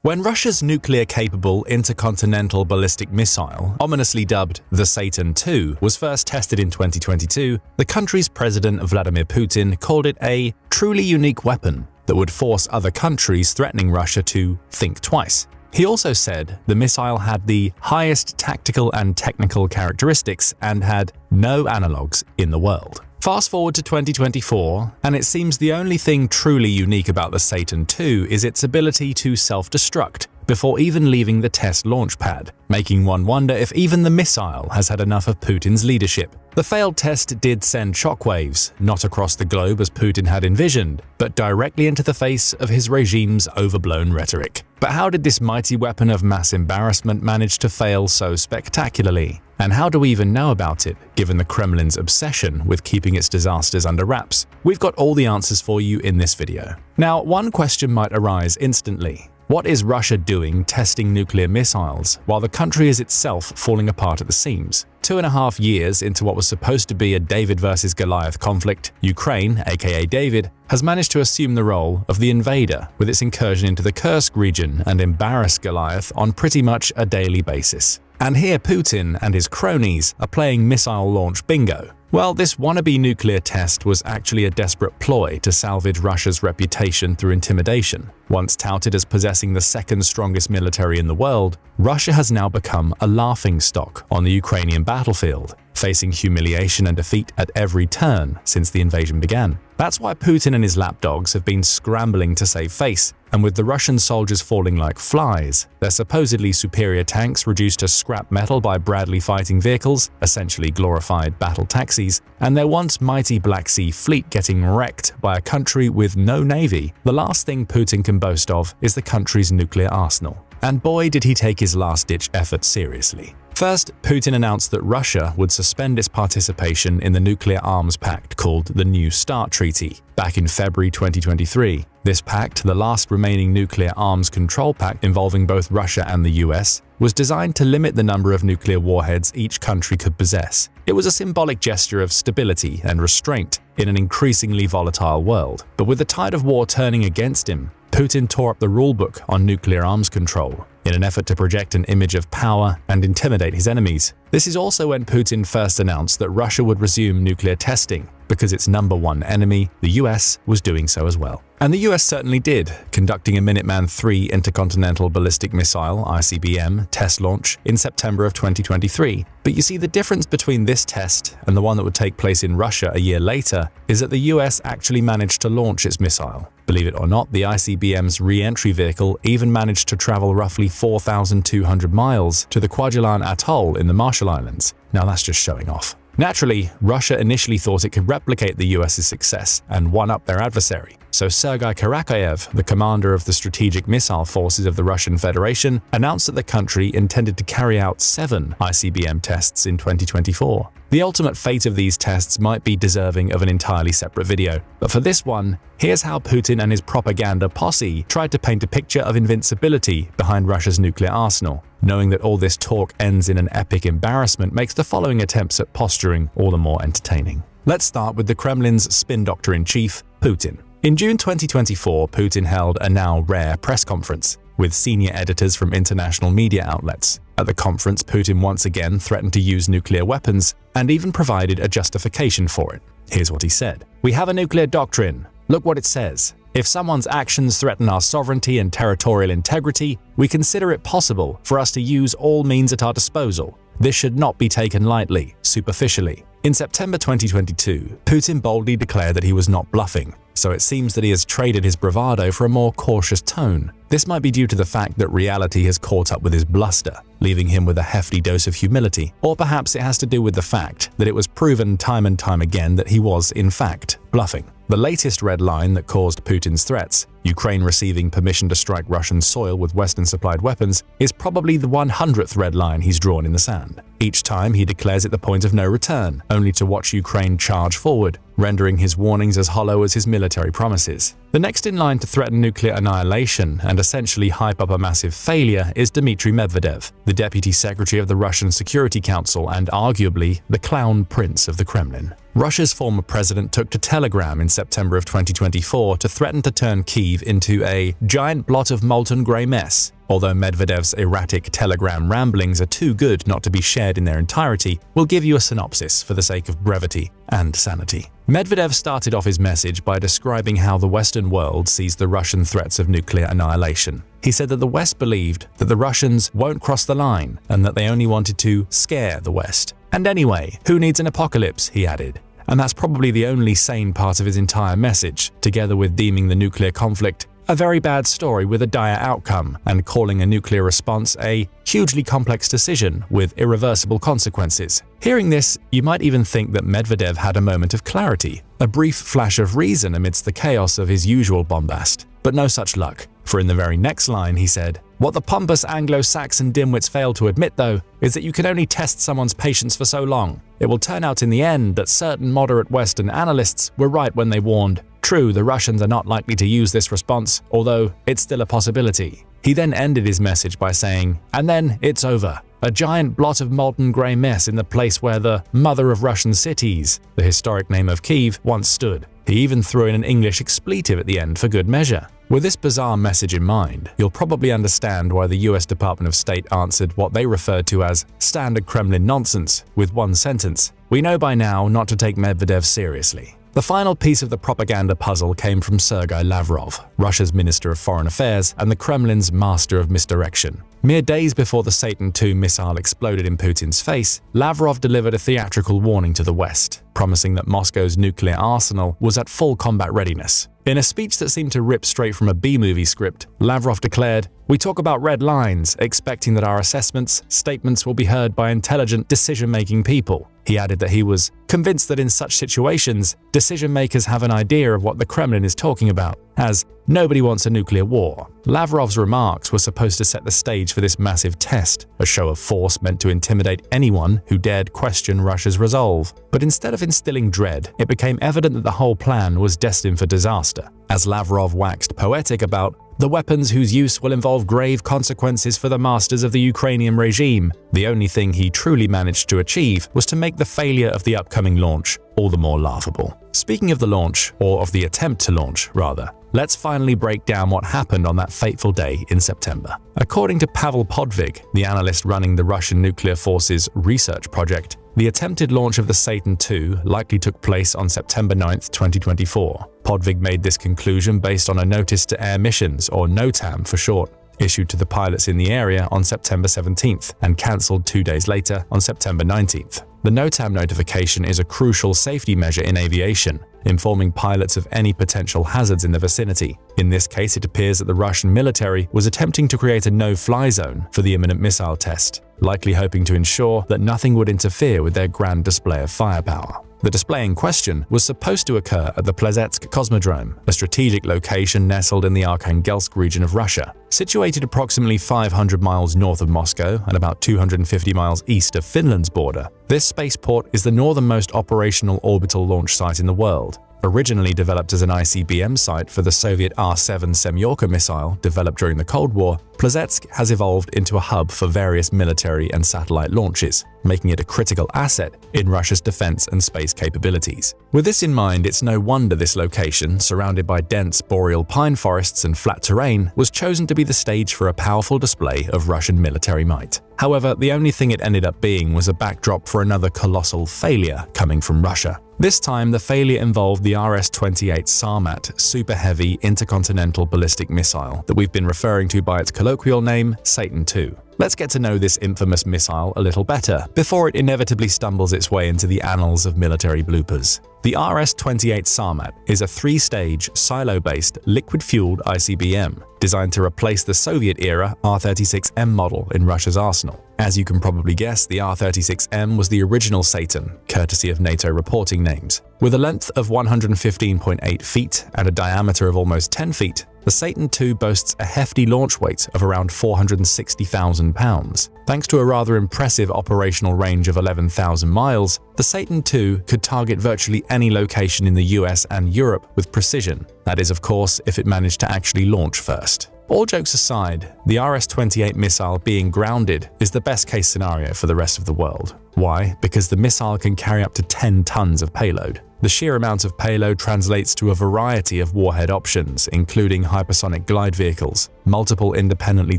When Russia's nuclear-capable intercontinental ballistic missile, ominously dubbed the Satan II, was first tested in 2022, the country's president Vladimir Putin called it a truly unique weapon that would force other countries threatening Russia to think twice. He also said the missile had the highest tactical and technical characteristics and had no analogues in the world. Fast forward to 2024, and it seems the only thing truly unique about the Satan II is its ability to self-destruct before even leaving the test launch pad, making one wonder if even the missile has had enough of Putin's leadership. The failed test did send shockwaves, not across the globe as Putin had envisioned, but directly into the face of his regime's overblown rhetoric. But how did this mighty weapon of mass embarrassment manage to fail so spectacularly? And how do we even know about it, given the Kremlin's obsession with keeping its disasters under wraps? We've got all the answers for you in this video. Now, one question might arise instantly. What is Russia doing testing nuclear missiles while the country is itself falling apart at the seams? 2.5 years into what was supposed to be a David versus Goliath conflict, Ukraine, aka David, has managed to assume the role of the invader with its incursion into the Kursk region and embarrass Goliath on pretty much a daily basis. And here Putin and his cronies are playing missile launch bingo. Well, this wannabe nuclear test was actually a desperate ploy to salvage Russia's reputation through intimidation. Once touted as possessing the second strongest military in the world, Russia has now become a laughingstock on the Ukrainian battlefield, facing humiliation and defeat at every turn since the invasion began. That's why Putin and his lapdogs have been scrambling to save face, and with the Russian soldiers falling like flies, their supposedly superior tanks reduced to scrap metal by Bradley fighting vehicles, essentially glorified battle taxis, and their once mighty Black Sea fleet getting wrecked by a country with no navy, the last thing Putin can boast of is the country's nuclear arsenal. And boy, did he take his last-ditch effort seriously. First, Putin announced that Russia would suspend its participation in the nuclear arms pact called the New START Treaty back in February 2023. This pact, the last remaining nuclear arms control pact involving both Russia and the US, was designed to limit the number of nuclear warheads each country could possess. It was a symbolic gesture of stability and restraint in an increasingly volatile world. But with the tide of war turning against him, Putin tore up the rulebook on nuclear arms control in an effort to project an image of power and intimidate his enemies. This is also when Putin first announced that Russia would resume nuclear testing, because its number one enemy, the US, was doing so as well. And the US certainly did, conducting a Minuteman III intercontinental ballistic missile (ICBM) test launch in September of 2023. But you see, the difference between this test and the one that would take place in Russia a year later is that the US actually managed to launch its missile. Believe it or not, the ICBM's re-entry vehicle even managed to travel roughly 4,200 miles to the Kwajalein Atoll in the Marshall Islands. Now that's just showing off. Naturally, Russia initially thought it could replicate the US's success and one-up their adversary. So Sergei Karakayev, the commander of the Strategic Missile Forces of the Russian Federation, announced that the country intended to carry out 7 ICBM tests in 2024. The ultimate fate of these tests might be deserving of an entirely separate video, but for this one, here's how Putin and his propaganda posse tried to paint a picture of invincibility behind Russia's nuclear arsenal. Knowing that all this talk ends in an epic embarrassment makes the following attempts at posturing all the more entertaining. Let's start with the Kremlin's spin doctor-in-chief, Putin. In June 2024, Putin held a now rare press conference with senior editors from international media outlets. At the conference, Putin once again threatened to use nuclear weapons and even provided a justification for it. Here's what he said. "We have a nuclear doctrine. Look what it says. If someone's actions threaten our sovereignty and territorial integrity, we consider it possible for us to use all means at our disposal. This should not be taken lightly, superficially." In September 2022, Putin boldly declared that he was not bluffing, so it seems that he has traded his bravado for a more cautious tone. This might be due to the fact that reality has caught up with his bluster, leaving him with a hefty dose of humility, or perhaps it has to do with the fact that it was proven time and time again that he was, in fact, bluffing. The latest red line that caused Putin's threats, Ukraine receiving permission to strike Russian soil with Western-supplied weapons, is probably the 100th red line he's drawn in the sand. Each time he declares it the point of no return, only to watch Ukraine charge forward, rendering his warnings as hollow as his military promises. The next in line to threaten nuclear annihilation and essentially hype up a massive failure is Dmitry Medvedev, the Deputy Secretary of the Russian Security Council and arguably the clown prince of the Kremlin. Russia's former president took to Telegram in September of 2024 to threaten to turn Kyiv into a giant blot of molten grey mess. although Medvedev's erratic telegram ramblings are too good not to be shared in their entirety, we'll give you a synopsis for the sake of brevity and sanity. Medvedev started off his message by describing how the Western world sees the Russian threats of nuclear annihilation. He said that the West believed that the Russians won't cross the line and that they only wanted to scare the West. And anyway, who needs an apocalypse, he added. And that's probably the only sane part of his entire message, together with deeming the nuclear conflict a very bad story with a dire outcome and calling a nuclear response a hugely complex decision with irreversible consequences. Hearing this, you might even think that Medvedev had a moment of clarity, a brief flash of reason amidst the chaos of his usual bombast. But no such luck, for in the very next line he said, "What the pompous Anglo-Saxon dimwits fail to admit, though, is that you can only test someone's patience for so long. It will turn out in the end that certain moderate Western analysts were right when they warned. True, the Russians are not likely to use this response, although it's still a possibility." He then ended his message by saying, "And then it's over. A giant blot of molten grey mess in the place where the mother of Russian cities, the historic name of Kiev, once stood." He even threw in an English expletive at the end for good measure. With this bizarre message in mind, you'll probably understand why the US Department of State answered what they referred to as standard Kremlin nonsense with one sentence: "We know by now not to take Medvedev seriously." The final piece of the propaganda puzzle came from Sergei Lavrov, Russia's Minister of Foreign Affairs and the Kremlin's master of misdirection. Mere days before the Satan II missile exploded in Putin's face, Lavrov delivered a theatrical warning to the West, promising that Moscow's nuclear arsenal was at full combat readiness. In a speech that seemed to rip straight from a B-movie script, Lavrov declared, "We talk about red lines, expecting that our statements will be heard by intelligent, decision-making people." He added that he was convinced that in such situations, decision-makers have an idea of what the Kremlin is talking about, as nobody wants a nuclear war. Lavrov's remarks were supposed to set the stage for this massive test, a show of force meant to intimidate anyone who dared question Russia's resolve. But instead of instilling dread, it became evident that the whole plan was destined for disaster, as Lavrov waxed poetic about the weapons whose use will involve grave consequences for the masters of the Ukrainian regime. The only thing he truly managed to achieve was to make the failure of the upcoming launch all the more laughable. Speaking of the launch, or of the attempt to launch, rather, let's finally break down what happened on that fateful day in September. According to Pavel Podvig, the analyst running the Russian Nuclear Forces research project, the attempted launch of the Satan II likely took place on September 9, 2024. Podvig made this conclusion based on a Notice to Air Missions, or NOTAM for short, issued to the pilots in the area on September 17th and cancelled 2 days later on September 19th. The NOTAM notification is a crucial safety measure in aviation, informing pilots of any potential hazards in the vicinity. In this case, it appears that the Russian military was attempting to create a no-fly zone for the imminent missile test, likely hoping to ensure that nothing would interfere with their grand display of firepower. The display in question was supposed to occur at the Plesetsk Cosmodrome, a strategic location nestled in the Arkhangelsk region of Russia. Situated approximately 500 miles north of Moscow and about 250 miles east of Finland's border, this spaceport is the northernmost operational orbital launch site in the world. Originally developed as an ICBM site for the Soviet R-7 Semyorka missile developed during the Cold War, Plesetsk has evolved into a hub for various military and satellite launches, making it a critical asset in Russia's defense and space capabilities. With this in mind, it's no wonder this location, surrounded by dense boreal pine forests and flat terrain, was chosen to be the stage for a powerful display of Russian military might. However, the only thing it ended up being was a backdrop for another colossal failure coming from Russia. This time, the failure involved the RS-28 Sarmat super heavy intercontinental ballistic missile that we've been referring to by its colloquial name, Satan II. Let's get to know this infamous missile a little better before it inevitably stumbles its way into the annals of military bloopers. The RS-28 Sarmat is a 3-stage, silo-based, liquid-fueled ICBM designed to replace the Soviet-era R-36M model in Russia's arsenal. As you can probably guess, the R-36M was the original Satan, courtesy of NATO reporting names. With a length of 115.8 feet and a diameter of almost 10 feet, the Satan II boasts a hefty launch weight of around 460,000 pounds. Thanks to a rather impressive operational range of 11,000 miles, the Satan II could target virtually any location in the US and Europe with precision. That is, of course, if it managed to actually launch first. All jokes aside, the RS-28 missile being grounded is the best-case scenario for the rest of the world. Why? Because the missile can carry up to 10 tons of payload. The sheer amount of payload translates to a variety of warhead options, including hypersonic glide vehicles, multiple independently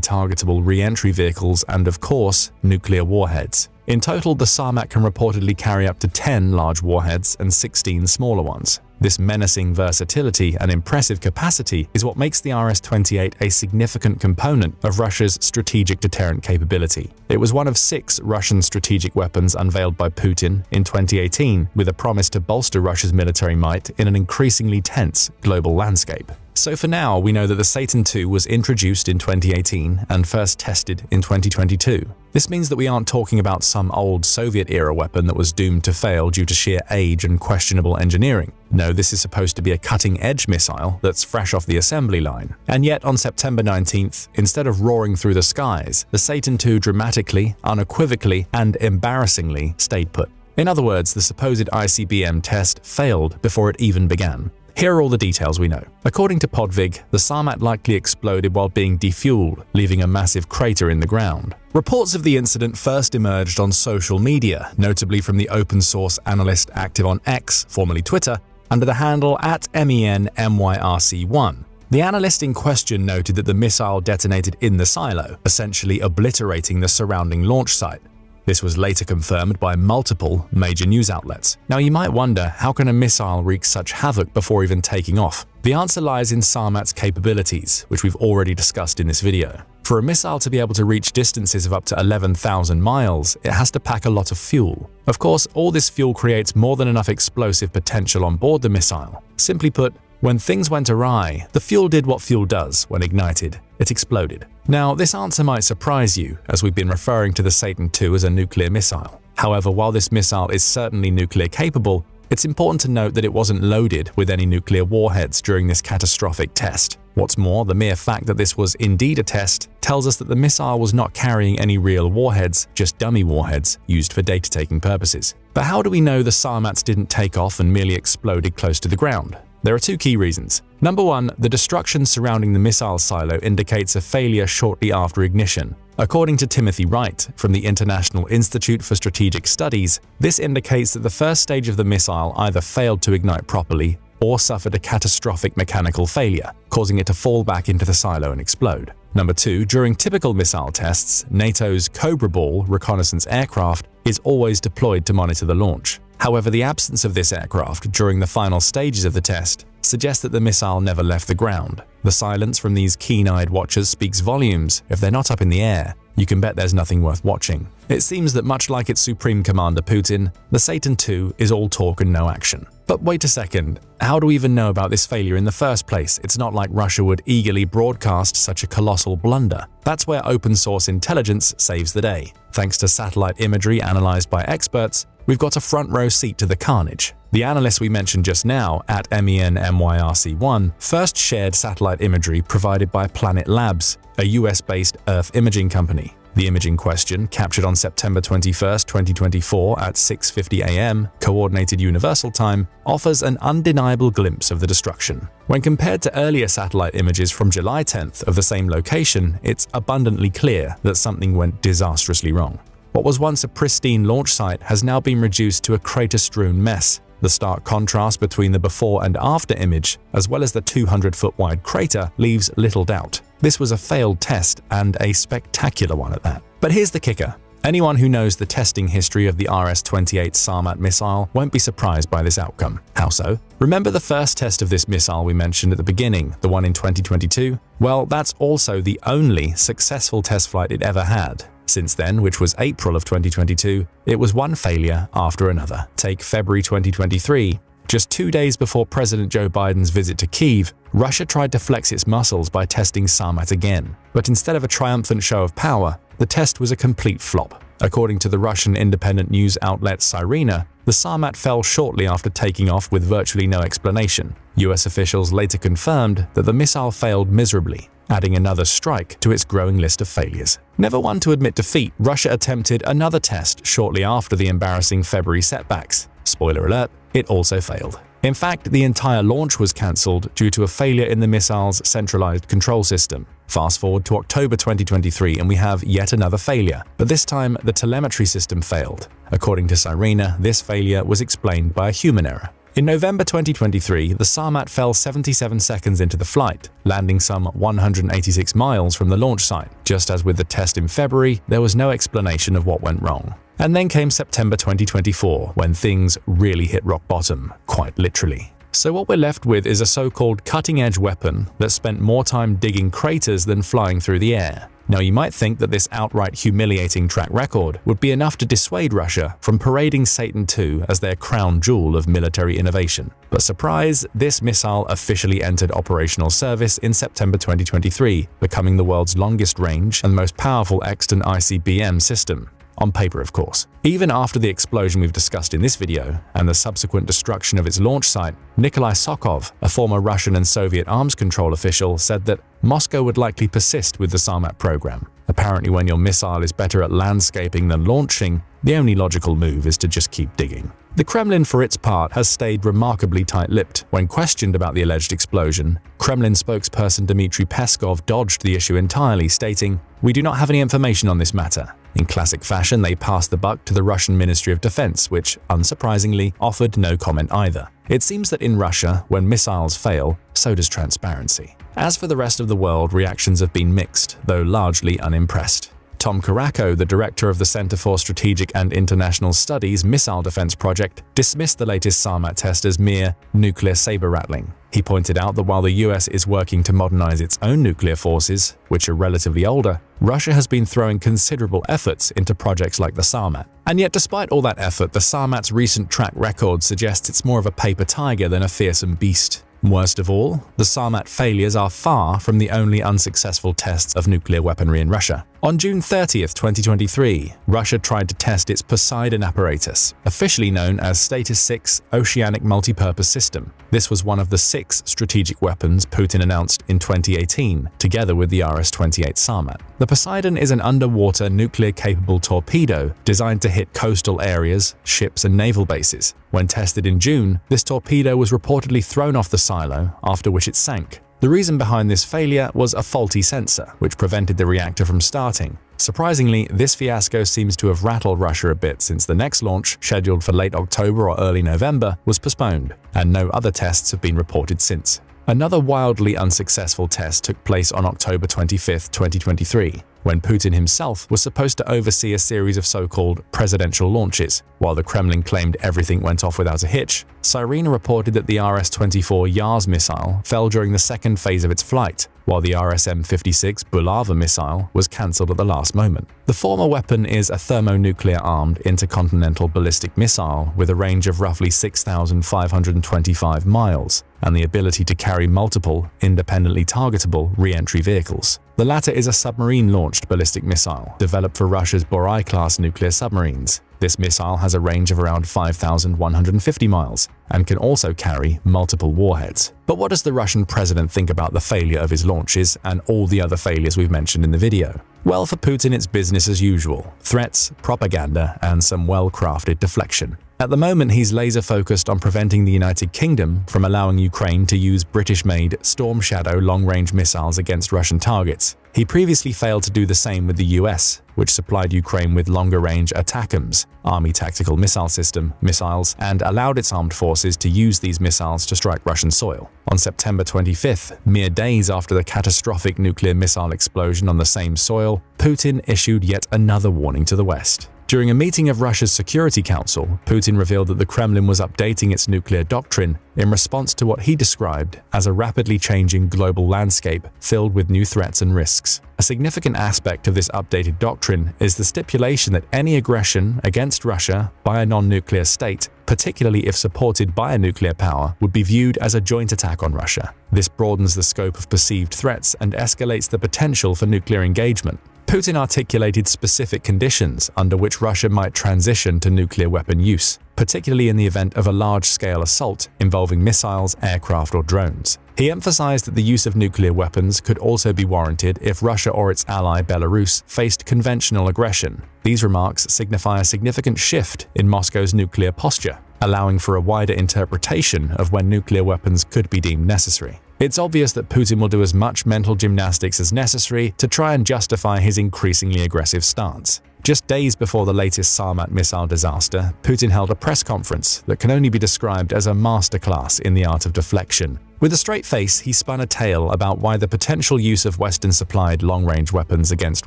targetable re-entry vehicles, and of course, nuclear warheads. In total, the Sarmat can reportedly carry up to 10 large warheads and 16 smaller ones. This menacing versatility and impressive capacity is what makes the RS-28 a significant component of Russia's strategic deterrent capability. It was one of 6 Russian strategic weapons unveiled by Putin in 2018, with a promise to bolster Russia's military might in an increasingly tense global landscape. So for now, we know that the Satan II was introduced in 2018 and first tested in 2022. This means that we aren't talking about some old Soviet-era weapon that was doomed to fail due to sheer age and questionable engineering. No, this is supposed to be a cutting-edge missile that's fresh off the assembly line. And yet, on September 19th, instead of roaring through the skies, the Satan II dramatically, unequivocally, and embarrassingly stayed put. In other words, the supposed ICBM test failed before it even began. Here are all the details we know. According to Podvig, the Sarmat likely exploded while being defueled, leaving a massive crater in the ground. Reports of the incident first emerged on social media, notably from the open-source analyst active on X, formerly Twitter, under the handle @MENMYRC1. The analyst in question noted that the missile detonated in the silo, essentially obliterating the surrounding launch site. This was later confirmed by multiple major news outlets. Now you might wonder, how can a missile wreak such havoc before even taking off? The answer lies in Sarmat's capabilities, which we've already discussed in this video. For a missile to be able to reach distances of up to 11,000 miles, it has to pack a lot of fuel. Of course, all this fuel creates more than enough explosive potential on board the missile. Simply put, when things went awry, the fuel did what fuel does when ignited. It exploded. Now, this answer might surprise you, as we've been referring to the Satan II as a nuclear missile. However, while this missile is certainly nuclear capable, it's important to note that it wasn't loaded with any nuclear warheads during this catastrophic test. What's more, the mere fact that this was indeed a test tells us that the missile was not carrying any real warheads, just dummy warheads used for data-taking purposes. But how do we know the Sarmats didn't take off and merely exploded close to the ground? There are 2 key reasons. Number 1, the destruction surrounding the missile silo indicates a failure shortly after ignition. According to Timothy Wright from the International Institute for Strategic Studies, this indicates that the first stage of the missile either failed to ignite properly or suffered a catastrophic mechanical failure, causing it to fall back into the silo and explode. Number 2, during typical missile tests, NATO's Cobra Ball reconnaissance aircraft is always deployed to monitor the launch. However, the absence of this aircraft during the final stages of the test suggests that the missile never left the ground. The silence from these keen-eyed watchers speaks volumes. If they're not up in the air, you can bet there's nothing worth watching. It seems that much like its Supreme Commander Putin, the Satan II is all talk and no action. But wait a second, how do we even know about this failure in the first place? It's not like Russia would eagerly broadcast such a colossal blunder. That's where open-source intelligence saves the day. Thanks to satellite imagery analyzed by experts, we've got a front-row seat to the carnage. The analyst we mentioned just now, at MENMYRC1, first shared satellite imagery provided by Planet Labs, a US-based Earth imaging company. The image in question, captured on September 21, 2024 at 6:50 a.m. Coordinated Universal Time, offers an undeniable glimpse of the destruction. When compared to earlier satellite images from July 10th of the same location, it's abundantly clear that something went disastrously wrong. What was once a pristine launch site has now been reduced to a crater-strewn mess. The stark contrast between the before and after image, as well as the 200-foot wide crater, leaves little doubt. This was a failed test, and a spectacular one at that. But here's the kicker. Anyone who knows the testing history of the RS-28 Sarmat missile won't be surprised by this outcome. How so? Remember the first test of this missile we mentioned at the beginning, the one in 2022? Well, that's also the only successful test flight it ever had. Since then, which was April of 2022, it was one failure after another. Take February 2023. Just 2 days before President Joe Biden's visit to Kyiv, Russia tried to flex its muscles by testing Sarmat again. But instead of a triumphant show of power, the test was a complete flop. According to the Russian independent news outlet Sirena, the Sarmat fell shortly after taking off with virtually no explanation. US officials later confirmed that the missile failed miserably, adding another strike to its growing list of failures. Never one to admit defeat, Russia attempted another test shortly after the embarrassing February setbacks. Spoiler alert, it also failed. In fact, the entire launch was cancelled due to a failure in the missile's centralized control system. Fast forward to October 2023 and we have yet another failure, but this time the telemetry system failed. According to Sirena, this failure was explained by a human error. In November 2023, the Sarmat fell 77 seconds into the flight, landing some 186 miles from the launch site. Just as with the test in February, there was no explanation of what went wrong. And then came September 2024, when things really hit rock bottom, quite literally. So what we're left with is a so-called cutting-edge weapon that spent more time digging craters than flying through the air. Now you might think that this outright humiliating track record would be enough to dissuade Russia from parading Satan II as their crown jewel of military innovation. But surprise, this missile officially entered operational service in September 2023, becoming the world's longest range and most powerful extant ICBM system. On paper, of course. Even after the explosion we've discussed in this video and the subsequent destruction of its launch site, Nikolai Sokov, a former Russian and Soviet arms control official, said that Moscow would likely persist with the Sarmat program. Apparently, when your missile is better at landscaping than launching, the only logical move is to just keep digging. The Kremlin, for its part, has stayed remarkably tight-lipped. When questioned about the alleged explosion, Kremlin spokesperson Dmitry Peskov dodged the issue entirely, stating, "We do not have any information on this matter." In classic fashion, they passed the buck to the Russian Ministry of Defense, which, unsurprisingly, offered no comment either. It seems that in Russia, when missiles fail, so does transparency. As for the rest of the world, reactions have been mixed, though largely unimpressed. Tom Caracco, the director of the Center for Strategic and International Studies Missile Defense Project, dismissed the latest Sarmat test as mere nuclear saber-rattling. He pointed out that while the US is working to modernize its own nuclear forces, which are relatively older, Russia has been throwing considerable efforts into projects like the Sarmat. And yet despite all that effort, the Sarmat's recent track record suggests it's more of a paper tiger than a fearsome beast. Worst of all, the Sarmat failures are far from the only unsuccessful tests of nuclear weaponry in Russia. On June 30th, 2023, Russia tried to test its Poseidon apparatus, officially known as Status 6 Oceanic Multipurpose System. This was one of the 6 strategic weapons Putin announced in 2018, together with the RS-28 Sarmat. The Poseidon is an underwater nuclear-capable torpedo designed to hit coastal areas, ships, and naval bases. When tested in June, this torpedo was reportedly thrown off the silo, after which it sank. The reason behind this failure was a faulty sensor, which prevented the reactor from starting. Surprisingly, this fiasco seems to have rattled Russia a bit since the next launch, scheduled for late October or early November, was postponed, and no other tests have been reported since. Another wildly unsuccessful test took place on October 25, 2023, when Putin himself was supposed to oversee a series of so-called presidential launches. While the Kremlin claimed everything went off without a hitch, Sirena reported that the RS-24 Yars missile fell during the second phase of its flight, while the RSM-56 Bulava missile was cancelled at the last moment. The former weapon is a thermonuclear-armed intercontinental ballistic missile with a range of roughly 6,525 miles and the ability to carry multiple, independently targetable re-entry vehicles. The latter is a submarine-launched ballistic missile developed for Russia's Borai-class nuclear submarines. This missile has a range of around 5,150 miles and can also carry multiple warheads. But what does the Russian president think about the failure of his launches and all the other failures we've mentioned in the video? Well, for Putin, it's business as usual: threats, propaganda, and some well-crafted deflection. At the moment, he's laser-focused on preventing the United Kingdom from allowing Ukraine to use British-made Storm Shadow long-range missiles against Russian targets. He previously failed to do the same with the US, which supplied Ukraine with longer-range ATACMS, Army Tactical Missile System, missiles, and allowed its armed forces to use these missiles to strike Russian soil. On September 25th, mere days after the catastrophic nuclear missile explosion on the same soil, Putin issued yet another warning to the West. During a meeting of Russia's Security Council, Putin revealed that the Kremlin was updating its nuclear doctrine in response to what he described as a rapidly changing global landscape filled with new threats and risks. A significant aspect of this updated doctrine is the stipulation that any aggression against Russia by a non-nuclear state, particularly if supported by a nuclear power, would be viewed as a joint attack on Russia. This broadens the scope of perceived threats and escalates the potential for nuclear engagement. Putin articulated specific conditions under which Russia might transition to nuclear weapon use, particularly in the event of a large-scale assault involving missiles, aircraft, or drones. He emphasized that the use of nuclear weapons could also be warranted if Russia or its ally Belarus faced conventional aggression. These remarks signify a significant shift in Moscow's nuclear posture, allowing for a wider interpretation of when nuclear weapons could be deemed necessary. It's obvious that Putin will do as much mental gymnastics as necessary to try and justify his increasingly aggressive stance. Just days before the latest Sarmat missile disaster, Putin held a press conference that can only be described as a masterclass in the art of deflection. With a straight face, he spun a tale about why the potential use of Western-supplied long-range weapons against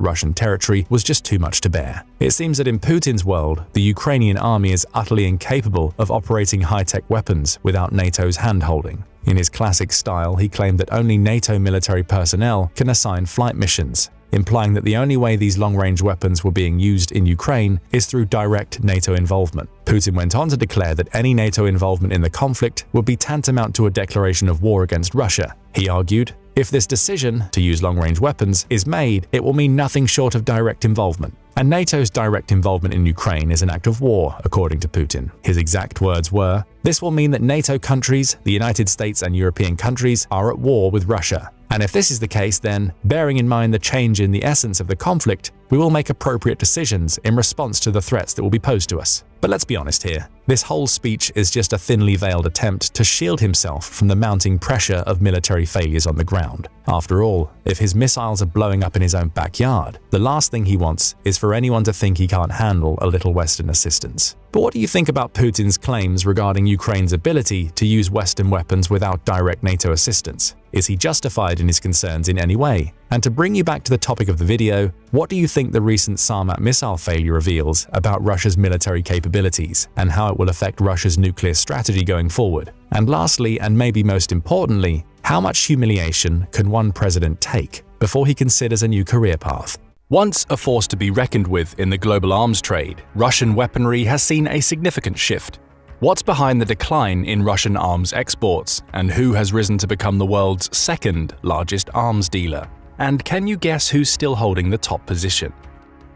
Russian territory was just too much to bear. It seems that in Putin's world, the Ukrainian army is utterly incapable of operating high-tech weapons without NATO's hand-holding. In his classic style, he claimed that only NATO military personnel can assign flight missions, implying that the only way these long-range weapons were being used in Ukraine is through direct NATO involvement. Putin went on to declare that any NATO involvement in the conflict would be tantamount to a declaration of war against Russia. He argued, if this decision, to use long-range weapons, is made, it will mean nothing short of direct involvement. And NATO's direct involvement in Ukraine is an act of war, according to Putin. His exact words were, "This will mean that NATO countries, the United States and European countries, are at war with Russia. And if this is the case, then, bearing in mind the change in the essence of the conflict, we will make appropriate decisions in response to the threats that will be posed to us." But let's be honest here. This whole speech is just a thinly veiled attempt to shield himself from the mounting pressure of military failures on the ground. After all, if his missiles are blowing up in his own backyard, the last thing he wants is for anyone to think he can't handle a little Western assistance. But what do you think about Putin's claims regarding Ukraine's ability to use Western weapons without direct NATO assistance? Is he justified in his concerns in any way? And to bring you back to the topic of the video, what do you think the recent Sarmat missile failure reveals about Russia's military capabilities and how it will affect Russia's nuclear strategy going forward? And lastly, and maybe most importantly, how much humiliation can one president take before he considers a new career path? Once a force to be reckoned with in the global arms trade, Russian weaponry has seen a significant shift. What's behind the decline in Russian arms exports, and who has risen to become the world's second largest arms dealer? And can you guess who's still holding the top position?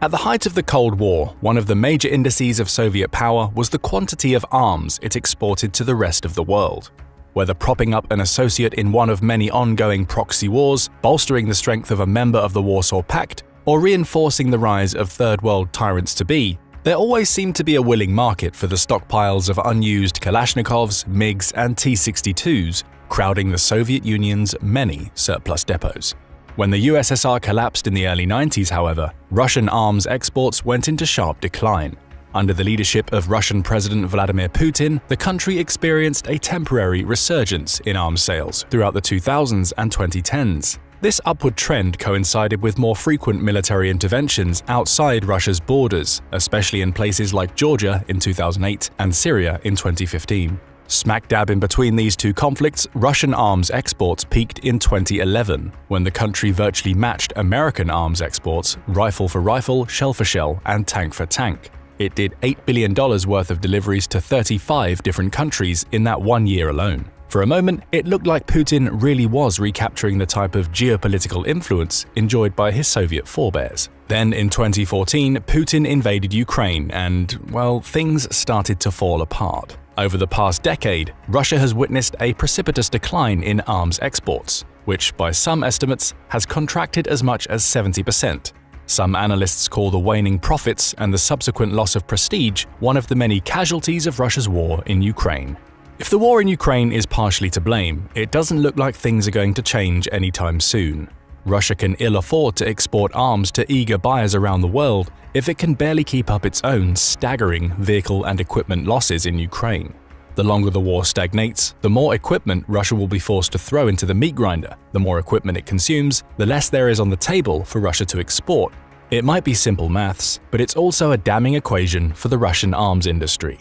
At the height of the Cold War, one of the major indices of Soviet power was the quantity of arms it exported to the rest of the world. Whether propping up an associate in one of many ongoing proxy wars, bolstering the strength of a member of the Warsaw Pact, or reinforcing the rise of Third World tyrants-to-be, there always seemed to be a willing market for the stockpiles of unused Kalashnikovs, MiGs, and T-62s, crowding the Soviet Union's many surplus depots. When the USSR collapsed in the early 90s, however, Russian arms exports went into sharp decline. Under the leadership of Russian President Vladimir Putin, the country experienced a temporary resurgence in arms sales throughout the 2000s and 2010s. This upward trend coincided with more frequent military interventions outside Russia's borders, especially in places like Georgia in 2008 and Syria in 2015. Smack dab in between these two conflicts, Russian arms exports peaked in 2011, when the country virtually matched American arms exports, rifle for rifle, shell for shell, and tank for tank. It did $8 billion worth of deliveries to 35 different countries in that 1 year alone. For a moment, it looked like Putin really was recapturing the type of geopolitical influence enjoyed by his Soviet forebears. Then in 2014, Putin invaded Ukraine and, well, things started to fall apart. Over the past decade, Russia has witnessed a precipitous decline in arms exports, which by some estimates has contracted as much as 70%. Some analysts call the waning profits and the subsequent loss of prestige one of the many casualties of Russia's war in Ukraine. If the war in Ukraine is partially to blame, it doesn't look like things are going to change anytime soon. Russia can ill afford to export arms to eager buyers around the world if it can barely keep up its own staggering vehicle and equipment losses in Ukraine. The longer the war stagnates, the more equipment Russia will be forced to throw into the meat grinder. The more equipment it consumes, the less there is on the table for Russia to export. It might be simple maths, but it's also a damning equation for the Russian arms industry.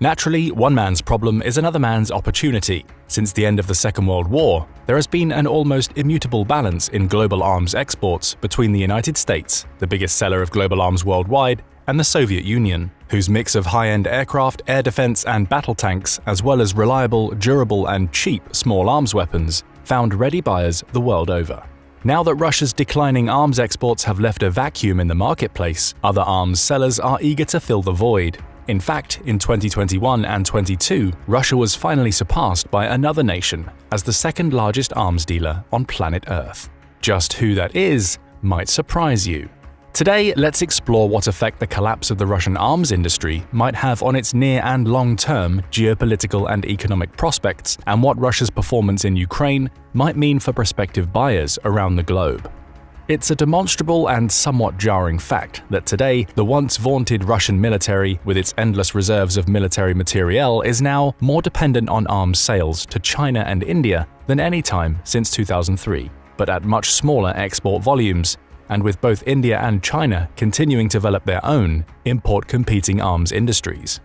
Naturally, one man's problem is another man's opportunity. Since the end of the Second World War, there has been an almost immutable balance in global arms exports between the United States, the biggest seller of global arms worldwide, and the Soviet Union, whose mix of high-end aircraft, air defense, and battle tanks, as well as reliable, durable, and cheap small arms weapons, found ready buyers the world over. Now that Russia's declining arms exports have left a vacuum in the marketplace, other arms sellers are eager to fill the void. In fact, in 2021 and 22, Russia was finally surpassed by another nation as the second largest arms dealer on planet Earth. Just who that is might surprise you. Today, let's explore what effect the collapse of the Russian arms industry might have on its near and long-term geopolitical and economic prospects, and what Russia's performance in Ukraine might mean for prospective buyers around the globe. It's a demonstrable and somewhat jarring fact that today, the once vaunted Russian military, with its endless reserves of military materiel, is now more dependent on arms sales to China and India than any time since 2003, but at much smaller export volumes, and with both India and China continuing to develop their own import-competing arms industries.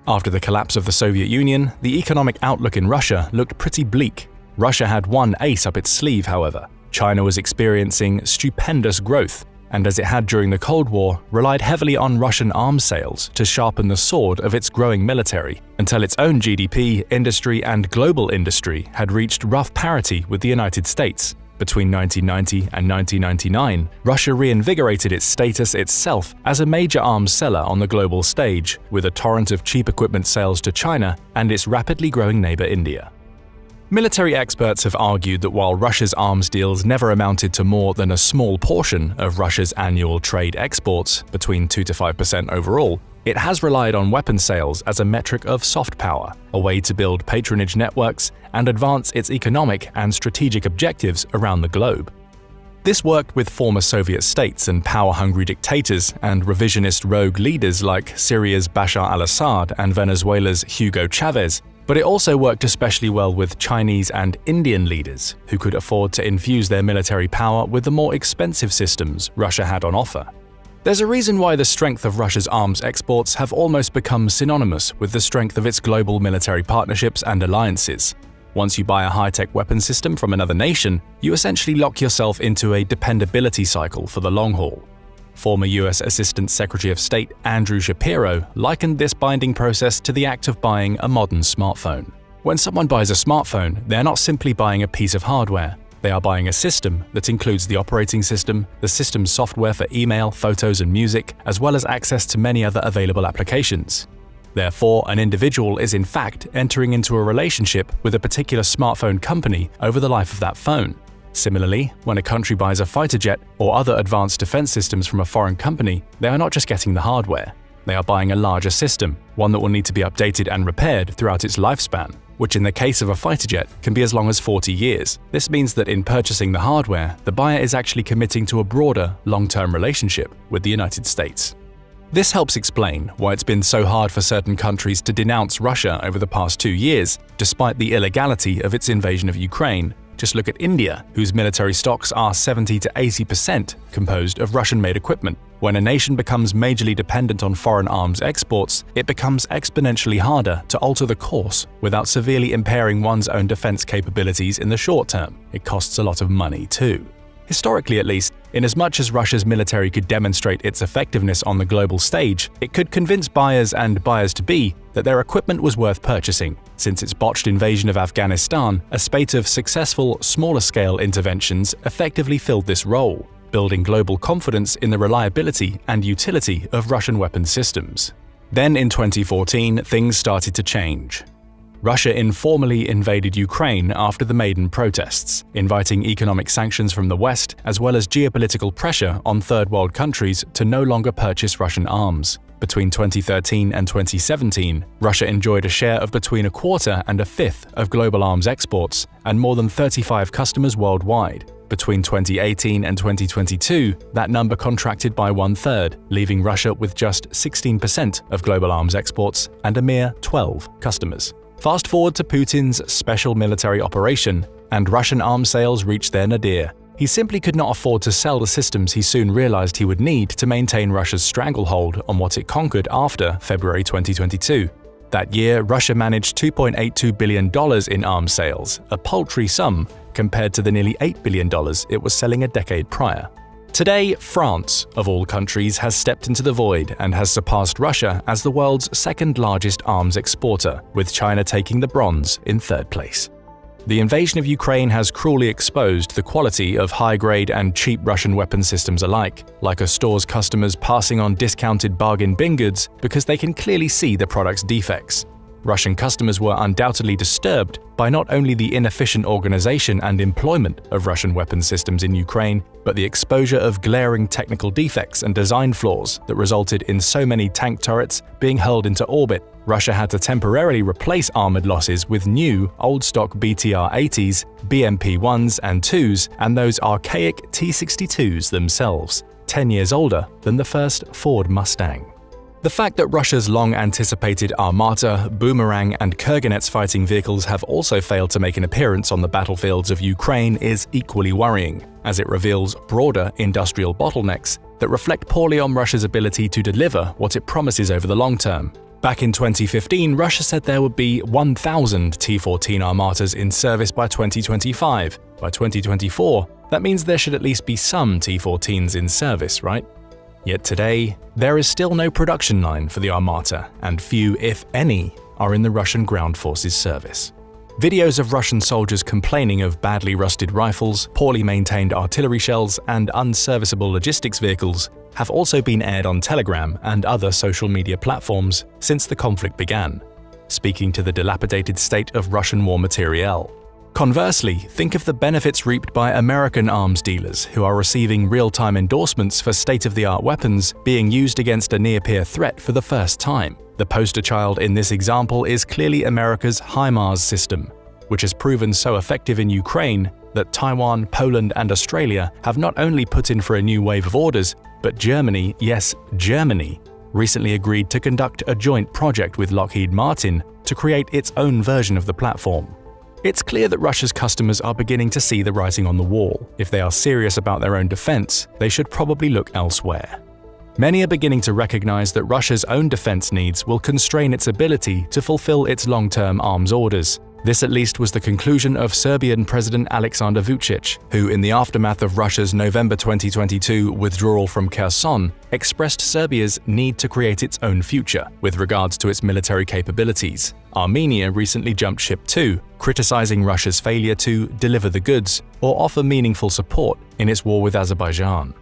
After the collapse of the Soviet Union, the economic outlook in Russia looked pretty bleak. Russia had one ace up its sleeve, however. China was experiencing stupendous growth, and as it had during the Cold War, relied heavily on Russian arms sales to sharpen the sword of its growing military, until its own GDP, industry, and global industry had reached rough parity with the United States. Between 1990 and 1999, Russia reinvigorated its status itself as a major arms seller on the global stage, with a torrent of cheap equipment sales to China and its rapidly growing neighbor India. Military experts have argued that while Russia's arms deals never amounted to more than a small portion of Russia's annual trade exports, between 2 to 5% overall, it has relied on weapon sales as a metric of soft power, a way to build patronage networks and advance its economic and strategic objectives around the globe. This worked with former Soviet states and power-hungry dictators and revisionist rogue leaders like Syria's Bashar al-Assad and Venezuela's Hugo Chavez, but it also worked especially well with Chinese and Indian leaders who could afford to infuse their military power with the more expensive systems Russia had on offer. There's a reason why the strength of Russia's arms exports have almost become synonymous with the strength of its global military partnerships and alliances. Once you buy a high-tech weapon system from another nation, you essentially lock yourself into a dependability cycle for the long haul. Former US Assistant Secretary of State Andrew Shapiro likened this binding process to the act of buying a modern smartphone. When someone buys a smartphone, they're not simply buying a piece of hardware. They are buying a system that includes the operating system, the system's software for email, photos, and music, as well as access to many other available applications. Therefore, an individual is in fact entering into a relationship with a particular smartphone company over the life of that phone. Similarly, when a country buys a fighter jet or other advanced defense systems from a foreign company, they are not just getting the hardware. They are buying a larger system, one that will need to be updated and repaired throughout its lifespan, which in the case of a fighter jet can be as long as 40 years. This means that in purchasing the hardware, the buyer is actually committing to a broader, long-term relationship with the United States. This helps explain why it's been so hard for certain countries to denounce Russia over the past 2 years, despite the illegality of its invasion of Ukraine. Just look at India, whose military stocks are 70 to 80% composed of Russian-made equipment. When a nation becomes majorly dependent on foreign arms exports, it becomes exponentially harder to alter the course without severely impairing one's own defense capabilities in the short term. It costs a lot of money too. Historically at least, inasmuch as Russia's military could demonstrate its effectiveness on the global stage, it could convince buyers and buyers-to-be that their equipment was worth purchasing. Since its botched invasion of Afghanistan, a spate of successful, smaller-scale interventions effectively filled this role, building global confidence in the reliability and utility of Russian weapons systems. Then in 2014, things started to change. Russia informally invaded Ukraine after the Maidan protests, inviting economic sanctions from the West as well as geopolitical pressure on Third World countries to no longer purchase Russian arms. Between 2013 and 2017, Russia enjoyed a share of between 1/4 and 1/5 of global arms exports and more than 35 customers worldwide. Between 2018 and 2022, that number contracted by 1/3, leaving Russia with just 16% of global arms exports and a mere 12 customers. Fast forward to Putin's special military operation, and Russian arms sales reached their nadir. He simply could not afford to sell the systems he soon realized he would need to maintain Russia's stranglehold on what it conquered after February 2022. That year, Russia managed $2.82 billion in arms sales, a paltry sum compared to the nearly $8 billion it was selling a decade prior. Today, France, of all countries, has stepped into the void and has surpassed Russia as the world's second-largest arms exporter, with China taking the bronze in third place. The invasion of Ukraine has cruelly exposed the quality of high-grade and cheap Russian weapon systems alike, like a store's customers passing on discounted bargain bin goods because they can clearly see the product's defects. Russian customers were undoubtedly disturbed by not only the inefficient organization and employment of Russian weapons systems in Ukraine, but the exposure of glaring technical defects and design flaws that resulted in so many tank turrets being hurled into orbit. Russia had to temporarily replace armored losses with new, old-stock BTR-80s, BMP-1s and 2s, and those archaic T-62s themselves, 10 years older than the first Ford Mustang. The fact that Russia's long-anticipated Armata, Boomerang, and Kurganets fighting vehicles have also failed to make an appearance on the battlefields of Ukraine is equally worrying, as it reveals broader industrial bottlenecks that reflect poorly on Russia's ability to deliver what it promises over the long term. Back in 2015, Russia said there would be 1,000 T-14 Armatas in service by 2025. By 2024, that means there should at least be some T-14s in service, right? Yet today, there is still no production line for the Armata, and few, if any, are in the Russian ground forces service. Videos of Russian soldiers complaining of badly rusted rifles, poorly maintained artillery shells, and unserviceable logistics vehicles have also been aired on Telegram and other social media platforms since the conflict began, speaking to the dilapidated state of Russian war materiel. Conversely, think of the benefits reaped by American arms dealers who are receiving real-time endorsements for state-of-the-art weapons being used against a near-peer threat for the first time. The poster child in this example is clearly America's HIMARS system, which has proven so effective in Ukraine that Taiwan, Poland, and Australia have not only put in for a new wave of orders, but Germany, yes, Germany, recently agreed to conduct a joint project with Lockheed Martin to create its own version of the platform. It's clear that Russia's customers are beginning to see the writing on the wall. If they are serious about their own defense, they should probably look elsewhere. Many are beginning to recognize that Russia's own defense needs will constrain its ability to fulfill its long-term arms orders. This at least was the conclusion of Serbian President Aleksandar Vučić, who in the aftermath of Russia's November 2022 withdrawal from Kherson, expressed Serbia's need to create its own future with regards to its military capabilities. Armenia recently jumped ship too, criticizing Russia's failure to deliver the goods or offer meaningful support in its war with Azerbaijan.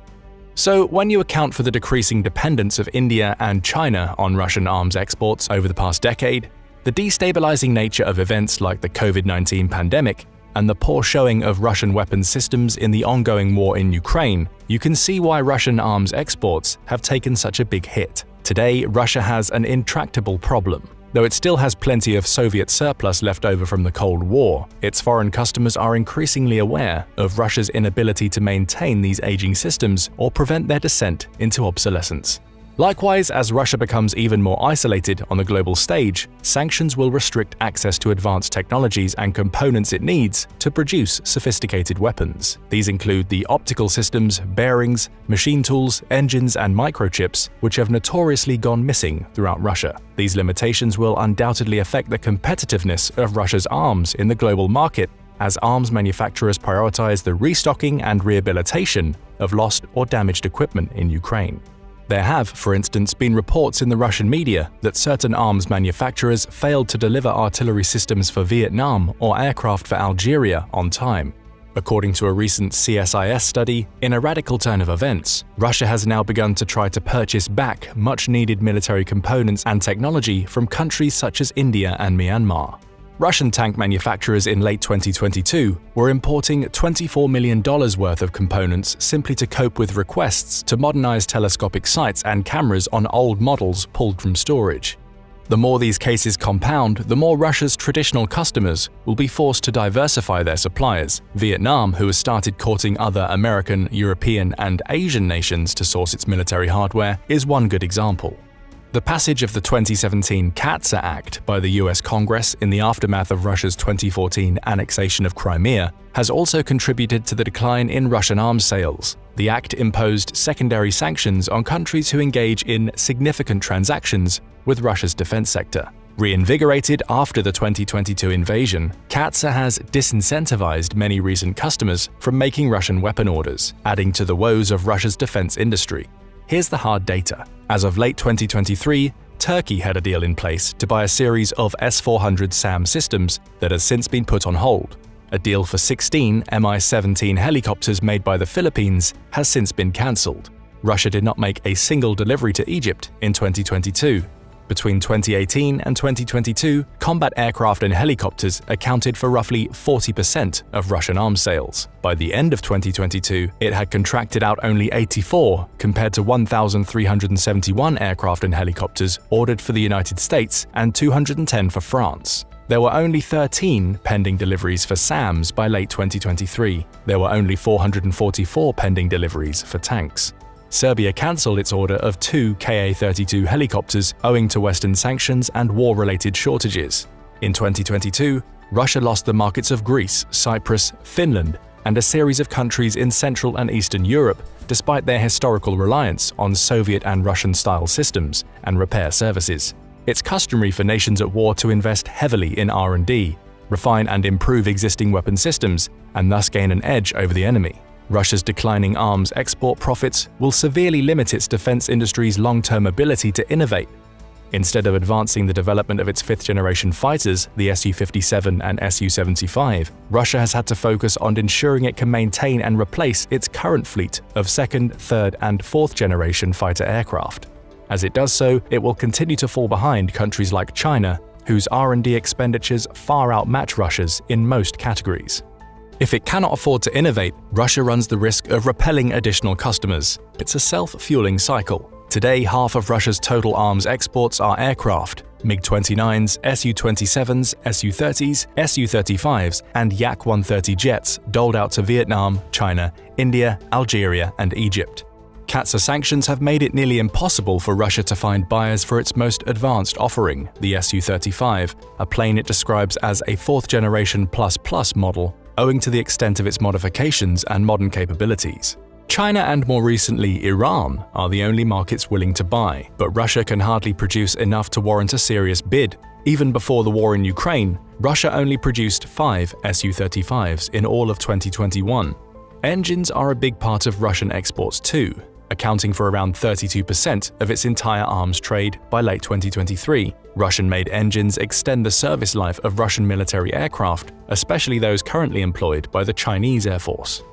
So, when you account for the decreasing dependence of India and China on Russian arms exports over the past decade, the destabilizing nature of events like the COVID-19 pandemic, and the poor showing of Russian weapons systems in the ongoing war in Ukraine, you can see why Russian arms exports have taken such a big hit. Today, Russia has an intractable problem. Though it still has plenty of Soviet surplus left over from the Cold War, its foreign customers are increasingly aware of Russia's inability to maintain these aging systems or prevent their descent into obsolescence. Likewise, as Russia becomes even more isolated on the global stage, sanctions will restrict access to advanced technologies and components it needs to produce sophisticated weapons. These include the optical systems, bearings, machine tools, engines, and microchips, which have notoriously gone missing throughout Russia. These limitations will undoubtedly affect the competitiveness of Russia's arms in the global market, as arms manufacturers prioritize the restocking and rehabilitation of lost or damaged equipment in Ukraine. There have, for instance, been reports in the Russian media that certain arms manufacturers failed to deliver artillery systems for Vietnam or aircraft for Algeria on time. According to a recent CSIS study, in a radical turn of events, Russia has now begun to try to purchase back much-needed military components and technology from countries such as India and Myanmar. Russian tank manufacturers in late 2022 were importing $24 million worth of components simply to cope with requests to modernize telescopic sights and cameras on old models pulled from storage. The more these cases compound, the more Russia's traditional customers will be forced to diversify their suppliers. Vietnam, who has started courting other American, European, and Asian nations to source its military hardware, is one good example. The passage of the 2017 CAATSA Act by the US Congress in the aftermath of Russia's 2014 annexation of Crimea has also contributed to the decline in Russian arms sales. The act imposed secondary sanctions on countries who engage in significant transactions with Russia's defense sector. Reinvigorated after the 2022 invasion, CAATSA has disincentivized many recent customers from making Russian weapon orders, adding to the woes of Russia's defense industry. Here's the hard data. As of late 2023, Turkey had a deal in place to buy a series of S-400 SAM systems that has since been put on hold. A deal for 16 Mi-17 helicopters made by the Philippines has since been cancelled. Russia did not make a single delivery to Egypt in 2022. Between 2018 and 2022, combat aircraft and helicopters accounted for roughly 40% of Russian arms sales. By the end of 2022, it had contracted out only 84 compared to 1,371 aircraft and helicopters ordered for the United States and 210 for France. There were only 13 pending deliveries for SAMs by late 2023. There were only 444 pending deliveries for tanks. Serbia cancelled its order of 2 Ka-32 helicopters owing to Western sanctions and war-related shortages. In 2022, Russia lost the markets of Greece, Cyprus, Finland, and a series of countries in Central and Eastern Europe, despite their historical reliance on Soviet and Russian-style systems and repair services. It's customary for nations at war to invest heavily in R&D, refine and improve existing weapon systems, and thus gain an edge over the enemy. Russia's declining arms export profits will severely limit its defense industry's long-term ability to innovate. Instead of advancing the development of its fifth-generation fighters, the Su-57 and Su-75, Russia has had to focus on ensuring it can maintain and replace its current fleet of second, third, and fourth-generation fighter aircraft. As it does so, it will continue to fall behind countries like China, whose R&D expenditures far outmatch Russia's in most categories. If it cannot afford to innovate, Russia runs the risk of repelling additional customers. It's a self-fueling cycle. Today, half of Russia's total arms exports are aircraft: MiG-29s, Su-27s, Su-30s, Su-35s, and Yak-130 jets doled out to Vietnam, China, India, Algeria, and Egypt. CAATSA sanctions have made it nearly impossible for Russia to find buyers for its most advanced offering, the Su-35, a plane it describes as a fourth-generation plus model, owing to the extent of its modifications and modern capabilities. China and more recently Iran are the only markets willing to buy, but Russia can hardly produce enough to warrant a serious bid. Even before the war in Ukraine, Russia only produced 5 Su-35s in all of 2021. Engines are a big part of Russian exports too, accounting for around 32% of its entire arms trade by late 2023. Russian-made engines extend the service life of Russian military aircraft, especially those currently employed by the Chinese Air Force.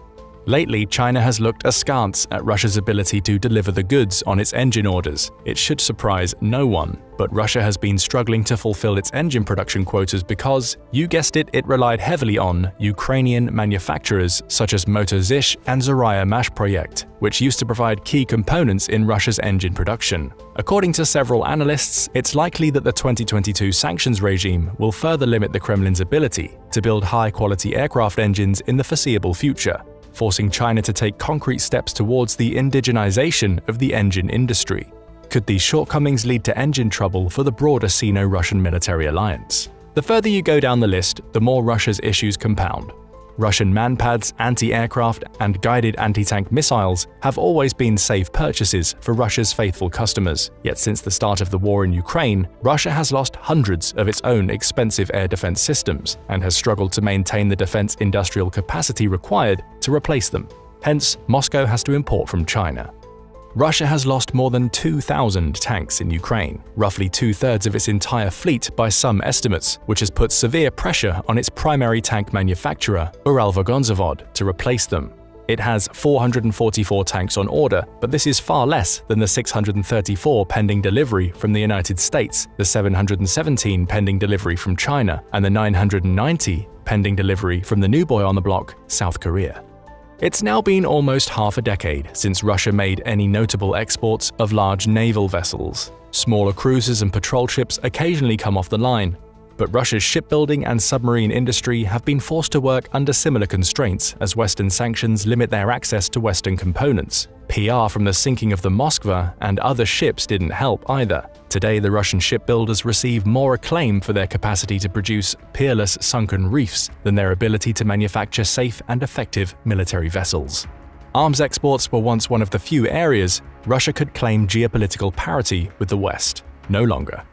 Lately, China has looked askance at Russia's ability to deliver the goods on its engine orders. It should surprise no one, but Russia has been struggling to fulfill its engine production quotas because, you guessed it, it relied heavily on Ukrainian manufacturers such as Motor Zich and Zarya Mashproyekt, which used to provide key components in Russia's engine production. According to several analysts, it's likely that the 2022 sanctions regime will further limit the Kremlin's ability to build high-quality aircraft engines in the foreseeable future, forcing China to take concrete steps towards the indigenization of the engine industry. Could these shortcomings lead to engine trouble for the broader Sino-Russian military alliance? The further you go down the list, the more Russia's issues compound. Russian manpads, anti-aircraft, and guided anti-tank missiles have always been safe purchases for Russia's faithful customers. Yet since the start of the war in Ukraine, Russia has lost hundreds of its own expensive air defense systems and has struggled to maintain the defense industrial capacity required to replace them. Hence, Moscow has to import from China. Russia has lost more than 2,000 tanks in Ukraine, roughly two-thirds of its entire fleet by some estimates, which has put severe pressure on its primary tank manufacturer, Uralvagonzavod, to replace them. It has 444 tanks on order, but this is far less than the 634 pending delivery from the United States, the 717 pending delivery from China, and the 990 pending delivery from the new boy on the block, South Korea. It's now been almost half a decade since Russia made any notable exports of large naval vessels. Smaller cruisers and patrol ships occasionally come off the line, but Russia's shipbuilding and submarine industry have been forced to work under similar constraints as Western sanctions limit their access to Western components. PR from the sinking of the Moskva and other ships didn't help either. Today, the Russian shipbuilders receive more acclaim for their capacity to produce peerless sunken reefs than their ability to manufacture safe and effective military vessels. Arms exports were once one of the few areas Russia could claim geopolitical parity with the West. No longer.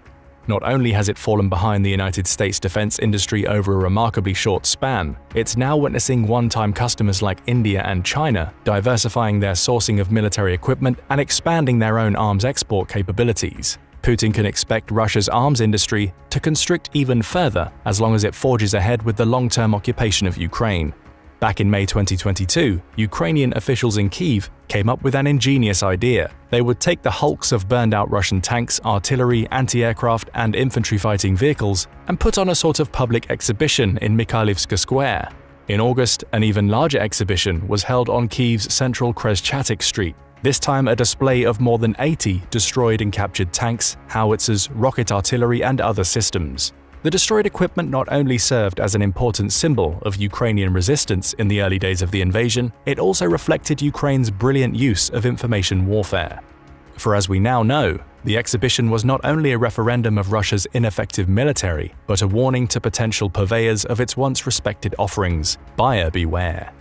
Not only has it fallen behind the United States defense industry over a remarkably short span, it's now witnessing one-time customers like India and China diversifying their sourcing of military equipment and expanding their own arms export capabilities. Putin can expect Russia's arms industry to constrict even further as long as it forges ahead with the long-term occupation of Ukraine. Back in May 2022, Ukrainian officials in Kyiv came up with an ingenious idea. They would take the hulks of burned-out Russian tanks, artillery, anti-aircraft, and infantry fighting vehicles and put on a sort of public exhibition in Mikhailivska Square. In August, an even larger exhibition was held on Kyiv's central Khreshchatyk Street. This time a display of more than 80 destroyed and captured tanks, howitzers, rocket artillery, and other systems. The destroyed equipment not only served as an important symbol of Ukrainian resistance in the early days of the invasion, it also reflected Ukraine's brilliant use of information warfare. For as we now know, the exhibition was not only a referendum of Russia's ineffective military, but a warning to potential purveyors of its once respected offerings: buyer beware.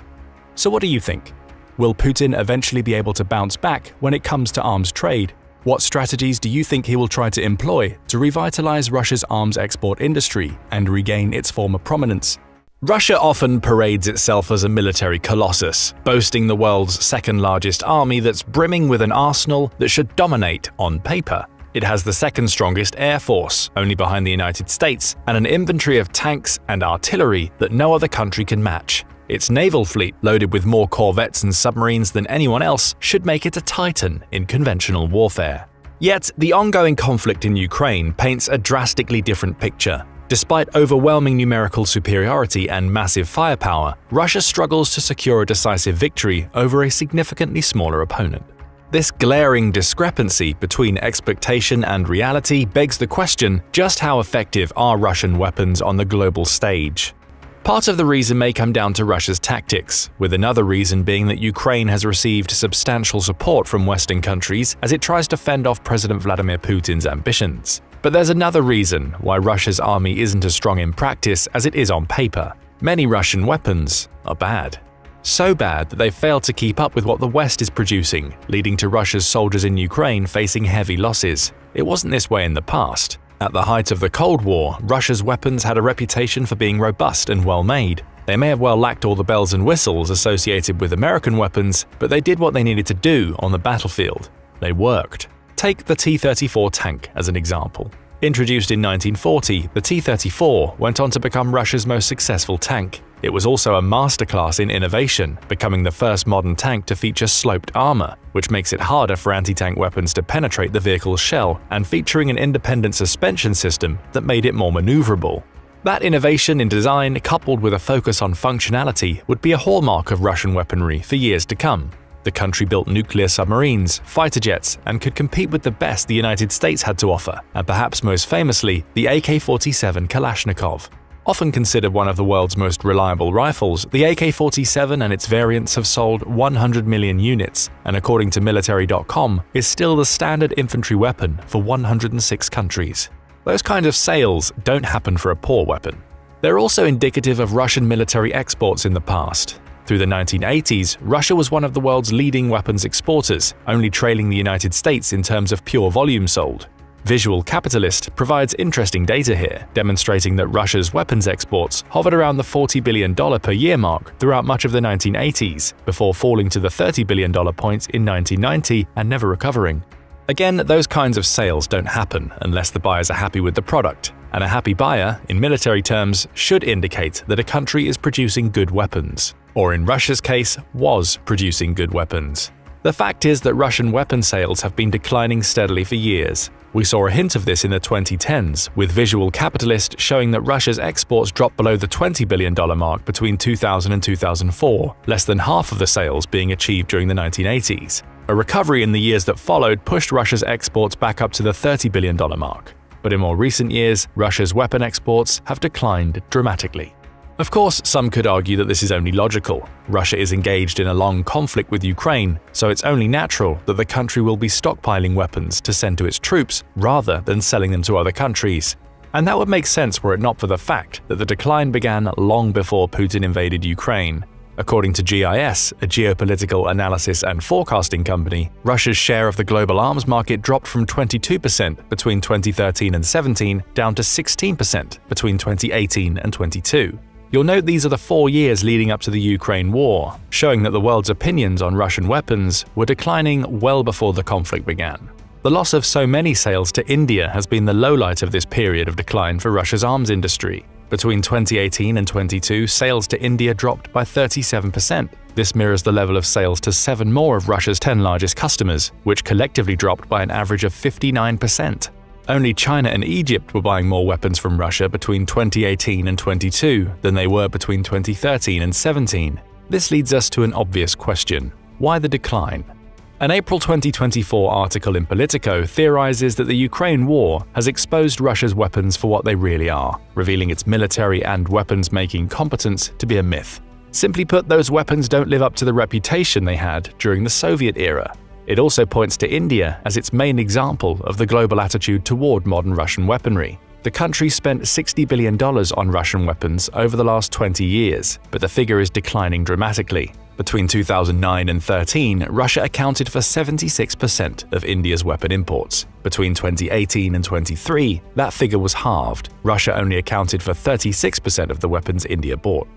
So what do you think? Will Putin eventually be able to bounce back when it comes to arms trade? What strategies do you think he will try to employ to revitalize Russia's arms export industry and regain its former prominence? Russia often parades itself as a military colossus, boasting the world's second-largest army that's brimming with an arsenal that should dominate on paper. It has the second strongest air force, only behind the United States, and an inventory of tanks and artillery that no other country can match. Its naval fleet, loaded with more corvettes and submarines than anyone else, should make it a titan in conventional warfare. Yet, the ongoing conflict in Ukraine paints a drastically different picture. Despite overwhelming numerical superiority and massive firepower, Russia struggles to secure a decisive victory over a significantly smaller opponent. This glaring discrepancy between expectation and reality begs the question: just how effective are Russian weapons on the global stage? Part of the reason may come down to Russia's tactics, with another reason being that Ukraine has received substantial support from Western countries as it tries to fend off President Vladimir Putin's ambitions. But there's another reason why Russia's army isn't as strong in practice as it is on paper. Many Russian weapons are bad. So bad that they've failed to keep up with what the West is producing, leading to Russia's soldiers in Ukraine facing heavy losses. It wasn't this way in the past. At the height of the Cold War, Russia's weapons had a reputation for being robust and well-made. They may have well lacked all the bells and whistles associated with American weapons, but they did what they needed to do on the battlefield. They worked. Take the T-34 tank as an example. Introduced in 1940, the T-34 went on to become Russia's most successful tank. It was also a masterclass in innovation, becoming the first modern tank to feature sloped armor, which makes it harder for anti-tank weapons to penetrate the vehicle's shell, and featuring an independent suspension system that made it more maneuverable. That innovation in design, coupled with a focus on functionality, would be a hallmark of Russian weaponry for years to come. The country built nuclear submarines, fighter jets, and could compete with the best the United States had to offer, and perhaps most famously, the AK-47 Kalashnikov. Often considered one of the world's most reliable rifles, the AK-47 and its variants have sold 100 million units, and according to military.com, is still the standard infantry weapon for 106 countries. Those kinds of sales don't happen for a poor weapon. They're also indicative of Russian military exports in the past. Through the 1980s, Russia was one of the world's leading weapons exporters, only trailing the United States in terms of pure volume sold. Visual Capitalist provides interesting data here, demonstrating that Russia's weapons exports hovered around the $40 billion per year mark throughout much of the 1980s, before falling to the $30 billion point in 1990 and never recovering. Again, those kinds of sales don't happen unless the buyers are happy with the product, and a happy buyer, in military terms, should indicate that a country is producing good weapons, or in Russia's case, was producing good weapons. The fact is that Russian weapon sales have been declining steadily for years. We saw a hint of this in the 2010s, with Visual Capitalist showing that Russia's exports dropped below the $20 billion mark between 2000 and 2004, less than half of the sales being achieved during the 1980s. A recovery in the years that followed pushed Russia's exports back up to the $30 billion mark. But in more recent years, Russia's weapon exports have declined dramatically. Of course, some could argue that this is only logical. Russia is engaged in a long conflict with Ukraine, so it's only natural that the country will be stockpiling weapons to send to its troops rather than selling them to other countries. And that would make sense were it not for the fact that the decline began long before Putin invaded Ukraine. According to GIS, a geopolitical analysis and forecasting company, Russia's share of the global arms market dropped from 22% between 2013 and 17 down to 16% between 2018 and 22. You'll note these are the 4 years leading up to the Ukraine war, showing that the world's opinions on Russian weapons were declining well before the conflict began. The loss of so many sales to India has been the lowlight of this period of decline for Russia's arms industry. Between 2018 and 22, sales to India dropped by 37%. This mirrors the level of sales to 7 more of Russia's 10 largest customers, which collectively dropped by an average of 59%. Only China and Egypt were buying more weapons from Russia between 2018 and 22 than they were between 2013 and 17. This leads us to an obvious question: why the decline? An April 2024 article in Politico theorizes that the Ukraine war has exposed Russia's weapons for what they really are, revealing its military and weapons-making competence to be a myth. Simply put, those weapons don't live up to the reputation they had during the Soviet era. It also points to India as its main example of the global attitude toward modern Russian weaponry. The country spent $60 billion on Russian weapons over the last 20 years, but the figure is declining dramatically. Between 2009 and 13, Russia accounted for 76% of India's weapon imports. Between 2018 and 23, that figure was halved. Russia only accounted for 36% of the weapons India bought.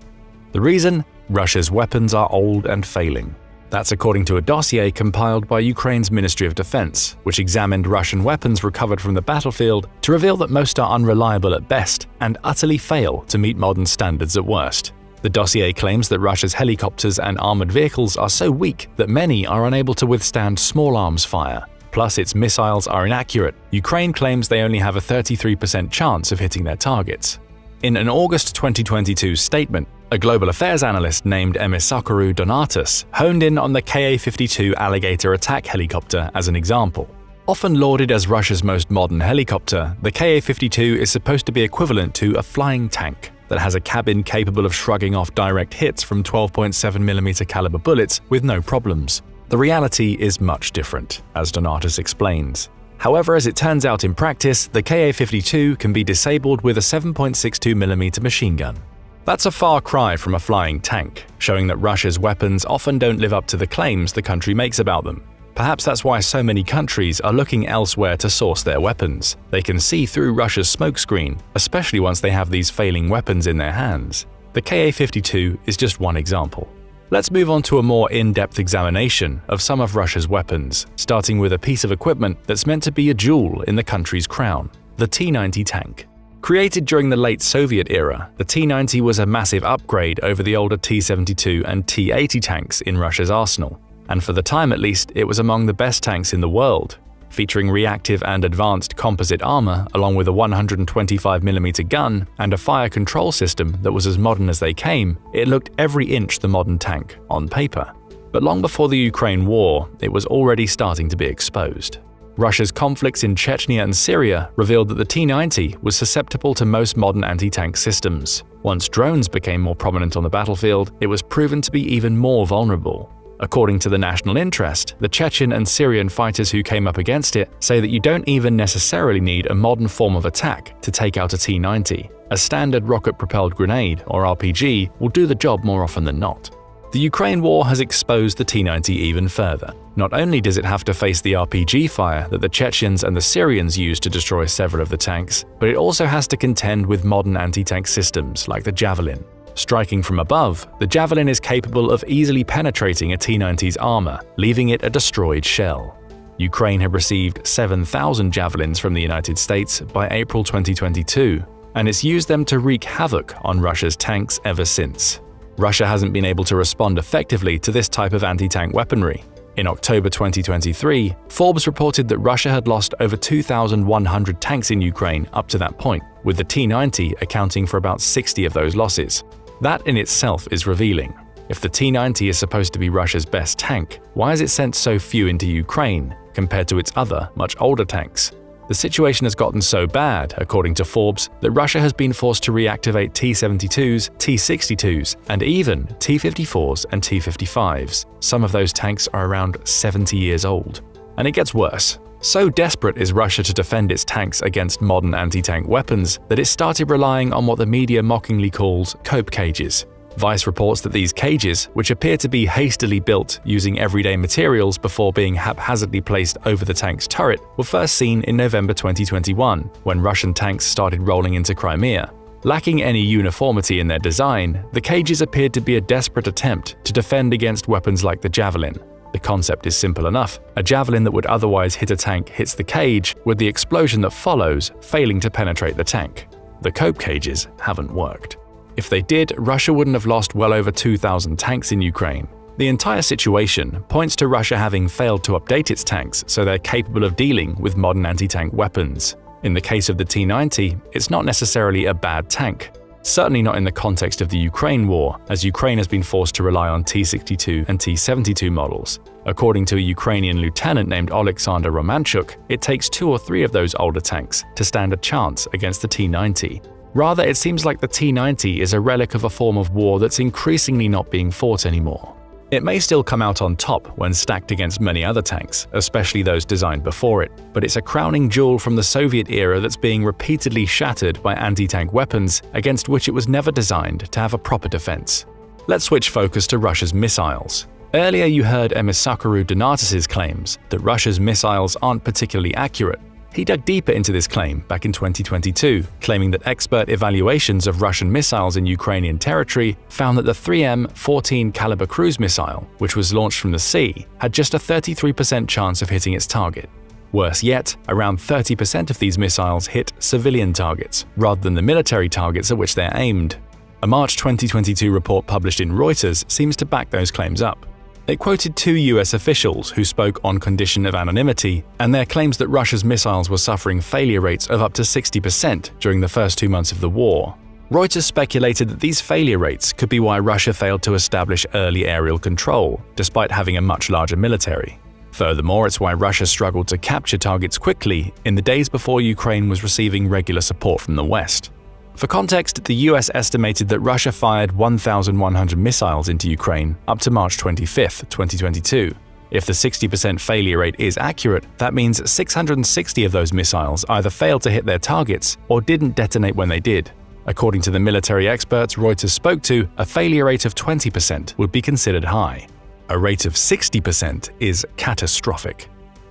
The reason? Russia's weapons are old and failing. That's according to a dossier compiled by Ukraine's Ministry of Defense, which examined Russian weapons recovered from the battlefield to reveal that most are unreliable at best and utterly fail to meet modern standards at worst. The dossier claims that Russia's helicopters and armored vehicles are so weak that many are unable to withstand small arms fire. Plus, its missiles are inaccurate. Ukraine claims they only have a 33% chance of hitting their targets. In an August 2022 statement, a global affairs analyst named Emisakaru Donatus honed in on the Ka-52 Alligator attack helicopter as an example. Often lauded as Russia's most modern helicopter, the Ka-52 is supposed to be equivalent to a flying tank that has a cabin capable of shrugging off direct hits from 12.7mm caliber bullets with no problems. The reality is much different, as Donatus explains. However, as it turns out in practice, the Ka-52 can be disabled with a 7.62mm machine gun. That's a far cry from a flying tank, showing that Russia's weapons often don't live up to the claims the country makes about them. Perhaps that's why so many countries are looking elsewhere to source their weapons. They can see through Russia's smokescreen, especially once they have these failing weapons in their hands. The Ka-52 is just one example. Let's move on to a more in-depth examination of some of Russia's weapons, starting with a piece of equipment that's meant to be a jewel in the country's crown: the T-90 tank. Created during the late Soviet era, the T-90 was a massive upgrade over the older T-72 and T-80 tanks in Russia's arsenal, and for the time at least, it was among the best tanks in the world. Featuring reactive and advanced composite armor, along with a 125mm gun and a fire control system that was as modern as they came, it looked every inch the modern tank on paper. But long before the Ukraine war, it was already starting to be exposed. Russia's conflicts in Chechnya and Syria revealed that the T-90 was susceptible to most modern anti-tank systems. Once drones became more prominent on the battlefield, it was proven to be even more vulnerable. According to the National Interest, the Chechen and Syrian fighters who came up against it say that you don't even necessarily need a modern form of attack to take out a T-90. A standard rocket-propelled grenade, or RPG, will do the job more often than not. The Ukraine war has exposed the T-90 even further. Not only does it have to face the RPG fire that the Chechens and the Syrians used to destroy several of the tanks, but it also has to contend with modern anti-tank systems like the Javelin. Striking from above, the Javelin is capable of easily penetrating a T-90's armor, leaving it a destroyed shell. Ukraine had received 7,000 Javelins from the United States by April 2022, and it's used them to wreak havoc on Russia's tanks ever since. Russia hasn't been able to respond effectively to this type of anti-tank weaponry. In October 2023, Forbes reported that Russia had lost over 2,100 tanks in Ukraine up to that point, with the T-90 accounting for about 60 of those losses. That in itself is revealing. If the T-90 is supposed to be Russia's best tank, why has it sent so few into Ukraine compared to its other, much older tanks? The situation has gotten so bad, according to Forbes, that Russia has been forced to reactivate T-72s, T-62s, and even T-54s and T-55s. Some of those tanks are around 70 years old. And it gets worse. So desperate is Russia to defend its tanks against modern anti-tank weapons that it started relying on what the media mockingly calls cope cages. Vice reports that these cages, which appear to be hastily built using everyday materials before being haphazardly placed over the tank's turret, were first seen in November 2021, when Russian tanks started rolling into Crimea. Lacking any uniformity in their design, the cages appeared to be a desperate attempt to defend against weapons like the Javelin. The concept is simple enough. A javelin that would otherwise hit a tank hits the cage, with the explosion that follows failing to penetrate the tank. the cope cages haven't worked. If they did, Russia wouldn't have lost well over 2,000 tanks in Ukraine. The entire situation points to Russia having failed to update its tanks so they're capable of dealing with modern anti-tank weapons. In the case of the T-90, it's not necessarily a bad tank. Certainly not in the context of the Ukraine war, as Ukraine has been forced to rely on T-62 and T-72 models. According to a Ukrainian lieutenant named Oleksandr Romanchuk, it takes 2 or 3 of those older tanks to stand a chance against the T-90. Rather, it seems like the T-90 is a relic of a form of war that's increasingly not being fought anymore. It may still come out on top when stacked against many other tanks, especially those designed before it, but it's a crowning jewel from the Soviet era that's being repeatedly shattered by anti-tank weapons against which it was never designed to have a proper defense. Let's switch focus to Russia's missiles. Earlier you heard Emissakarou Donatis's claims that Russia's missiles aren't particularly accurate. He dug deeper into this claim back in 2022, claiming that expert evaluations of Russian missiles in Ukrainian territory found that the 3M-14 caliber cruise missile, which was launched from the sea, had just a 33% chance of hitting its target. Worse yet, around 30% of these missiles hit civilian targets, rather than the military targets at which they're aimed. A March 2022 report published in Reuters seems to back those claims up. It quoted 2 US officials who spoke on condition of anonymity, and their claims that Russia's missiles were suffering failure rates of up to 60% during the first 2 months of the war. Reuters speculated that these failure rates could be why Russia failed to establish early aerial control, despite having a much larger military. Furthermore, it's why Russia struggled to capture targets quickly in the days before Ukraine was receiving regular support from the West. For context, the US estimated that Russia fired 1,100 missiles into Ukraine up to March 25, 2022. If the 60% failure rate is accurate, that means 660 of those missiles either failed to hit their targets or didn't detonate when they did. According to the military experts Reuters spoke to, a failure rate of 20% would be considered high. A rate of 60% is catastrophic.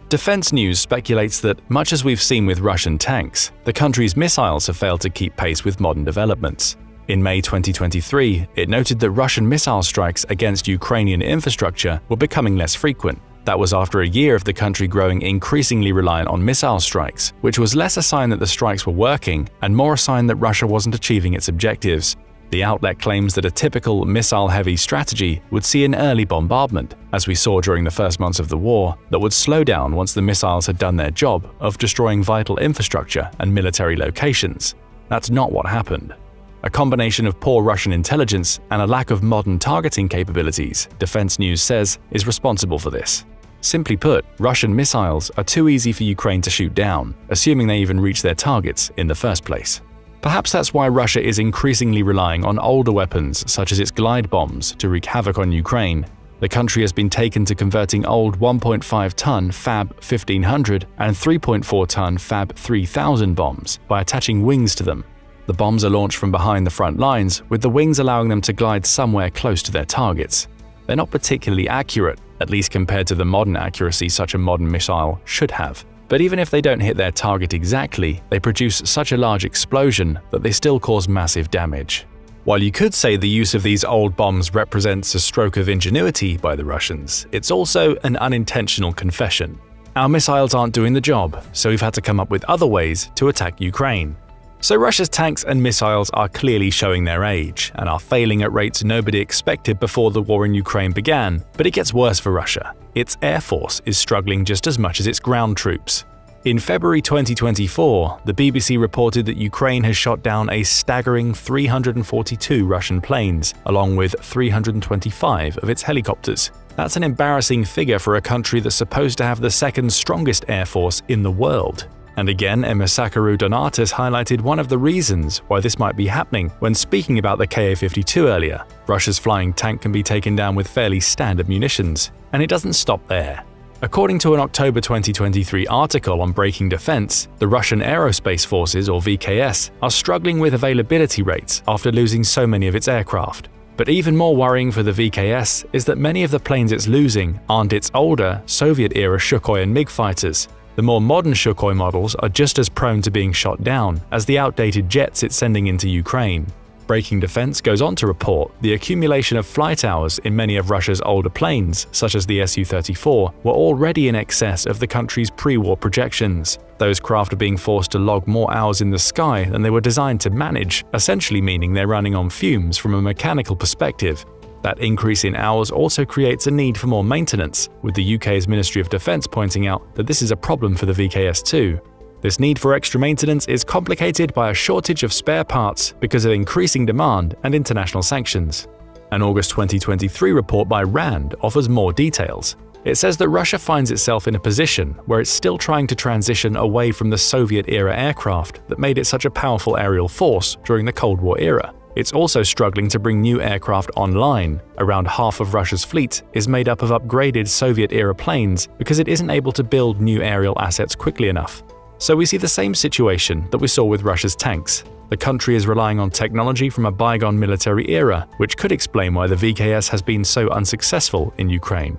Defense News speculates that, much as we've seen with Russian tanks, the country's missiles have failed to keep pace with modern developments. In May 2023, it noted that Russian missile strikes against Ukrainian infrastructure were becoming less frequent. That was after a year of the country growing increasingly reliant on missile strikes, which was less a sign that the strikes were working and more a sign that Russia wasn't achieving its objectives. The outlet claims that a typical missile-heavy strategy would see an early bombardment, as we saw during the first months of the war, that would slow down once the missiles had done their job of destroying vital infrastructure and military locations. That's not what happened. A combination of poor Russian intelligence and a lack of modern targeting capabilities, Defense News says, is responsible for this. Simply put, Russian missiles are too easy for Ukraine to shoot down, assuming they even reach their targets in the first place. Perhaps that's why Russia is increasingly relying on older weapons such as its glide bombs to wreak havoc on Ukraine. The country has been taken to converting old 1.5-ton Fab 1500 and 3.4-ton Fab 3000 bombs by attaching wings to them. The bombs are launched from behind the front lines, with the wings allowing them to glide somewhere close to their targets. They're not particularly accurate, at least compared to the modern accuracy such a modern missile should have. But even if they don't hit their target exactly, they produce such a large explosion that they still cause massive damage. While you could say the use of these old bombs represents a stroke of ingenuity by the Russians, it's also an unintentional confession. Our missiles aren't doing the job, so we've had to come up with other ways to attack Ukraine. So Russia's tanks and missiles are clearly showing their age and are failing at rates nobody expected before the war in Ukraine began. But it gets worse for Russia. Its air force is struggling just as much as its ground troops. In February 2024, the BBC reported that Ukraine has shot down a staggering 342 Russian planes, along with 325 of its helicopters. That's an embarrassing figure for a country that's supposed to have the second strongest air force in the world. And again, Emissakarou Donatis highlighted one of the reasons why this might be happening when speaking about the Ka-52 earlier. Russia's flying tank can be taken down with fairly standard munitions, and it doesn't stop there. According to an October 2023 article on Breaking Defense, the Russian Aerospace Forces, or VKS, are struggling with availability rates after losing so many of its aircraft. But even more worrying for the VKS is that many of the planes it's losing aren't its older, Soviet-era Sukhoi and MiG fighters. The more modern Sukhoi models are just as prone to being shot down as the outdated jets it's sending into Ukraine. Breaking Defense goes on to report the accumulation of flight hours in many of Russia's older planes, such as the Su-34, were already in excess of the country's pre-war projections. Those craft are being forced to log more hours in the sky than they were designed to manage, essentially meaning they're running on fumes from a mechanical perspective. That increase in hours also creates a need for more maintenance, with the UK's Ministry of Defence pointing out that this is a problem for the VKS too. This need for extra maintenance is complicated by a shortage of spare parts because of increasing demand and international sanctions. An August 2023 report by RAND offers more details. It says that Russia finds itself in a position where it's still trying to transition away from the Soviet-era aircraft that made it such a powerful aerial force during the Cold War era. It's also struggling to bring new aircraft online. Around half of Russia's fleet is made up of upgraded Soviet-era planes because it isn't able to build new aerial assets quickly enough. So we see the same situation that we saw with Russia's tanks. The country is relying on technology from a bygone military era, which could explain why the VKS has been so unsuccessful in Ukraine.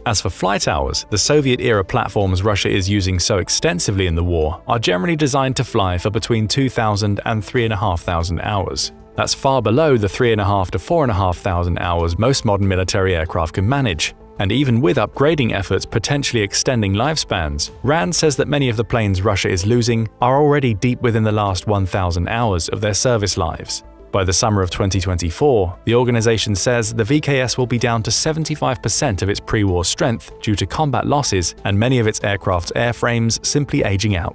As for flight hours, the Soviet-era platforms Russia is using so extensively in the war are generally designed to fly for between 2,000 and 3,500 hours. That's far below the 3,500 to 4,500 hours most modern military aircraft can manage. And even with upgrading efforts potentially extending lifespans, RAND says that many of the planes Russia is losing are already deep within the last 1,000 hours of their service lives. By the summer of 2024, the organization says the VKS will be down to 75% of its pre-war strength due to combat losses and many of its aircraft's airframes simply aging out.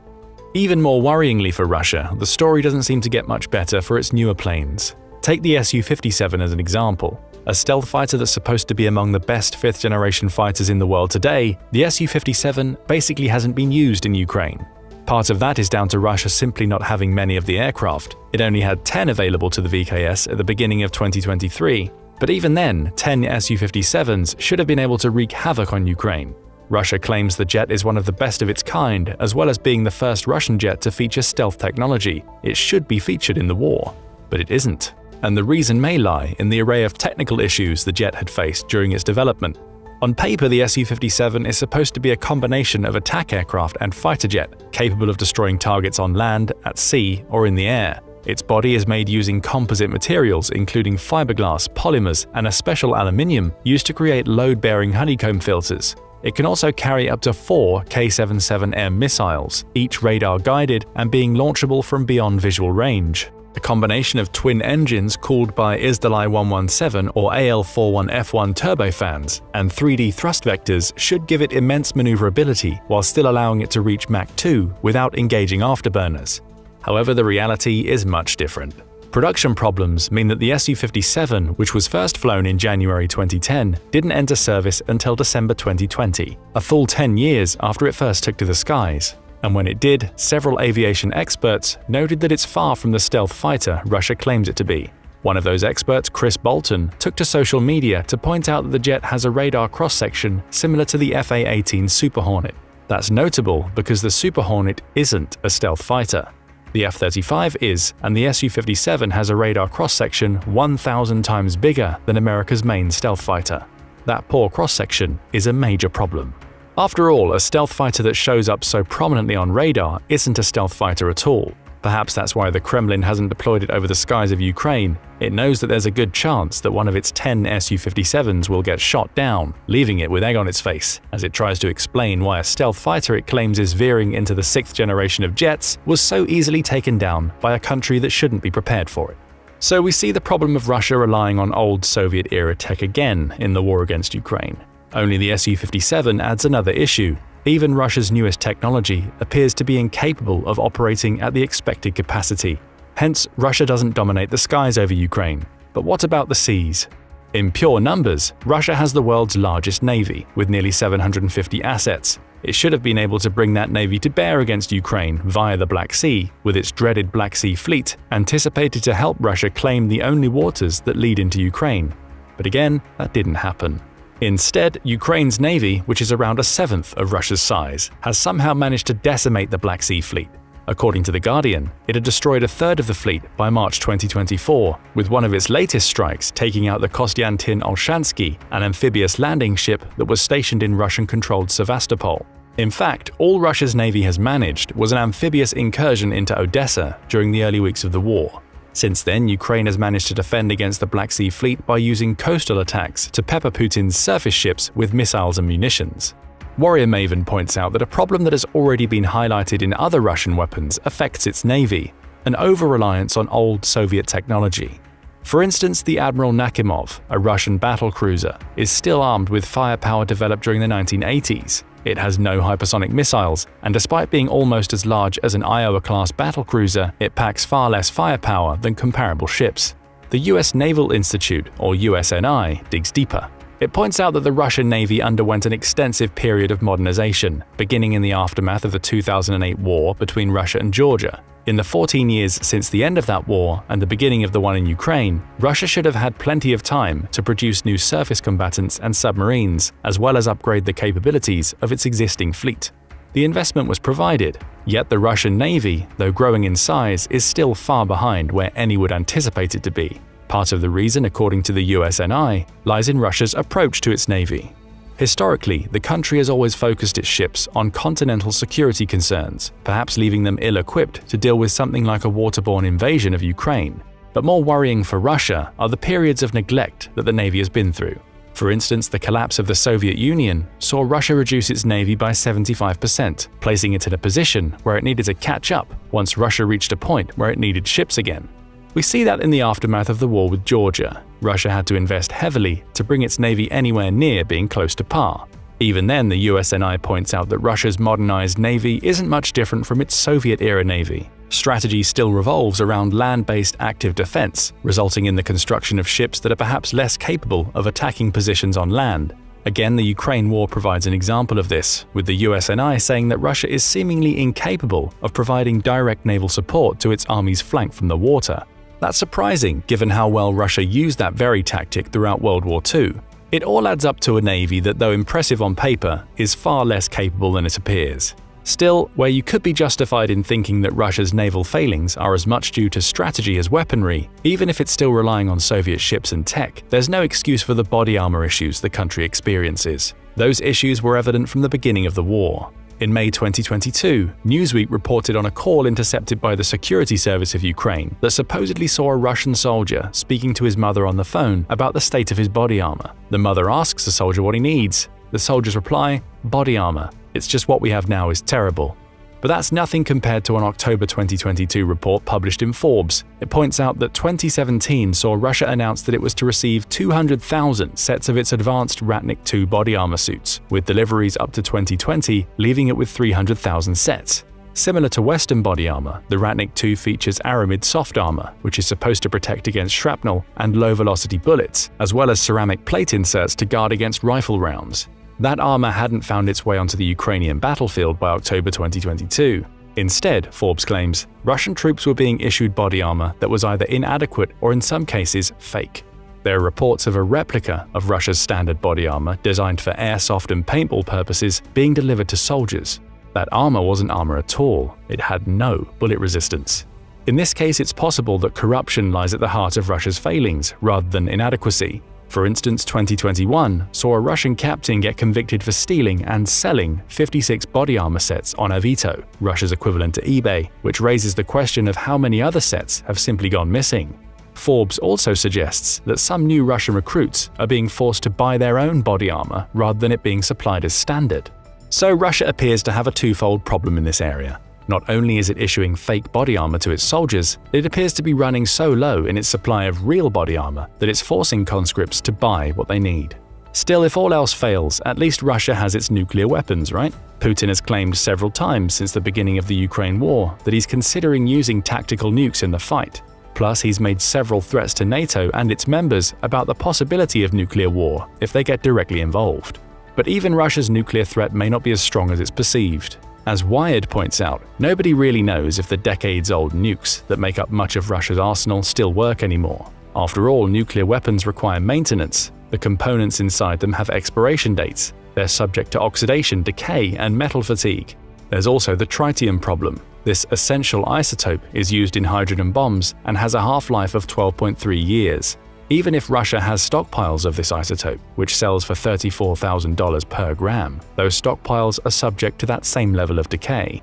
Even more worryingly for Russia, the story doesn't seem to get much better for its newer planes. Take the Su-57 as an example. A stealth fighter that's supposed to be among the best fifth-generation fighters in the world today, the Su-57 basically hasn't been used in Ukraine. Part of that is down to Russia simply not having many of the aircraft. It only had 10 available to the VKS at the beginning of 2023. But even then, 10 Su-57s should have been able to wreak havoc on Ukraine. Russia claims the jet is one of the best of its kind, as well as being the first Russian jet to feature stealth technology. It should be featured in the war, but it isn't. And the reason may lie in the array of technical issues the jet had faced during its development. On paper, the Su-57 is supposed to be a combination of attack aircraft and fighter jet, capable of destroying targets on land, at sea, or in the air. Its body is made using composite materials including fiberglass, polymers, and a special aluminium used to create load-bearing honeycomb filters. It can also carry up to 4 K-77M missiles, each radar-guided and being launchable from beyond visual range. A combination of twin engines cooled by Izdalai 117 or AL41F1 turbofans and 3D thrust vectors should give it immense maneuverability while still allowing it to reach Mach 2 without engaging afterburners. However, the reality is much different. Production problems mean that the Su-57, which was first flown in January 2010, didn't enter service until December 2020, a full 10 years after it first took to the skies. And when it did, several aviation experts noted that it's far from the stealth fighter Russia claims it to be. One of those experts, Chris Bolton, took to social media to point out that the jet has a radar cross-section similar to the FA-18 Super Hornet. That's notable because the Super Hornet isn't a stealth fighter. The F-35 is, and the Su-57 has a radar cross-section 1,000 times bigger than America's main stealth fighter. That poor cross-section is a major problem. After all, a stealth fighter that shows up so prominently on radar isn't a stealth fighter at all. Perhaps that's why the Kremlin hasn't deployed it over the skies of Ukraine. It knows that there's a good chance that one of its 10 Su-57s will get shot down, leaving it with egg on its face, as it tries to explain why a stealth fighter it claims is veering into the 6th generation of jets was so easily taken down by a country that shouldn't be prepared for it. So we see the problem of Russia relying on old Soviet-era tech again in the war against Ukraine. Only the Su-57 adds another issue. Even Russia's newest technology appears to be incapable of operating at the expected capacity. Hence, Russia doesn't dominate the skies over Ukraine. But what about the seas? In pure numbers, Russia has the world's largest navy, with nearly 750 assets. It should have been able to bring that navy to bear against Ukraine via the Black Sea, with its dreaded Black Sea Fleet, anticipated to help Russia claim the only waters that lead into Ukraine. But again, that didn't happen. Instead, Ukraine's navy, which is around a seventh of Russia's size, has somehow managed to decimate the Black Sea Fleet. According to The Guardian, it had destroyed a third of the fleet by March 2024, with one of its latest strikes taking out the Konstantin Olshansky, an amphibious landing ship that was stationed in Russian-controlled Sevastopol. In fact, all Russia's navy has managed was an amphibious incursion into Odessa during the early weeks of the war. Since then, Ukraine has managed to defend against the Black Sea Fleet by using coastal attacks to pepper Putin's surface ships with missiles and munitions. Warrior Maven points out that a problem that has already been highlighted in other Russian weapons affects its navy, an over-reliance on old Soviet technology. For instance, the Admiral Nakhimov, a Russian battlecruiser, is still armed with firepower developed during the 1980s. It has no hypersonic missiles, and despite being almost as large as an Iowa-class battlecruiser, it packs far less firepower than comparable ships. The US Naval Institute, or USNI, digs deeper. It points out that the Russian Navy underwent an extensive period of modernization, beginning in the aftermath of the 2008 war between Russia and Georgia. In the 14 years since the end of that war and the beginning of the one in Ukraine, Russia should have had plenty of time to produce new surface combatants and submarines, as well as upgrade the capabilities of its existing fleet. The investment was provided, yet the Russian Navy, though growing in size, is still far behind where any would anticipate it to be. Part of the reason, according to the USNI, lies in Russia's approach to its navy. Historically, the country has always focused its ships on continental security concerns, perhaps leaving them ill-equipped to deal with something like a waterborne invasion of Ukraine. But more worrying for Russia are the periods of neglect that the Navy has been through. For instance, the collapse of the Soviet Union saw Russia reduce its navy by 75%, placing it in a position where it needed to catch up once Russia reached a point where it needed ships again. We see that in the aftermath of the war with Georgia. Russia had to invest heavily to bring its navy anywhere near being close to par. Even then, the USNI points out that Russia's modernized navy isn't much different from its Soviet-era navy. Strategy still revolves around land-based active defense, resulting in the construction of ships that are perhaps less capable of attacking positions on land. Again, the Ukraine war provides an example of this, with the USNI saying that Russia is seemingly incapable of providing direct naval support to its army's flank from the water. That's surprising, given how well Russia used that very tactic throughout World War II. It all adds up to a navy that, though impressive on paper, is far less capable than it appears. Still, where you could be justified in thinking that Russia's naval failings are as much due to strategy as weaponry, even if it's still relying on Soviet ships and tech, there's no excuse for the body armor issues the country experiences. Those issues were evident from the beginning of the war. In May 2022, Newsweek reported on a call intercepted by the security service of Ukraine that supposedly saw a Russian soldier speaking to his mother on the phone about the state of his body armor. The mother asks the soldier what he needs. The soldier's reply, "Body armor. It's just what we have now is terrible." But that's nothing compared to an October 2022 report published in Forbes. It points out that 2017 saw Russia announce that it was to receive 200,000 sets of its advanced Ratnik II body armor suits, with deliveries up to 2020 leaving it with 300,000 sets. Similar to Western body armor, the Ratnik II features aramid soft armor, which is supposed to protect against shrapnel and low-velocity bullets, as well as ceramic plate inserts to guard against rifle rounds. That armor hadn't found its way onto the Ukrainian battlefield by October 2022. Instead, Forbes claims, Russian troops were being issued body armor that was either inadequate or in some cases fake. There are reports of a replica of Russia's standard body armor designed for airsoft and paintball purposes being delivered to soldiers. That armor wasn't armor at all. It had no bullet resistance. In this case, it's possible that corruption lies at the heart of Russia's failings rather than inadequacy. For instance, 2021 saw a Russian captain get convicted for stealing and selling 56 body armor sets on Avito, Russia's equivalent to eBay, which raises the question of how many other sets have simply gone missing. Forbes also suggests that some new Russian recruits are being forced to buy their own body armor rather than it being supplied as standard. So Russia appears to have a twofold problem in this area. Not only is it issuing fake body armor to its soldiers, it appears to be running so low in its supply of real body armor that it's forcing conscripts to buy what they need. Still, if all else fails, at least Russia has its nuclear weapons, right? Putin has claimed several times since the beginning of the Ukraine war that he's considering using tactical nukes in the fight. Plus, he's made several threats to NATO and its members about the possibility of nuclear war if they get directly involved. But even Russia's nuclear threat may not be as strong as it's perceived. As Wired points out, nobody really knows if the decades-old nukes that make up much of Russia's arsenal still work anymore. After all, nuclear weapons require maintenance. The components inside them have expiration dates. They're subject to oxidation, decay, and metal fatigue. There's also the tritium problem. This essential isotope is used in hydrogen bombs and has a half-life of 12.3 years. Even if Russia has stockpiles of this isotope, which sells for $34,000 per gram, those stockpiles are subject to that same level of decay.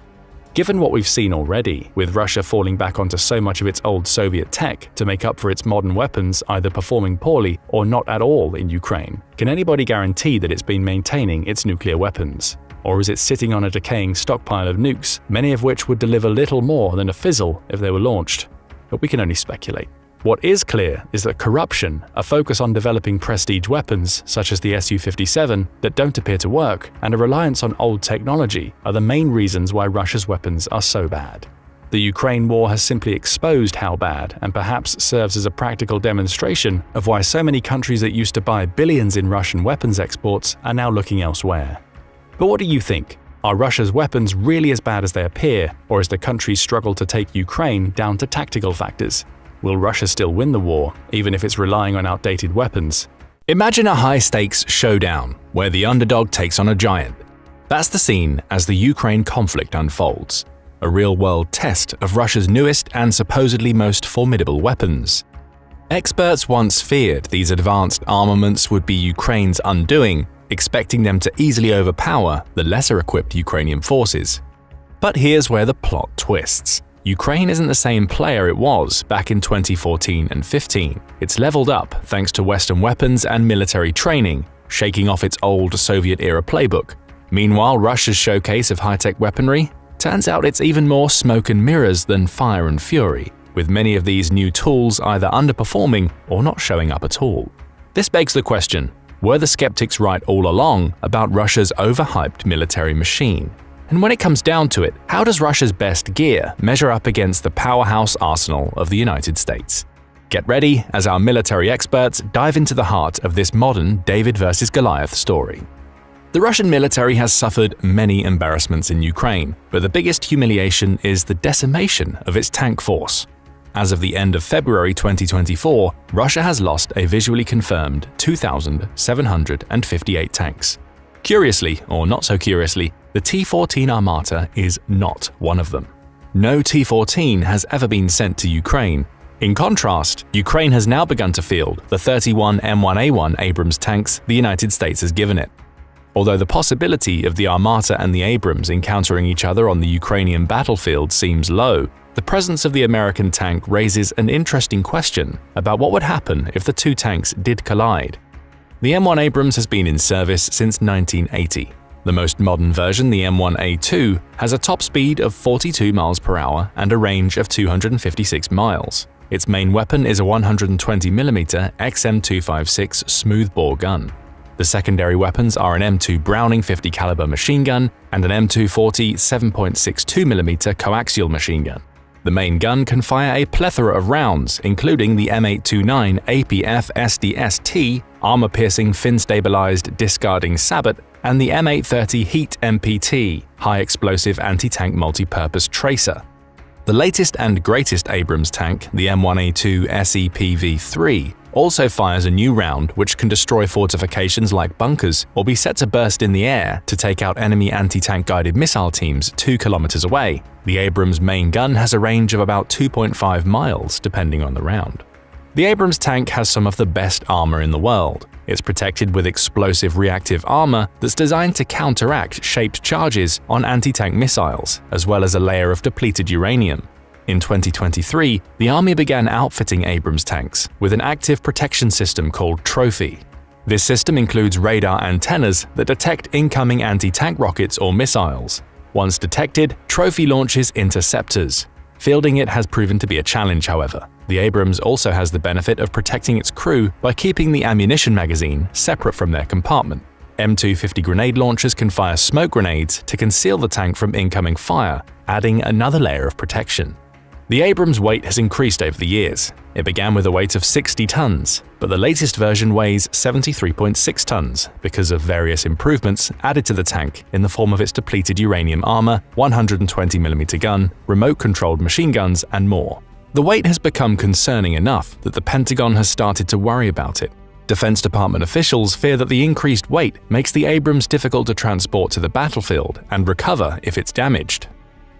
Given what we've seen already, with Russia falling back onto so much of its old Soviet tech to make up for its modern weapons either performing poorly or not at all in Ukraine, can anybody guarantee that it's been maintaining its nuclear weapons? Or is it sitting on a decaying stockpile of nukes, many of which would deliver little more than a fizzle if they were launched? But we can only speculate. What is clear is that corruption, a focus on developing prestige weapons such as the Su-57 that don't appear to work, and a reliance on old technology are the main reasons why Russia's weapons are so bad. The Ukraine war has simply exposed how bad, and perhaps serves as a practical demonstration of why so many countries that used to buy billions in Russian weapons exports are now looking elsewhere. But what do you think? Are Russia's weapons really as bad as they appear, or is the country's struggle to take Ukraine down to tactical factors? Will Russia still win the war, even if it's relying on outdated weapons? Imagine a high-stakes showdown, where the underdog takes on a giant. That's the scene as the Ukraine conflict unfolds, a real-world test of Russia's newest and supposedly most formidable weapons. Experts once feared these advanced armaments would be Ukraine's undoing, expecting them to easily overpower the lesser-equipped Ukrainian forces. But here's where the plot twists. Ukraine isn't the same player it was back in 2014 and 15. It's leveled up thanks to Western weapons and military training, shaking off its old Soviet-era playbook. Meanwhile, Russia's showcase of high-tech weaponry turns out it's even more smoke and mirrors than fire and fury, with many of these new tools either underperforming or not showing up at all. This begs the question, were the skeptics right all along about Russia's overhyped military machine? And when it comes down to it, how does Russia's best gear measure up against the powerhouse arsenal of the United States? Get ready as our military experts dive into the heart of this modern David versus Goliath story. The Russian military has suffered many embarrassments in Ukraine, but the biggest humiliation is the decimation of its tank force. As of the end of February 2024, Russia has lost a visually confirmed 2,758 tanks. Curiously, or not so curiously, the T-14 Armata is not one of them. No T-14 has ever been sent to Ukraine. In contrast, Ukraine has now begun to field the 31 M1A1 Abrams tanks the United States has given it. Although the possibility of the Armata and the Abrams encountering each other on the Ukrainian battlefield seems low, the presence of the American tank raises an interesting question about what would happen if the two tanks did collide. The M1 Abrams has been in service since 1980. The most modern version, the M1A2, has a top speed of 42 miles per hour and a range of 256 miles. Its main weapon is a 120mm XM256 smoothbore gun. The secondary weapons are an M2 Browning 50 caliber machine gun and an M240 7.62mm coaxial machine gun. The main gun can fire a plethora of rounds, including the M829 APF SDST armor-piercing fin-stabilized discarding sabot and the M830 Heat MPT high-explosive anti-tank multi-purpose tracer. The latest and greatest Abrams tank, the M1A2 SEPV3, also fires a new round which can destroy fortifications like bunkers or be set to burst in the air to take out enemy anti-tank guided missile teams 2 kilometers away. The Abrams main gun has a range of about 2.5 miles depending on the round. The Abrams tank has some of the best armor in the world. It's protected with explosive reactive armor that's designed to counteract shaped charges on anti-tank missiles, as well as a layer of depleted uranium. In 2023, the Army began outfitting Abrams tanks with an active protection system called Trophy. This system includes radar antennas that detect incoming anti-tank rockets or missiles. Once detected, Trophy launches interceptors. Fielding it has proven to be a challenge, however. The Abrams also has the benefit of protecting its crew by keeping the ammunition magazine separate from their compartment. M250 grenade launchers can fire smoke grenades to conceal the tank from incoming fire, adding another layer of protection. The Abrams' weight has increased over the years. It began with a weight of 60 tons, but the latest version weighs 73.6 tons because of various improvements added to the tank in the form of its depleted uranium armor, 120mm gun, remote-controlled machine guns, and more. The weight has become concerning enough that the Pentagon has started to worry about it. Defense Department officials fear that the increased weight makes the Abrams difficult to transport to the battlefield and recover if it's damaged.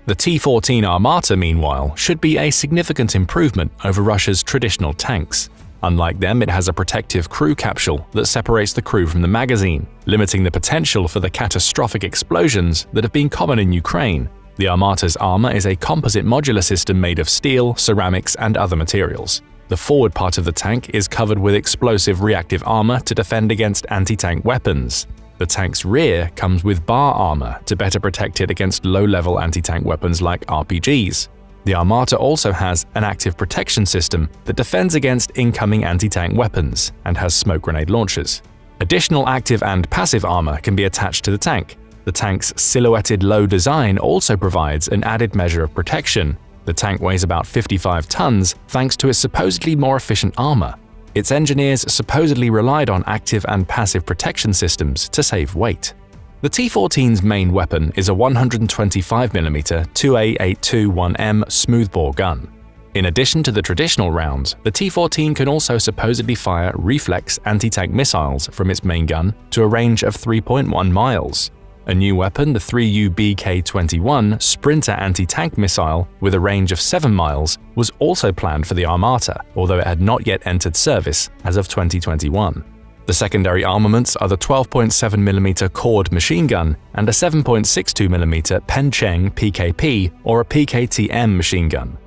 The T-14 Armata, meanwhile, should be a significant improvement over Russia's traditional tanks. Unlike them, it has a protective crew capsule that separates the crew from the magazine, limiting the potential for the catastrophic explosions that have been common in Ukraine. The Armata's armor is a composite modular system made of steel, ceramics, and other materials. The forward part of the tank is covered with explosive reactive armor to defend against anti-tank weapons. The tank's rear comes with bar armor to better protect it against low-level anti-tank weapons like RPGs. The Armata also has an active protection system that defends against incoming anti-tank weapons and has smoke grenade launchers. Additional active and passive armor can be attached to the tank. The tank's silhouetted low design also provides an added measure of protection. The tank weighs about 55 tons thanks to its supposedly more efficient armor. Its engineers supposedly relied on active and passive protection systems to save weight. The T-14's main weapon is a 125mm 2A821M smoothbore gun. In addition to the traditional rounds, the T-14 can also supposedly fire reflex anti-tank missiles from its main gun to a range of 3.1 miles. A new weapon, the 3U-BK-21 Sprinter anti-tank missile with a range of 7 miles, was also planned for the Armata, although it had not yet entered service as of 2021. The secondary armaments are the 12.7mm Cord machine gun and a 7.62mm Pencheng PKP or a PKTM machine gun.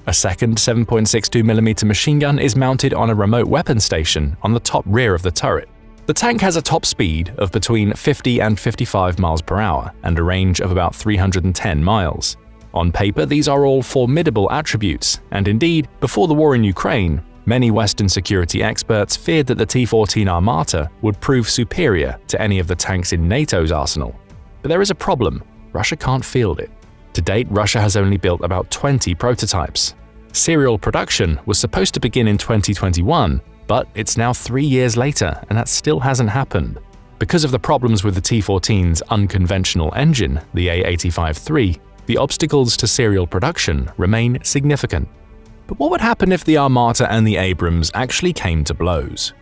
A second 7.62mm machine gun is mounted on a remote weapon station on the top rear of the turret. The tank has a top speed of between 50 and 55 miles per hour and a range of about 310 miles. On paper, these are all formidable attributes, and indeed, before the war in Ukraine, many Western security experts feared that the T-14 Armata would prove superior to any of the tanks in NATO's arsenal. But there is a problem: Russia can't field it. To date, Russia has only built about 20 prototypes. Serial production was supposed to begin in 2021, but it's now 3 years later and that still hasn't happened. Because of the problems with the T-14's unconventional engine, the A85-3, the obstacles to serial production remain significant. But what would happen if the Armata and the Abrams actually came to blows?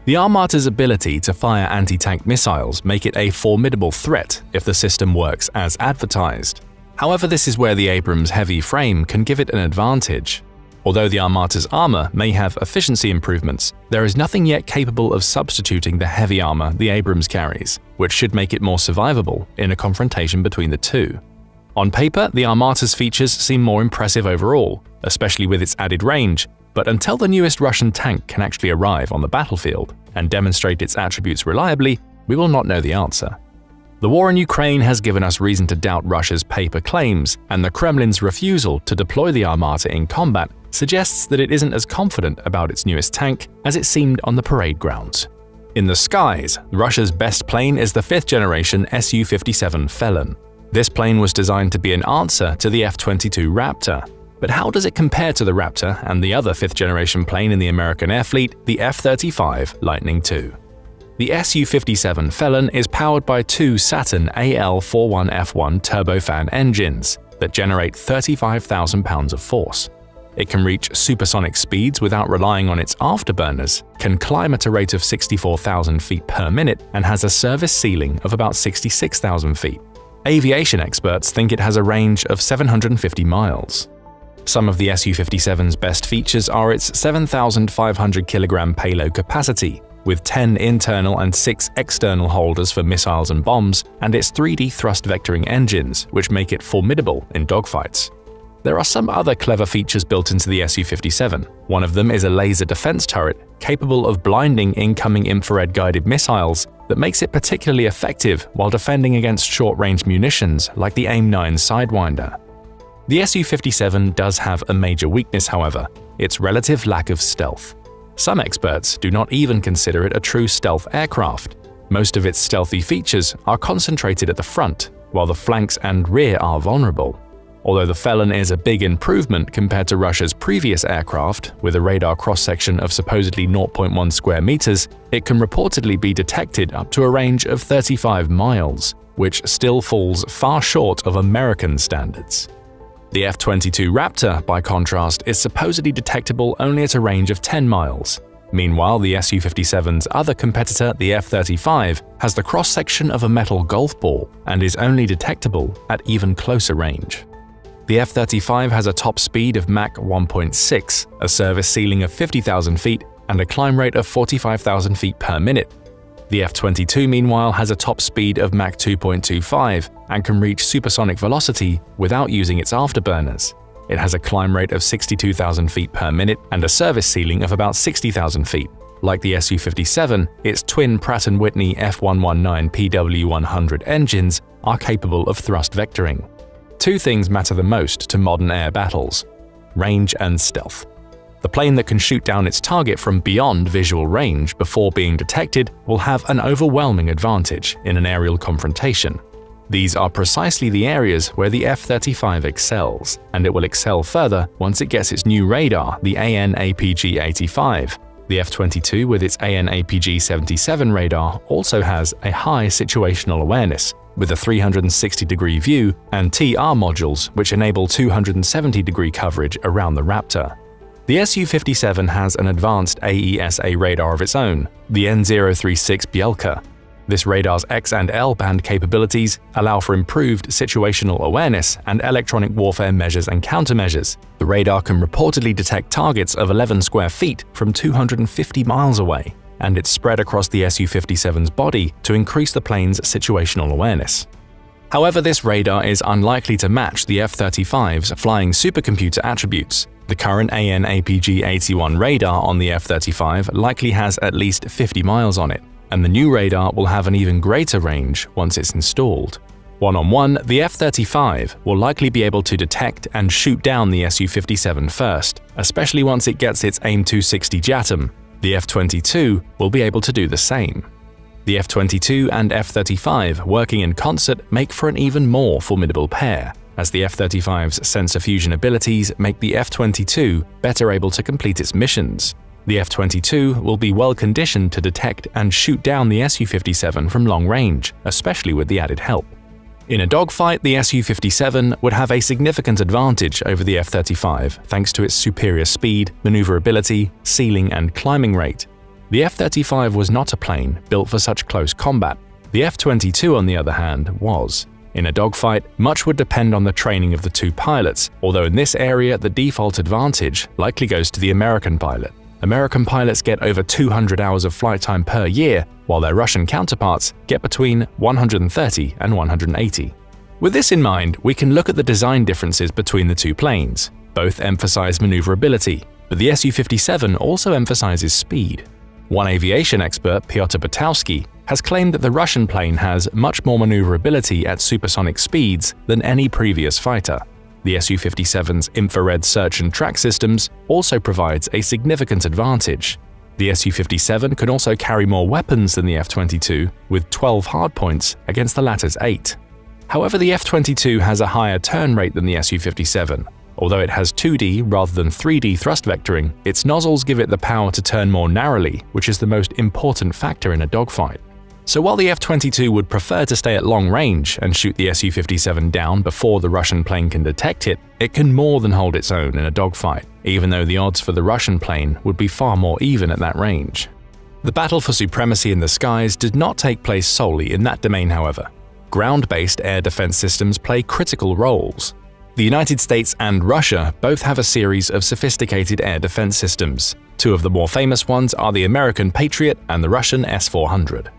The Armata's ability to fire anti-tank missiles make it a formidable threat if the system works as advertised. However, this is where the Abrams' heavy frame can give it an advantage. Although the Armata's armor may have efficiency improvements, there is nothing yet capable of substituting the heavy armor the Abrams carries, which should make it more survivable in a confrontation between the two. On paper, the Armata's features seem more impressive overall, especially with its added range, but until the newest Russian tank can actually arrive on the battlefield and demonstrate its attributes reliably, we will not know the answer. The war in Ukraine has given us reason to doubt Russia's paper claims, and the Kremlin's refusal to deploy the Armata in combat suggests that it isn't as confident about its newest tank as it seemed on the parade grounds. In the skies, Russia's best plane is the 5th-generation Su-57 Felon. This plane was designed to be an answer to the F-22 Raptor. But how does it compare to the Raptor and the other 5th-generation plane in the American Air Fleet, the F-35 Lightning II? The Su-57 Felon is powered by two Saturn AL-41F1 turbofan engines that generate 35,000 pounds of force. It can reach supersonic speeds without relying on its afterburners, can climb at a rate of 64,000 feet per minute, and has a service ceiling of about 66,000 feet. Aviation experts think it has a range of 750 miles. Some of the Su-57's best features are its 7,500 kilogram payload capacity, with 10 internal and 6 external holders for missiles and bombs, and its 3D thrust vectoring engines, which make it formidable in dogfights. There are some other clever features built into the Su-57. One of them is a laser defense turret capable of blinding incoming infrared-guided missiles that makes it particularly effective while defending against short-range munitions like the AIM-9 Sidewinder. The Su-57 does have a major weakness, however: its relative lack of stealth. Some experts do not even consider it a true stealth aircraft. Most of its stealthy features are concentrated at the front, while the flanks and rear are vulnerable. Although the Felon is a big improvement compared to Russia's previous aircraft, with a radar cross-section of supposedly 0.1 square meters, it can reportedly be detected up to a range of 35 miles, which still falls far short of American standards. The F-22 Raptor, by contrast, is supposedly detectable only at a range of 10 miles. Meanwhile, the Su-57's other competitor, the F-35, has the cross-section of a metal golf ball and is only detectable at even closer range. The F-35 has a top speed of Mach 1.6, a service ceiling of 50,000 feet, and a climb rate of 45,000 feet per minute. The F-22 meanwhile has a top speed of Mach 2.25 and can reach supersonic velocity without using its afterburners. It has a climb rate of 62,000 feet per minute and a service ceiling of about 60,000 feet. Like the Su-57, its twin Pratt & Whitney F119 PW100 engines are capable of thrust vectoring. Two things matter the most to modern air battles: range and stealth. The plane that can shoot down its target from beyond visual range before being detected will have an overwhelming advantage in an aerial confrontation. These are precisely the areas where the F-35 excels, and it will excel further once it gets its new radar, the AN/APG-85. The F-22 with its AN/APG-77 radar also has a high situational awareness, with a 360-degree view and TR modules which enable 270-degree coverage around the Raptor. The Su-57 has an advanced AESA radar of its own, the N036 Bielka. This radar's X and L band capabilities allow for improved situational awareness and electronic warfare measures and countermeasures. The radar can reportedly detect targets of 11 square feet from 250 miles away, and it's spread across the Su-57's body to increase the plane's situational awareness. However, this radar is unlikely to match the F-35's flying supercomputer attributes. The current AN/APG-81 radar on the F-35 likely has at least 50 miles on it, and the new radar will have an even greater range once it's installed. One-on-one, the F-35 will likely be able to detect and shoot down the Su-57 first, especially once it gets its AIM-260 JATM. The F-22 will be able to do the same. The F-22 and F-35 working in concert make for an even more formidable pair, as the F-35's sensor fusion abilities make the F-22 better able to complete its missions. The F-22 will be well conditioned to detect and shoot down the Su-57 from long range, especially with the added help. In a dogfight, the Su-57 would have a significant advantage over the F-35 thanks to its superior speed, maneuverability, ceiling, and climbing rate. The F-35 was not a plane built for such close combat. The F-22, on the other hand, was. In a dogfight, much would depend on the training of the two pilots, although in this area the default advantage likely goes to the American pilot. American pilots get over 200 hours of flight time per year, while their Russian counterparts get between 130 and 180. With this in mind, we can look at the design differences between the two planes. Both emphasize maneuverability, but the Su-57 also emphasizes speed. One aviation expert, Piotr Batowski, has claimed that the Russian plane has much more maneuverability at supersonic speeds than any previous fighter. The Su-57's infrared search and track systems also provides a significant advantage. The Su-57 can also carry more weapons than the F-22, with 12 hardpoints against the latter's 8. However, the F-22 has a higher turn rate than the Su-57. Although it has 2D rather than 3D thrust vectoring, its nozzles give it the power to turn more narrowly, which is the most important factor in a dogfight. So while the F-22 would prefer to stay at long range and shoot the Su-57 down before the Russian plane can detect it, it can more than hold its own in a dogfight, even though the odds for the Russian plane would be far more even at that range. The battle for supremacy in the skies did not take place solely in that domain, however. Ground-based air defense systems play critical roles. The United States and Russia both have a series of sophisticated air defense systems. Two of the more famous ones are the American Patriot and the Russian S-400.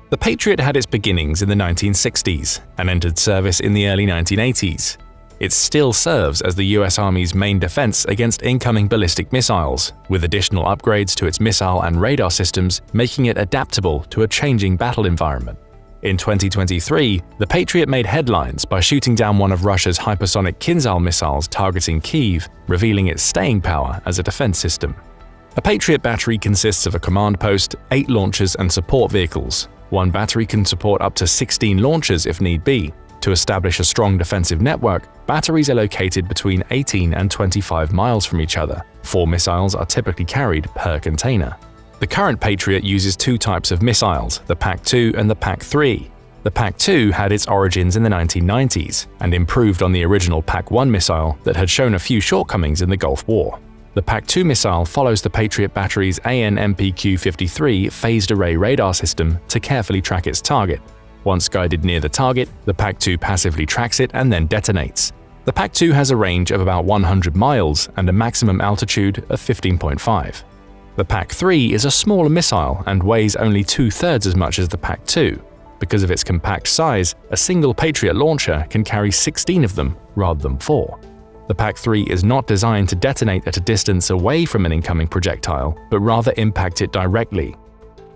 The Patriot had its beginnings in the 1960s and entered service in the early 1980s. It still serves as the US Army's main defense against incoming ballistic missiles, with additional upgrades to its missile and radar systems making it adaptable to a changing battle environment. In 2023, the Patriot made headlines by shooting down one of Russia's hypersonic Kinzhal missiles targeting Kyiv, revealing its staying power as a defense system. A Patriot battery consists of a command post, 8 launchers and support vehicles. One battery can support up to 16 launchers if need be. To establish a strong defensive network, batteries are located between 18 and 25 miles from each other. 4 missiles are typically carried per container. The current Patriot uses 2 types of missiles, the PAC-2 and the PAC-3. The PAC-2 had its origins in the 1990s and improved on the original PAC-1 missile that had shown a few shortcomings in the Gulf War. The PAC-2 missile follows the Patriot battery's AN/MPQ-53 phased array radar system to carefully track its target. Once guided near the target, the PAC-2 passively tracks it and then detonates. The PAC-2 has a range of about 100 miles and a maximum altitude of 15.5. The PAC-3 is a smaller missile and weighs only 2/3 as much as the PAC-2. Because of its compact size, a single Patriot launcher can carry 16 of them rather than 4. The PAC-3 is not designed to detonate at a distance away from an incoming projectile, but rather impact it directly.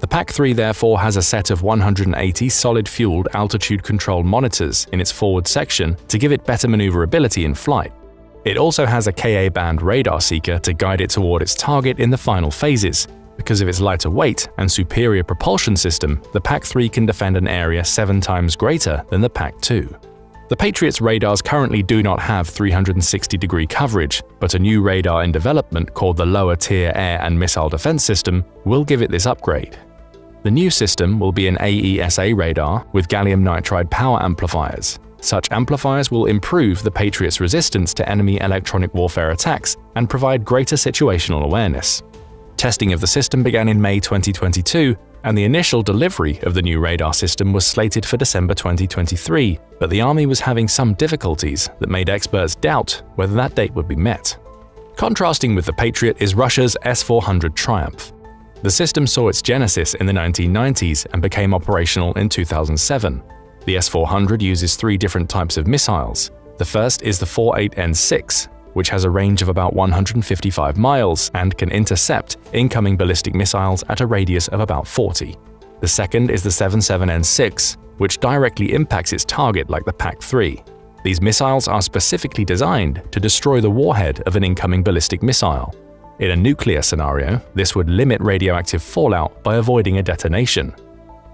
The PAC-3 therefore has a set of 180 solid-fueled altitude-controlled monitors in its forward section to give it better maneuverability in flight. It also has a Ka-band radar seeker to guide it toward its target in the final phases. Because of its lighter weight and superior propulsion system, the PAC-3 can defend an area 7 times greater than the PAC-2. The Patriot's radars currently do not have 360-degree coverage, but a new radar in development called the Lower Tier Air and Missile Defense System will give it this upgrade. The new system will be an AESA radar with gallium nitride power amplifiers. Such amplifiers will improve the Patriot's resistance to enemy electronic warfare attacks and provide greater situational awareness. Testing of the system began in May 2022, and the initial delivery of the new radar system was slated for December 2023, but the Army was having some difficulties that made experts doubt whether that date would be met. Contrasting with the Patriot is Russia's S-400 Triumph. The system saw its genesis in the 1990s and became operational in 2007. The S-400 uses 3 different types of missiles. The first is the 48N6, which has a range of about 155 miles and can intercept incoming ballistic missiles at a radius of about 40. The second is the 77N6, which directly impacts its target like the PAC-3. These missiles are specifically designed to destroy the warhead of an incoming ballistic missile. In a nuclear scenario, this would limit radioactive fallout by avoiding a detonation.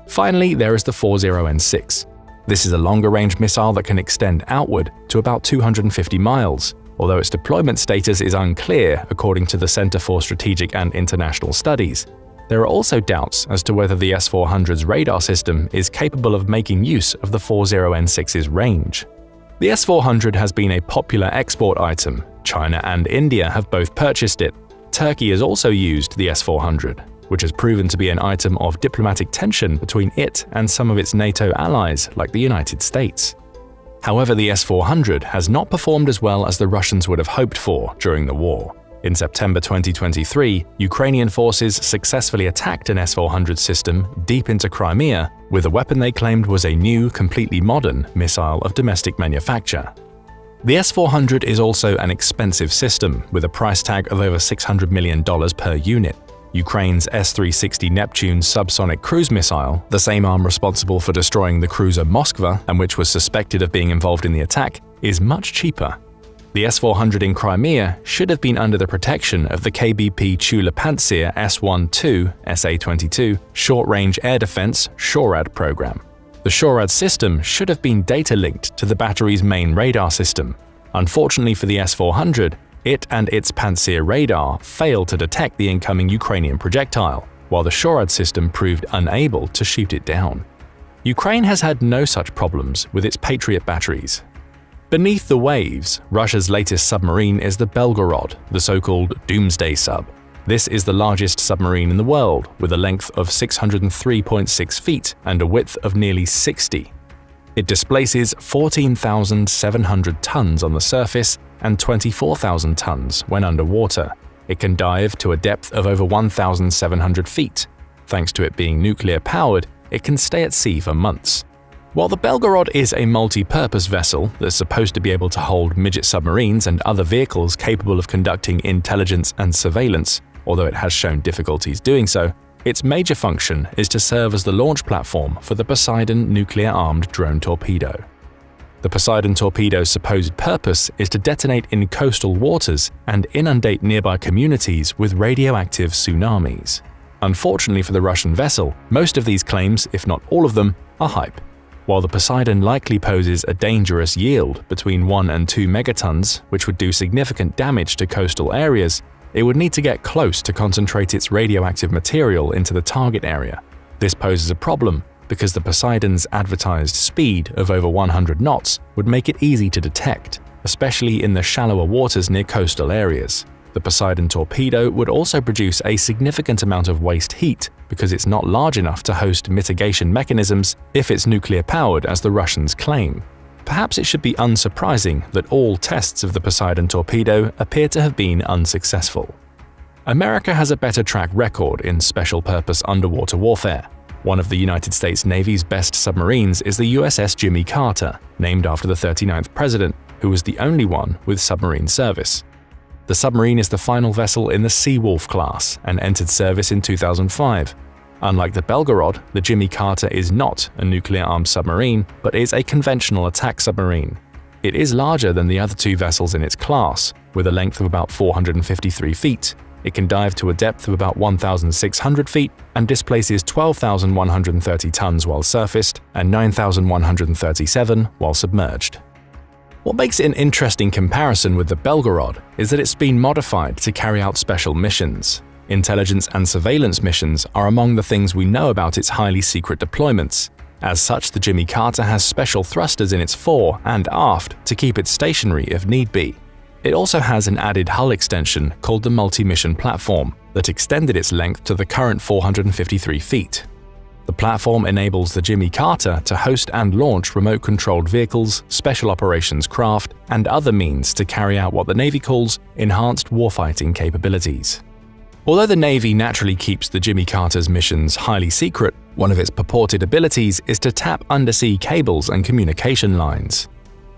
Finally, there is the 40N6. This is a longer-range missile that can extend outward to about 250 miles, although its deployment status is unclear according to the Center for Strategic and International Studies. There are also doubts as to whether the S-400's radar system is capable of making use of the 40N6's range. The S-400 has been a popular export item. China and India have both purchased it. Turkey has also used the S-400, which has proven to be an item of diplomatic tension between it and some of its NATO allies like the United States. However, the S-400 has not performed as well as the Russians would have hoped for during the war. In September 2023, Ukrainian forces successfully attacked an S-400 system deep into Crimea with a weapon they claimed was a new, completely modern missile of domestic manufacture. The S-400 is also an expensive system, with a price tag of over $600 million per unit. Ukraine's S-360 Neptune subsonic cruise missile, the same arm responsible for destroying the cruiser Moskva and which was suspected of being involved in the attack, is much cheaper. The S-400 in Crimea should have been under the protection of the KBP Tula Pantsir S-12 SA-22 Short-Range Air Defense SHORAD program. The SHORAD system should have been data-linked to the battery's main radar system. Unfortunately for the S-400, it and its Pantsir radar failed to detect the incoming Ukrainian projectile, while the SHORAD system proved unable to shoot it down. Ukraine has had no such problems with its Patriot batteries. Beneath the waves, Russia's latest submarine is the Belgorod, the so-called Doomsday Sub. This is the largest submarine in the world, with a length of 603.6 feet and a width of nearly 60. It displaces 14,700 tons on the surface and 24,000 tons when underwater. It can dive to a depth of over 1,700 feet. Thanks to it being nuclear-powered, it can stay at sea for months. While the Belgorod is a multi-purpose vessel that's supposed to be able to hold midget submarines and other vehicles capable of conducting intelligence and surveillance, although it has shown difficulties doing so, its major function is to serve as the launch platform for the Poseidon nuclear-armed drone torpedo. The Poseidon torpedo's supposed purpose is to detonate in coastal waters and inundate nearby communities with radioactive tsunamis. Unfortunately for the Russian vessel, most of these claims, if not all of them, are hype. While the Poseidon likely poses a dangerous yield between 1 and 2 megatons, which would do significant damage to coastal areas, it would need to get close to concentrate its radioactive material into the target area. This poses a problem because the Poseidon's advertised speed of over 100 knots would make it easy to detect, especially in the shallower waters near coastal areas. The Poseidon torpedo would also produce a significant amount of waste heat because it's not large enough to host mitigation mechanisms if it's nuclear-powered as the Russians claim. Perhaps it should be unsurprising that all tests of the Poseidon torpedo appear to have been unsuccessful. America has a better track record in special-purpose underwater warfare. One of the United States Navy's best submarines is the USS Jimmy Carter, named after the 39th president, who was the only one with submarine service. The submarine is the final vessel in the Seawolf class and entered service in 2005. Unlike the Belgorod, the Jimmy Carter is not a nuclear-armed submarine, but is a conventional attack submarine. It is larger than the other two vessels in its class, with a length of about 453 feet. It can dive to a depth of about 1,600 feet and displaces 12,130 tons while surfaced and 9,137 while submerged. What makes it an interesting comparison with the Belgorod is that it's been modified to carry out special missions. Intelligence and surveillance missions are among the things we know about its highly secret deployments. As such, the Jimmy Carter has special thrusters in its fore and aft to keep it stationary if need be. It also has an added hull extension called the multi-mission platform that extended its length to the current 453 feet. The platform enables the Jimmy Carter to host and launch remote-controlled vehicles, special operations craft, and other means to carry out what the Navy calls enhanced warfighting capabilities. Although the Navy naturally keeps the Jimmy Carter's missions highly secret, one of its purported abilities is to tap undersea cables and communication lines.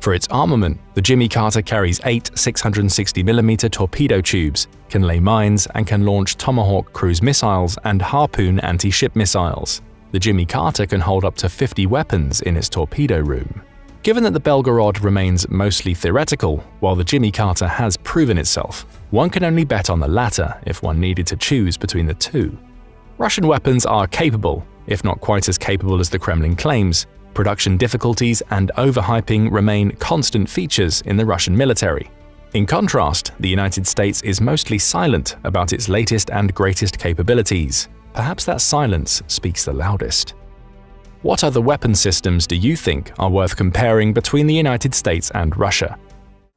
For its armament, the Jimmy Carter carries 8 660mm torpedo tubes, can lay mines, and can launch Tomahawk cruise missiles and Harpoon anti-ship missiles. The Jimmy Carter can hold up to 50 weapons in its torpedo room. Given that the Belgorod remains mostly theoretical, while the Jimmy Carter has proven itself, one can only bet on the latter if one needed to choose between the two. Russian weapons are capable, if not quite as capable as the Kremlin claims. Production difficulties and overhyping remain constant features in the Russian military. In contrast, the United States is mostly silent about its latest and greatest capabilities. Perhaps that silence speaks the loudest. What other weapon systems do you think are worth comparing between the United States and Russia?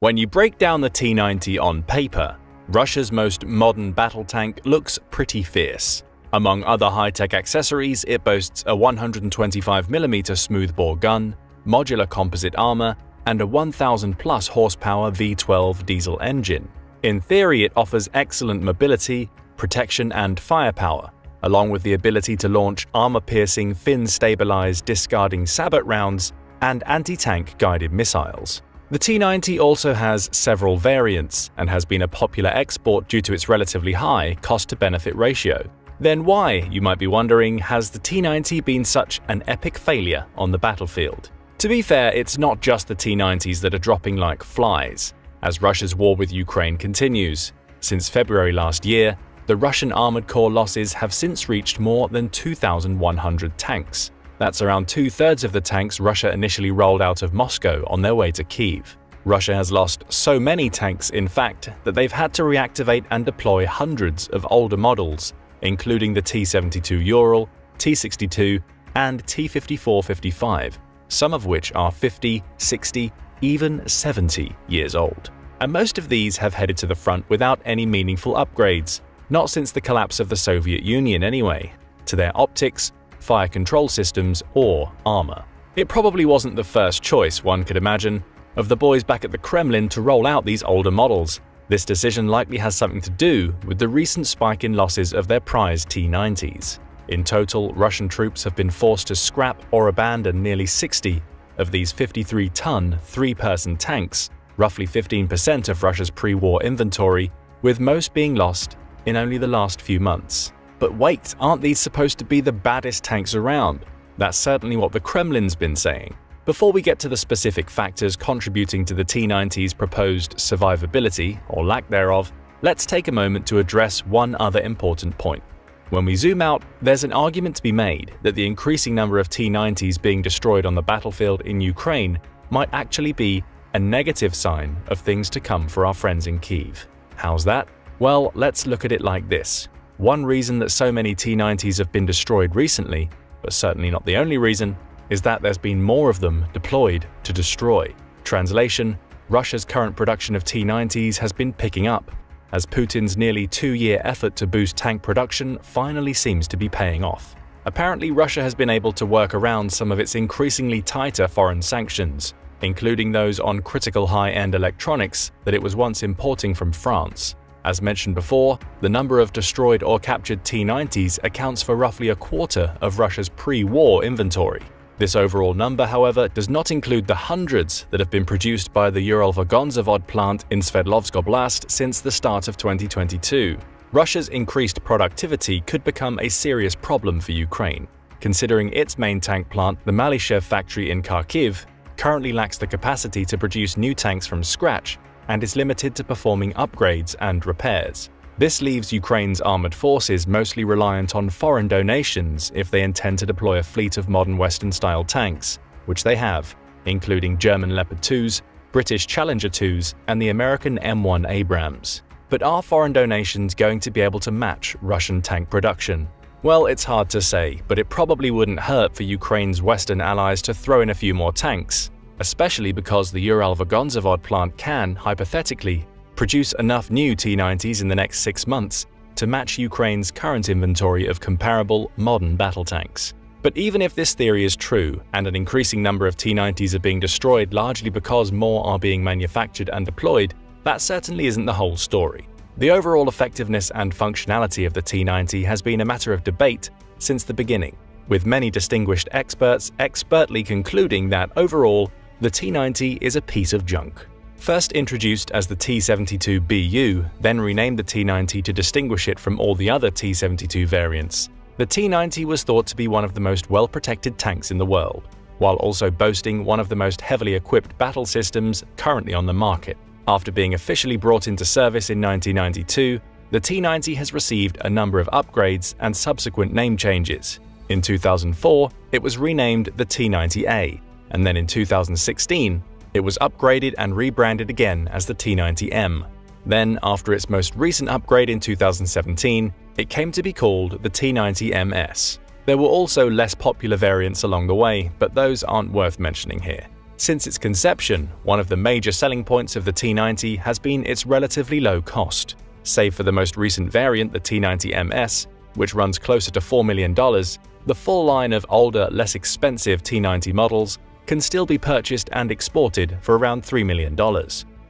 When you break down the T-90 on paper, Russia's most modern battle tank looks pretty fierce. Among other high-tech accessories, it boasts a 125mm smoothbore gun, modular composite armor, and a 1,000-plus horsepower V12 diesel engine. In theory, it offers excellent mobility, protection, and firepower, along with the ability to launch armor-piercing, fin-stabilized, discarding sabot rounds and anti-tank guided missiles. The T-90 also has several variants and has been a popular export due to its relatively high cost-to-benefit ratio. Then why, you might be wondering, has the T-90 been such an epic failure on the battlefield? To be fair, it's not just the T-90s that are dropping like flies, as Russia's war with Ukraine continues. Since February last year, the Russian Armored Corps losses have since reached more than 2,100 tanks. That's around two-thirds of the tanks Russia initially rolled out of Moscow on their way to Kyiv. Russia has lost so many tanks, in fact, that they've had to reactivate and deploy hundreds of older models, including the T-72 Ural, T-62, and T-54-55, some of which are 50, 60, even 70 years old. And most of these have headed to the front without any meaningful upgrades, not since the collapse of the Soviet Union anyway, to their optics, fire control systems, or armor. It probably wasn't the first choice, one could imagine, of the boys back at the Kremlin to roll out these older models. This decision likely has something to do with the recent spike in losses of their prized T-90s. In total, Russian troops have been forced to scrap or abandon nearly 60 of these 53-ton, three-person tanks, roughly 15% of Russia's pre-war inventory, with most being lost in only the last few months. But wait, aren't these supposed to be the baddest tanks around? That's certainly what the Kremlin's been saying. Before we get to the specific factors contributing to the T-90's proposed survivability, or lack thereof, let's take a moment to address one other important point. When we zoom out, there's an argument to be made that the increasing number of T-90s being destroyed on the battlefield in Ukraine might actually be a negative sign of things to come for our friends in Kyiv. How's that? Well, let's look at it like this. One reason that so many T-90s have been destroyed recently, but certainly not the only reason, is that there's been more of them deployed to destroy. Translation: Russia's current production of T-90s has been picking up, as Putin's nearly two-year effort to boost tank production finally seems to be paying off. Apparently, Russia has been able to work around some of its increasingly tighter foreign sanctions, including those on critical high-end electronics that it was once importing from France. As mentioned before, the number of destroyed or captured T-90s accounts for roughly a quarter of Russia's pre-war inventory. This overall number, however, does not include the hundreds that have been produced by the Uralvagonzavod plant in Sverdlovsk Oblast since the start of 2022. Russia's increased productivity could become a serious problem for Ukraine, considering its main tank plant, the Malyshev factory in Kharkiv, currently lacks the capacity to produce new tanks from scratch and is limited to performing upgrades and repairs. This leaves Ukraine's armored forces mostly reliant on foreign donations if they intend to deploy a fleet of modern Western-style tanks, which they have, including German Leopard 2s, British Challenger 2s, and the American M1 Abrams. But are foreign donations going to be able to match Russian tank production? Well, it's hard to say, but it probably wouldn't hurt for Ukraine's Western allies to throw in a few more tanks, especially because the Uralvagonzavod plant can, hypothetically, produce enough new T-90s in the next 6 months to match Ukraine's current inventory of comparable, modern battle tanks. But even if this theory is true, and an increasing number of T-90s are being destroyed largely because more are being manufactured and deployed, that certainly isn't the whole story. The overall effectiveness and functionality of the T-90 has been a matter of debate since the beginning, with many distinguished experts expertly concluding that overall, the T-90 is a piece of junk. First introduced as the T-72BU, then renamed the T-90 to distinguish it from all the other T-72 variants, the T-90 was thought to be one of the most well-protected tanks in the world, while also boasting one of the most heavily equipped battle systems currently on the market. After being officially brought into service in 1992, the T-90 has received a number of upgrades and subsequent name changes. In 2004, it was renamed the T-90A, and then in 2016, it was upgraded and rebranded again as the T-90M. Then, after its most recent upgrade in 2017, it came to be called the T-90MS. There were also less popular variants along the way, but those aren't worth mentioning here. Since its conception, one of the major selling points of the T-90 has been its relatively low cost. Save for the most recent variant, the T-90MS, which runs closer to $4 million, the full line of older, less expensive T-90 models can still be purchased and exported for around $3 million.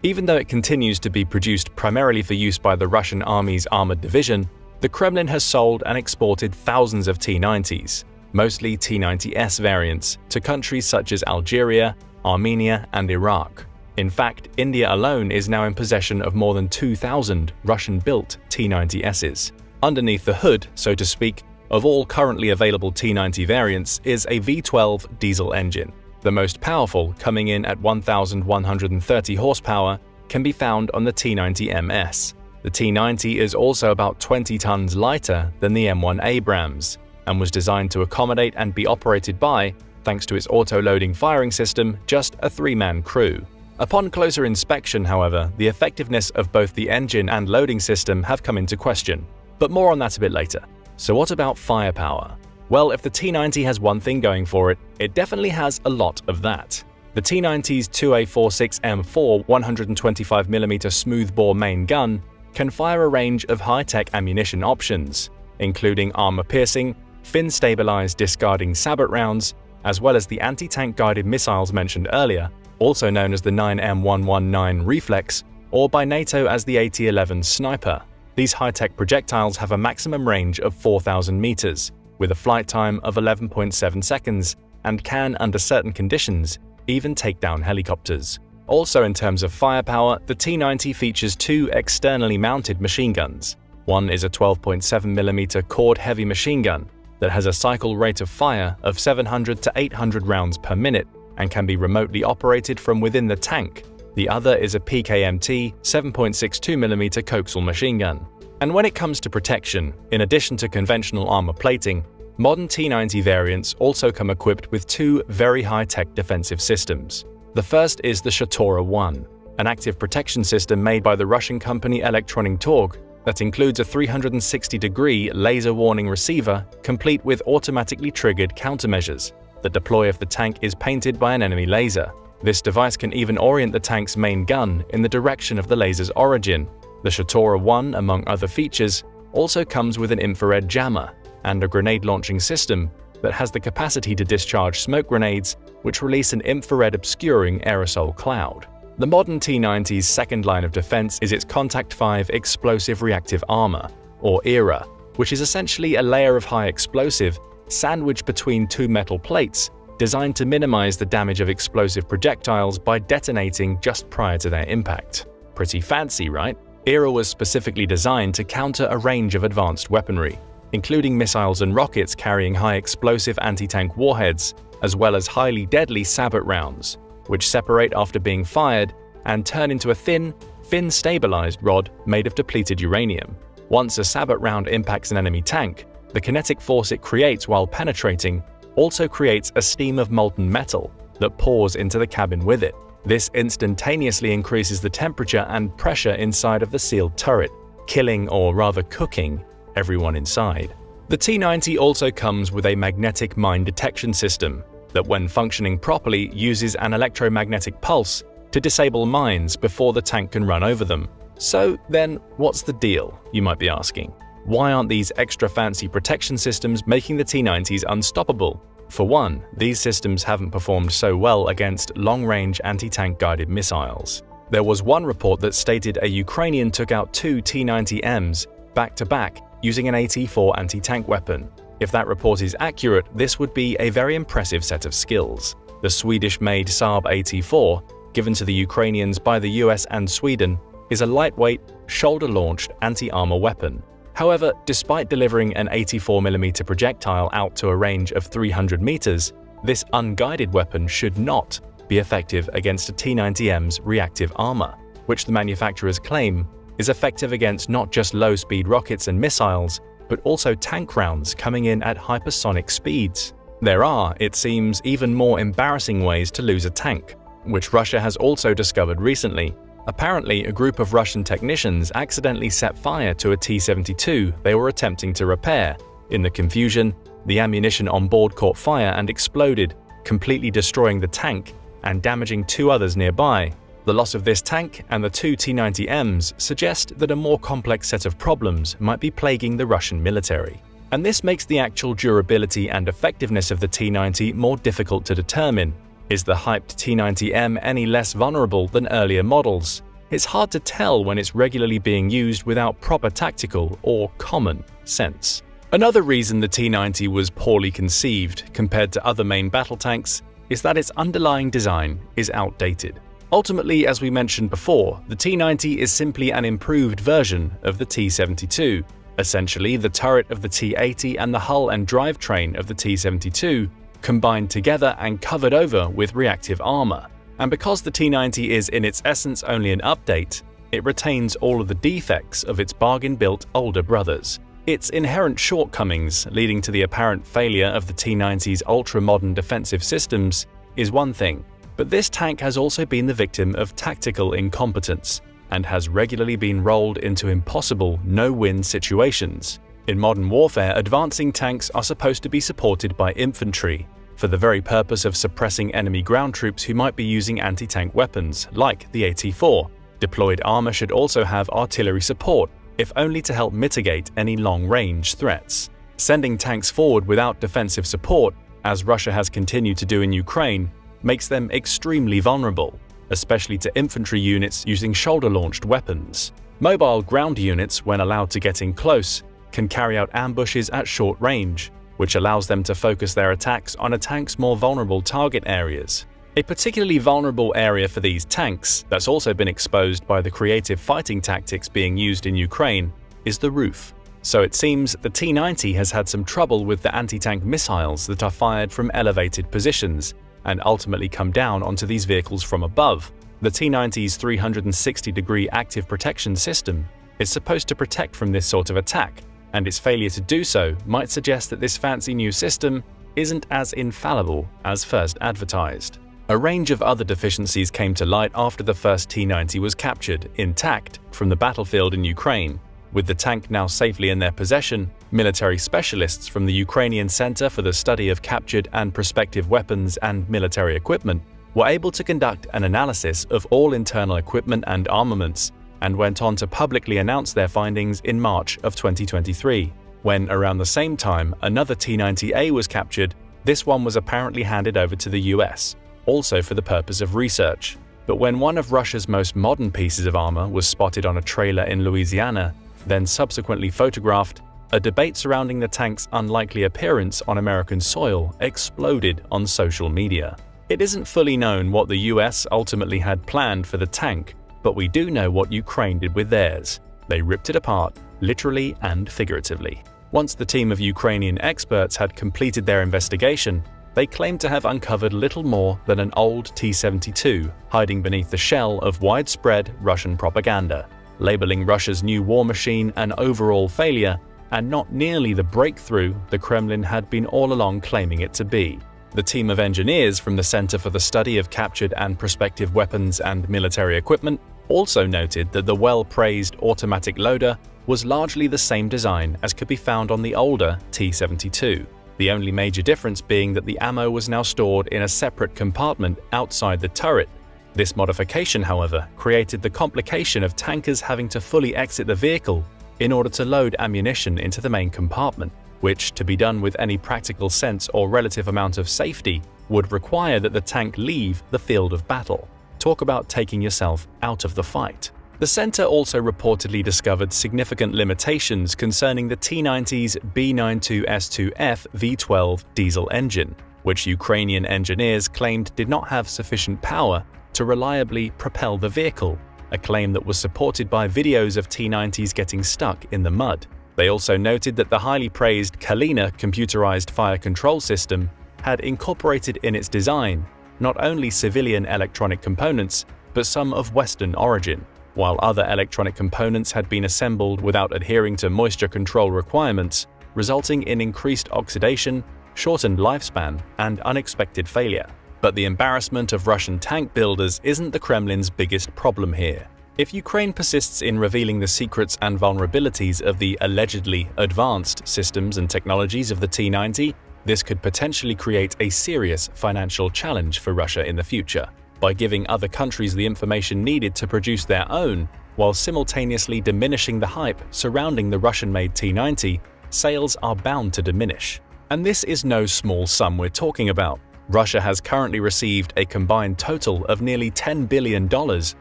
Even though it continues to be produced primarily for use by the Russian Army's armored division, the Kremlin has sold and exported thousands of T-90s, mostly T-90S variants, to countries such as Algeria, Armenia, and Iraq. In fact, India alone is now in possession of more than 2,000 Russian-built T-90Ss. Underneath the hood, so to speak, of all currently available T-90 variants is a V12 diesel engine. The most powerful, coming in at 1,130 horsepower, can be found on the T-90MS. The T-90 is also about 20 tons lighter than the M1 Abrams, and was designed to accommodate and be operated by, thanks to its auto-loading firing system, just a 3-man crew. Upon closer inspection, however, the effectiveness of both the engine and loading system have come into question. But more on that a bit later. So what about firepower? Well, if the T-90 has one thing going for it, it definitely has a lot of that. The T-90's 2A46M4 125mm smoothbore main gun can fire a range of high-tech ammunition options, including armor-piercing, fin-stabilized discarding sabot rounds, as well as the anti-tank guided missiles mentioned earlier, also known as the 9M119 Reflex, or by NATO as the AT-11 Sniper. These high-tech projectiles have a maximum range of 4,000 meters, with a flight time of 11.7 seconds, and can, under certain conditions, even take down helicopters. Also in terms of firepower, the T-90 features 2 externally mounted machine guns. One is a 12.7mm cord-heavy machine gun that has a cycle rate of fire of 700 to 800 rounds per minute and can be remotely operated from within the tank. The other is a PKMT 7.62mm coaxial machine gun. And when it comes to protection, in addition to conventional armor plating, modern T-90 variants also come equipped with 2 very high-tech defensive systems. The first is the Shatora-1, an active protection system made by the Russian company Elektronik Torg that includes a 360-degree laser warning receiver complete with automatically triggered countermeasures that deploy if the tank is painted by an enemy laser. This device can even orient the tank's main gun in the direction of the laser's origin. The Shatora-1, among other features, also comes with an infrared jammer and a grenade launching system that has the capacity to discharge smoke grenades which release an infrared obscuring aerosol cloud. The modern T-90's second line of defense is its Contact 5 Explosive Reactive Armor, or ERA, which is essentially a layer of high explosive sandwiched between two metal plates designed to minimize the damage of explosive projectiles by detonating just prior to their impact. Pretty fancy, right? ERA was specifically designed to counter a range of advanced weaponry, including missiles and rockets carrying high explosive anti-tank warheads, as well as highly deadly sabot rounds, which separate after being fired and turn into a thin, fin-stabilized rod made of depleted uranium. Once a sabot round impacts an enemy tank, the kinetic force it creates while penetrating also creates a steam of molten metal that pours into the cabin with it. This instantaneously increases the temperature and pressure inside of the sealed turret, killing or rather cooking everyone inside. The T-90 also comes with a magnetic mine detection system that, when functioning properly, uses an electromagnetic pulse to disable mines before the tank can run over them. So then, what's the deal, you might be asking? Why aren't these extra fancy protection systems making the T-90s unstoppable? For one, these systems haven't performed so well against long-range anti-tank guided missiles. There was one report that stated a Ukrainian took out two T-90Ms back-to-back using an AT-4 anti-tank weapon. If that report is accurate, this would be a very impressive set of skills. The Swedish-made Saab AT-4, given to the Ukrainians by the US and Sweden, is a lightweight, shoulder-launched anti-armor weapon. However, despite delivering an 84mm projectile out to a range of 300 meters, this unguided weapon should not be effective against a T-90M's reactive armor, which the manufacturers claim is effective against not just low-speed rockets and missiles, but also tank rounds coming in at hypersonic speeds. There are, it seems, even more embarrassing ways to lose a tank, which Russia has also discovered recently. Apparently, a group of Russian technicians accidentally set fire to a T-72 they were attempting to repair. In the confusion, the ammunition on board caught fire and exploded, completely destroying the tank and damaging two others nearby. The loss of this tank and the two T-90Ms suggest that a more complex set of problems might be plaguing the Russian military. And this makes the actual durability and effectiveness of the T-90 more difficult to determine. Is the hyped T-90M any less vulnerable than earlier models? It's hard to tell when it's regularly being used without proper tactical or common sense. Another reason the T-90 was poorly conceived compared to other main battle tanks is that its underlying design is outdated. Ultimately, as we mentioned before, the T-90 is simply an improved version of the T-72. Essentially, the turret of the T-80 and the hull and drivetrain of the T-72 combined together and covered over with reactive armor. And because the T-90 is in its essence only an update, it retains all of the defects of its bargain-built older brothers. Its inherent shortcomings, leading to the apparent failure of the T-90's ultra-modern defensive systems, is one thing, but this tank has also been the victim of tactical incompetence and has regularly been rolled into impossible no-win situations. In modern warfare, advancing tanks are supposed to be supported by infantry, for the very purpose of suppressing enemy ground troops who might be using anti-tank weapons, like the AT-4. Deployed armor should also have artillery support, if only to help mitigate any long-range threats. Sending tanks forward without defensive support, as Russia has continued to do in Ukraine, makes them extremely vulnerable, especially to infantry units using shoulder-launched weapons. Mobile ground units, when allowed to get in close, can carry out ambushes at short range, which allows them to focus their attacks on a tank's more vulnerable target areas. A particularly vulnerable area for these tanks, that's also been exposed by the creative fighting tactics being used in Ukraine, is the roof. So it seems the T-90 has had some trouble with the anti-tank missiles that are fired from elevated positions and ultimately come down onto these vehicles from above. The T-90's 360-degree active protection system is supposed to protect from this sort of attack, and its failure to do so might suggest that this fancy new system isn't as infallible as first advertised. A range of other deficiencies came to light after the first T-90 was captured, intact, from the battlefield in Ukraine. With the tank now safely in their possession, military specialists from the Ukrainian Center for the Study of Captured and Prospective Weapons and Military Equipment were able to conduct an analysis of all internal equipment and armaments, and went on to publicly announce their findings in March of 2023. When, around the same time, another T-90A was captured, this one was apparently handed over to the US, also for the purpose of research. But when one of Russia's most modern pieces of armor was spotted on a trailer in Louisiana, then subsequently photographed, a debate surrounding the tank's unlikely appearance on American soil exploded on social media. It isn't fully known what the US ultimately had planned for the tank, but we do know what Ukraine did with theirs. They ripped it apart, literally and figuratively. Once the team of Ukrainian experts had completed their investigation, they claimed to have uncovered little more than an old T-72 hiding beneath the shell of widespread Russian propaganda, labeling Russia's new war machine an overall failure and not nearly the breakthrough the Kremlin had been all along claiming it to be. The team of engineers from the Center for the Study of Captured and Prospective Weapons and Military Equipment also noted that the well-praised automatic loader was largely the same design as could be found on the older T-72. The only major difference being that the ammo was now stored in a separate compartment outside the turret. This modification, however, created the complication of tankers having to fully exit the vehicle in order to load ammunition into the main compartment, which, to be done with any practical sense or relative amount of safety, would require that the tank leave the field of battle. Talk about taking yourself out of the fight. The center also reportedly discovered significant limitations concerning the T-90's B-92S2F V12 diesel engine, which Ukrainian engineers claimed did not have sufficient power to reliably propel the vehicle, a claim that was supported by videos of T-90s getting stuck in the mud. They also noted that the highly praised Kalina computerized fire control system had incorporated in its design not only civilian electronic components, but some of Western origin, while other electronic components had been assembled without adhering to moisture control requirements, resulting in increased oxidation, shortened lifespan, and unexpected failure. But the embarrassment of Russian tank builders isn't the Kremlin's biggest problem here. If Ukraine persists in revealing the secrets and vulnerabilities of the allegedly advanced systems and technologies of the T-90, this could potentially create a serious financial challenge for Russia in the future. By giving other countries the information needed to produce their own, while simultaneously diminishing the hype surrounding the Russian-made T-90, sales are bound to diminish. And this is no small sum we're talking about. Russia has currently received a combined total of nearly $10 billion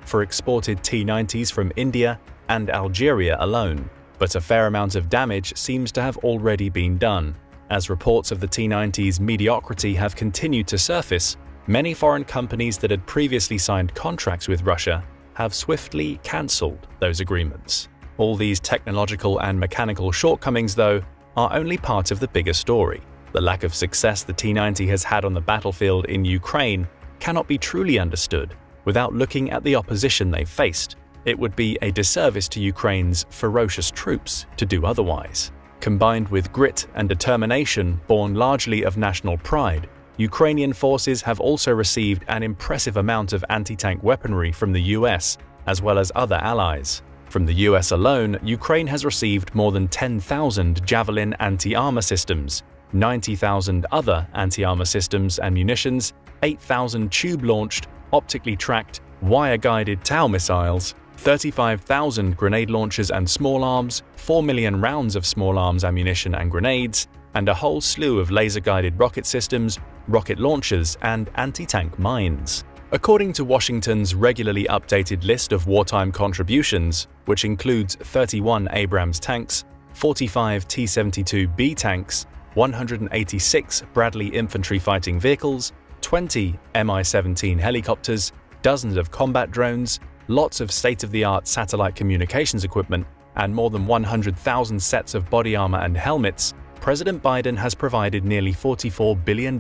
for exported T-90s from India and Algeria alone. But a fair amount of damage seems to have already been done. As reports of the T-90's mediocrity have continued to surface, many foreign companies that had previously signed contracts with Russia have swiftly cancelled those agreements. All these technological and mechanical shortcomings, though, are only part of the bigger story. The lack of success the T-90 has had on the battlefield in Ukraine cannot be truly understood without looking at the opposition they've faced. It would be a disservice to Ukraine's ferocious troops to do otherwise. Combined with grit and determination born largely of national pride, Ukrainian forces have also received an impressive amount of anti-tank weaponry from the US, as well as other allies. From the US alone, Ukraine has received more than 10,000 Javelin anti-armor systems, 90,000 other anti-armor systems and munitions, 8,000 tube-launched, optically tracked, wire-guided Tau missiles, 35,000 grenade launchers and small arms, 4 million rounds of small arms ammunition and grenades, and a whole slew of laser-guided rocket systems, rocket launchers, and anti-tank mines. According to Washington's regularly updated list of wartime contributions, which includes 31 Abrams tanks, 45 T-72B tanks, 186 Bradley infantry fighting vehicles, 20 Mi-17 helicopters, dozens of combat drones, lots of state-of-the-art satellite communications equipment, and more than 100,000 sets of body armor and helmets, President Biden has provided nearly $44 billion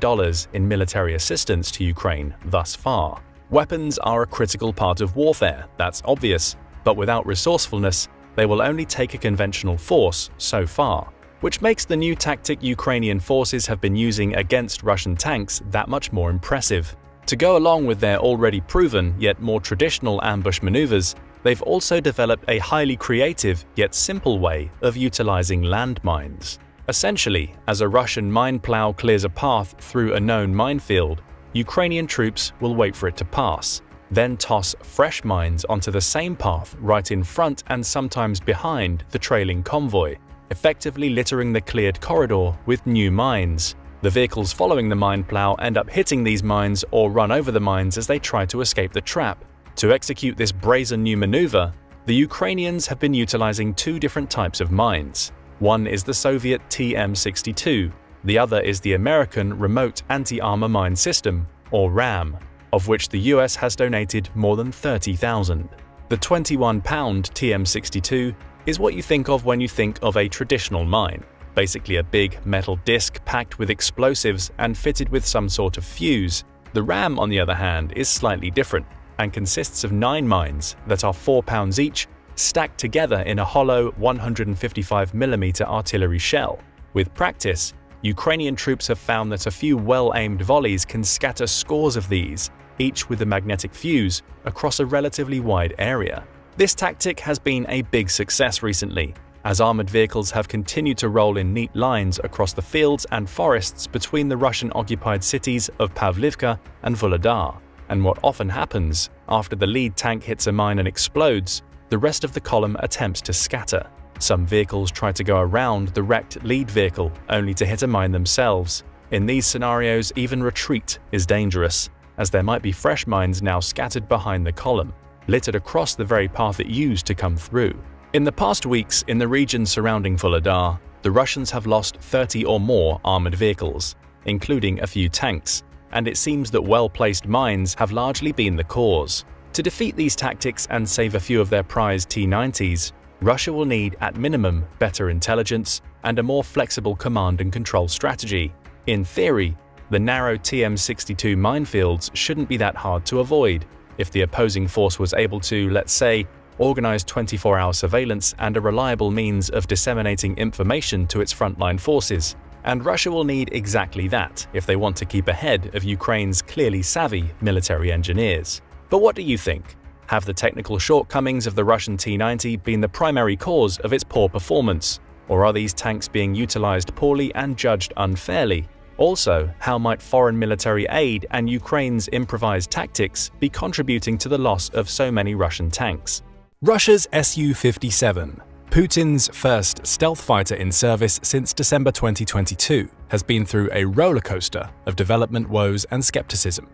in military assistance to Ukraine thus far. Weapons are a critical part of warfare, that's obvious, but without resourcefulness, they will only take a conventional force so far, which makes the new tactic Ukrainian forces have been using against Russian tanks that much more impressive. To go along with their already proven yet more traditional ambush maneuvers, they've also developed a highly creative yet simple way of utilizing landmines. Essentially, as a Russian mine plow clears a path through a known minefield, Ukrainian troops will wait for it to pass, then toss fresh mines onto the same path right in front and sometimes behind the trailing convoy, effectively littering the cleared corridor with new mines. The vehicles following the mine plow end up hitting these mines or run over the mines as they try to escape the trap, To execute this brazen new maneuver, the Ukrainians have been utilizing two different types of mines. One is the Soviet TM62, the other is the American Remote Anti-Armor Mine System, or RAM, of which the US has donated more than 30,000. The 21-pound TM62 is what you think of when you think of a traditional mine, basically a big metal disc packed with explosives and fitted with some sort of fuse. The RAM, on the other hand, is slightly different and consists of 9 mines that are 4 pounds each, stacked together in a hollow 155mm artillery shell. With practice, Ukrainian troops have found that a few well-aimed volleys can scatter scores of these, each with a magnetic fuse, across a relatively wide area. This tactic has been a big success recently, as armored vehicles have continued to roll in neat lines across the fields and forests between the Russian-occupied cities of Pavlivka and Volodar. And what often happens, after the lead tank hits a mine and explodes, the rest of the column attempts to scatter. Some vehicles try to go around the wrecked lead vehicle, only to hit a mine themselves. In these scenarios, even retreat is dangerous, as there might be fresh mines now scattered behind the column, littered across the very path it used to come through. In the past weeks, in the region surrounding Volodar, the Russians have lost 30 or more armored vehicles, including a few tanks, and it seems that well-placed mines have largely been the cause. To defeat these tactics and save a few of their prized T-90s, Russia will need, at minimum, better intelligence and a more flexible command and control strategy. In theory, the narrow TM62 minefields shouldn't be that hard to avoid if the opposing force was able to, let's say, organize 24-hour surveillance and a reliable means of disseminating information to its frontline forces. And Russia will need exactly that if they want to keep ahead of Ukraine's clearly savvy military engineers. But what do you think? Have the technical shortcomings of the Russian T-90 been the primary cause of its poor performance? Or are these tanks being utilized poorly and judged unfairly? Also, how might foreign military aid and Ukraine's improvised tactics be contributing to the loss of so many Russian tanks? Russia's Su-57, Putin's first stealth fighter in service since December 2022, has been through a rollercoaster of development woes and skepticism.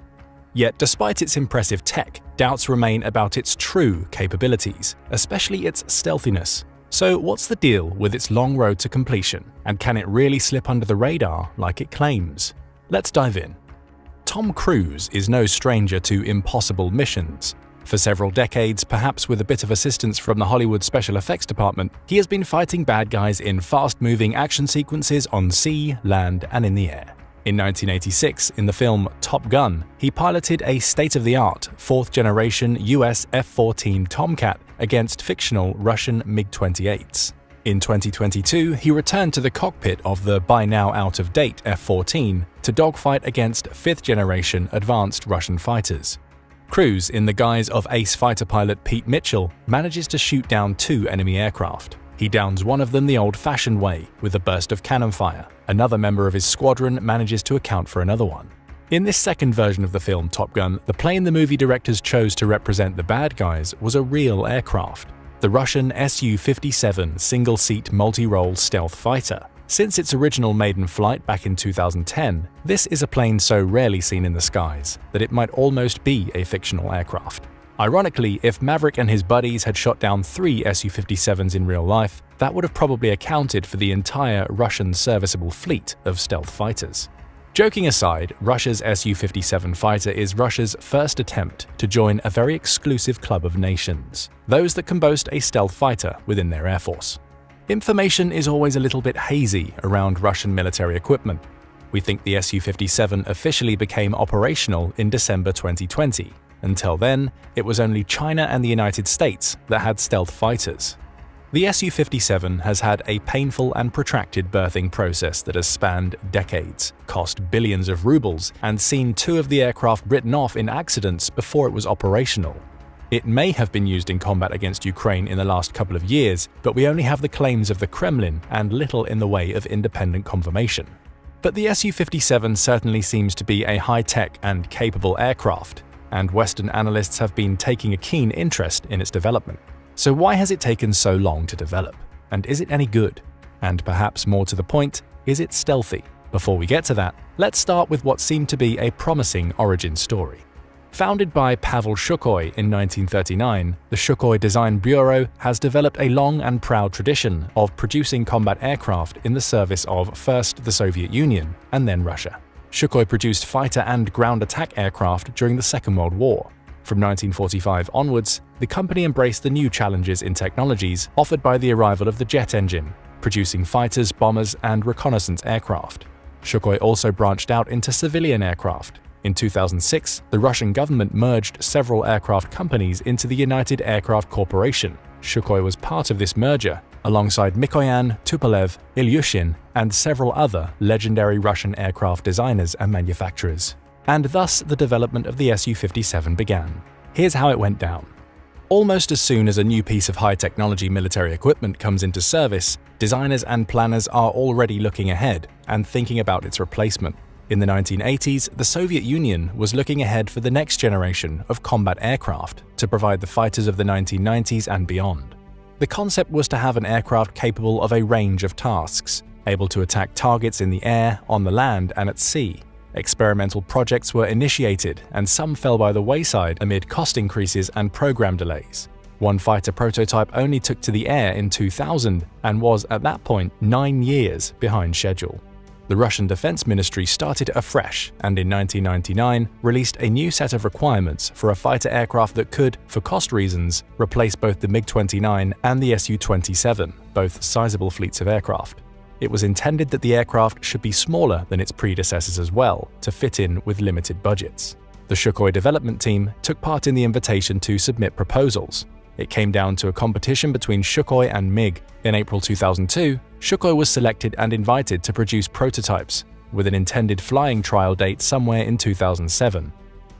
Yet despite its impressive tech, doubts remain about its true capabilities, especially its stealthiness. So what's the deal with its long road to completion, and can it really slip under the radar like it claims? Let's dive in. Tom Cruise is no stranger to impossible missions. For several decades, perhaps with a bit of assistance from the Hollywood special effects department, he has been fighting bad guys in fast-moving action sequences on sea, land, and in the air. In 1986, in the film Top Gun, he piloted a state-of-the-art, fourth-generation US F-14 Tomcat against fictional Russian MiG-28s. In 2022, he returned to the cockpit of the by-now out-of-date F-14 to dogfight against fifth-generation advanced Russian fighters. Cruise, in the guise of ace fighter pilot Pete Mitchell, manages to shoot down 2 enemy aircraft. He downs one of them the old-fashioned way, with a burst of cannon fire. Another member of his squadron manages to account for another one. In this second version of the film Top Gun, the plane the movie directors chose to represent the bad guys was a real aircraft, the Russian Su-57 single-seat multi-role stealth fighter. Since its original maiden flight back in 2010, this is a plane so rarely seen in the skies that it might almost be a fictional aircraft. Ironically, if Maverick and his buddies had shot down 3 Su-57s in real life, that would have probably accounted for the entire Russian serviceable fleet of stealth fighters. Joking aside, Russia's Su-57 fighter is Russia's first attempt to join a very exclusive club of nations, those that can boast a stealth fighter within their air force. Information is always a little bit hazy around Russian military equipment. We think the Su-57 officially became operational in December 2020. Until then, it was only China and the United States that had stealth fighters. The Su-57 has had a painful and protracted birthing process that has spanned decades, cost billions of rubles, and seen 2 of the aircraft written off in accidents before it was operational. It may have been used in combat against Ukraine in the last couple of years, but we only have the claims of the Kremlin and little in the way of independent confirmation. But the Su-57 certainly seems to be a high-tech and capable aircraft, and Western analysts have been taking a keen interest in its development. So why has it taken so long to develop? And is it any good? And perhaps more to the point, is it stealthy? Before we get to that, let's start with what seemed to be a promising origin story. Founded by Pavel Sukhoi in 1939, the Sukhoi Design Bureau has developed a long and proud tradition of producing combat aircraft in the service of first the Soviet Union and then Russia. Sukhoi produced fighter and ground attack aircraft during the Second World War. From 1945 onwards, the company embraced the new challenges in technologies offered by the arrival of the jet engine, producing fighters, bombers, and reconnaissance aircraft. Sukhoi also branched out into civilian aircraft. In 2006, the Russian government merged several aircraft companies into the United Aircraft Corporation. Sukhoi was part of this merger, alongside Mikoyan, Tupolev, Ilyushin, and several other legendary Russian aircraft designers and manufacturers. And thus the development of the Su-57 began. Here's how it went down. Almost as soon as a new piece of high-technology military equipment comes into service, designers and planners are already looking ahead and thinking about its replacement. In the 1980s, the Soviet Union was looking ahead for the next generation of combat aircraft to provide the fighters of the 1990s and beyond. The concept was to have an aircraft capable of a range of tasks, able to attack targets in the air, on the land, and at sea. Experimental projects were initiated, and some fell by the wayside amid cost increases and program delays. One fighter prototype only took to the air in 2000 and was, at that point, 9 years behind schedule. The Russian Defense Ministry started afresh and in 1999 released a new set of requirements for a fighter aircraft that could, for cost reasons, replace both the MiG-29 and the Su-27, both sizable fleets of aircraft. It was intended that the aircraft should be smaller than its predecessors as well, to fit in with limited budgets. The Sukhoi development team took part in the invitation to submit proposals. It came down to a competition between Sukhoi and MiG. In April 2002, Sukhoi was selected and invited to produce prototypes, with an intended flying trial date somewhere in 2007.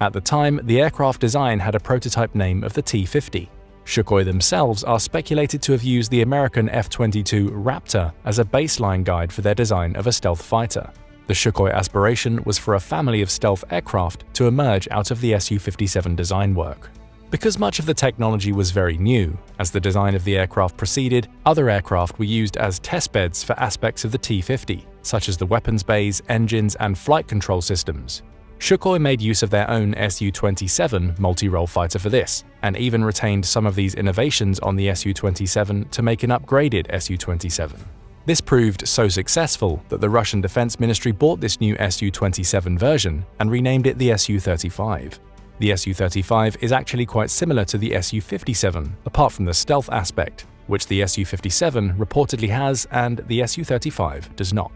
At the time, the aircraft design had a prototype name of the T-50. Sukhoi themselves are speculated to have used the American F-22 Raptor as a baseline guide for their design of a stealth fighter. The Sukhoi aspiration was for a family of stealth aircraft to emerge out of the Su-57 design work. Because much of the technology was very new, as the design of the aircraft proceeded, other aircraft were used as testbeds for aspects of the T-50, such as the weapons bays, engines, and flight control systems. Sukhoi made use of their own Su-27 multi-role fighter for this, and even retained some of these innovations on the Su-27 to make an upgraded Su-27. This proved so successful that the Russian Defense Ministry bought this new Su-27 version and renamed it the Su-35. The Su-35 is actually quite similar to the Su-57, apart from the stealth aspect, which the Su-57 reportedly has and the Su-35 does not.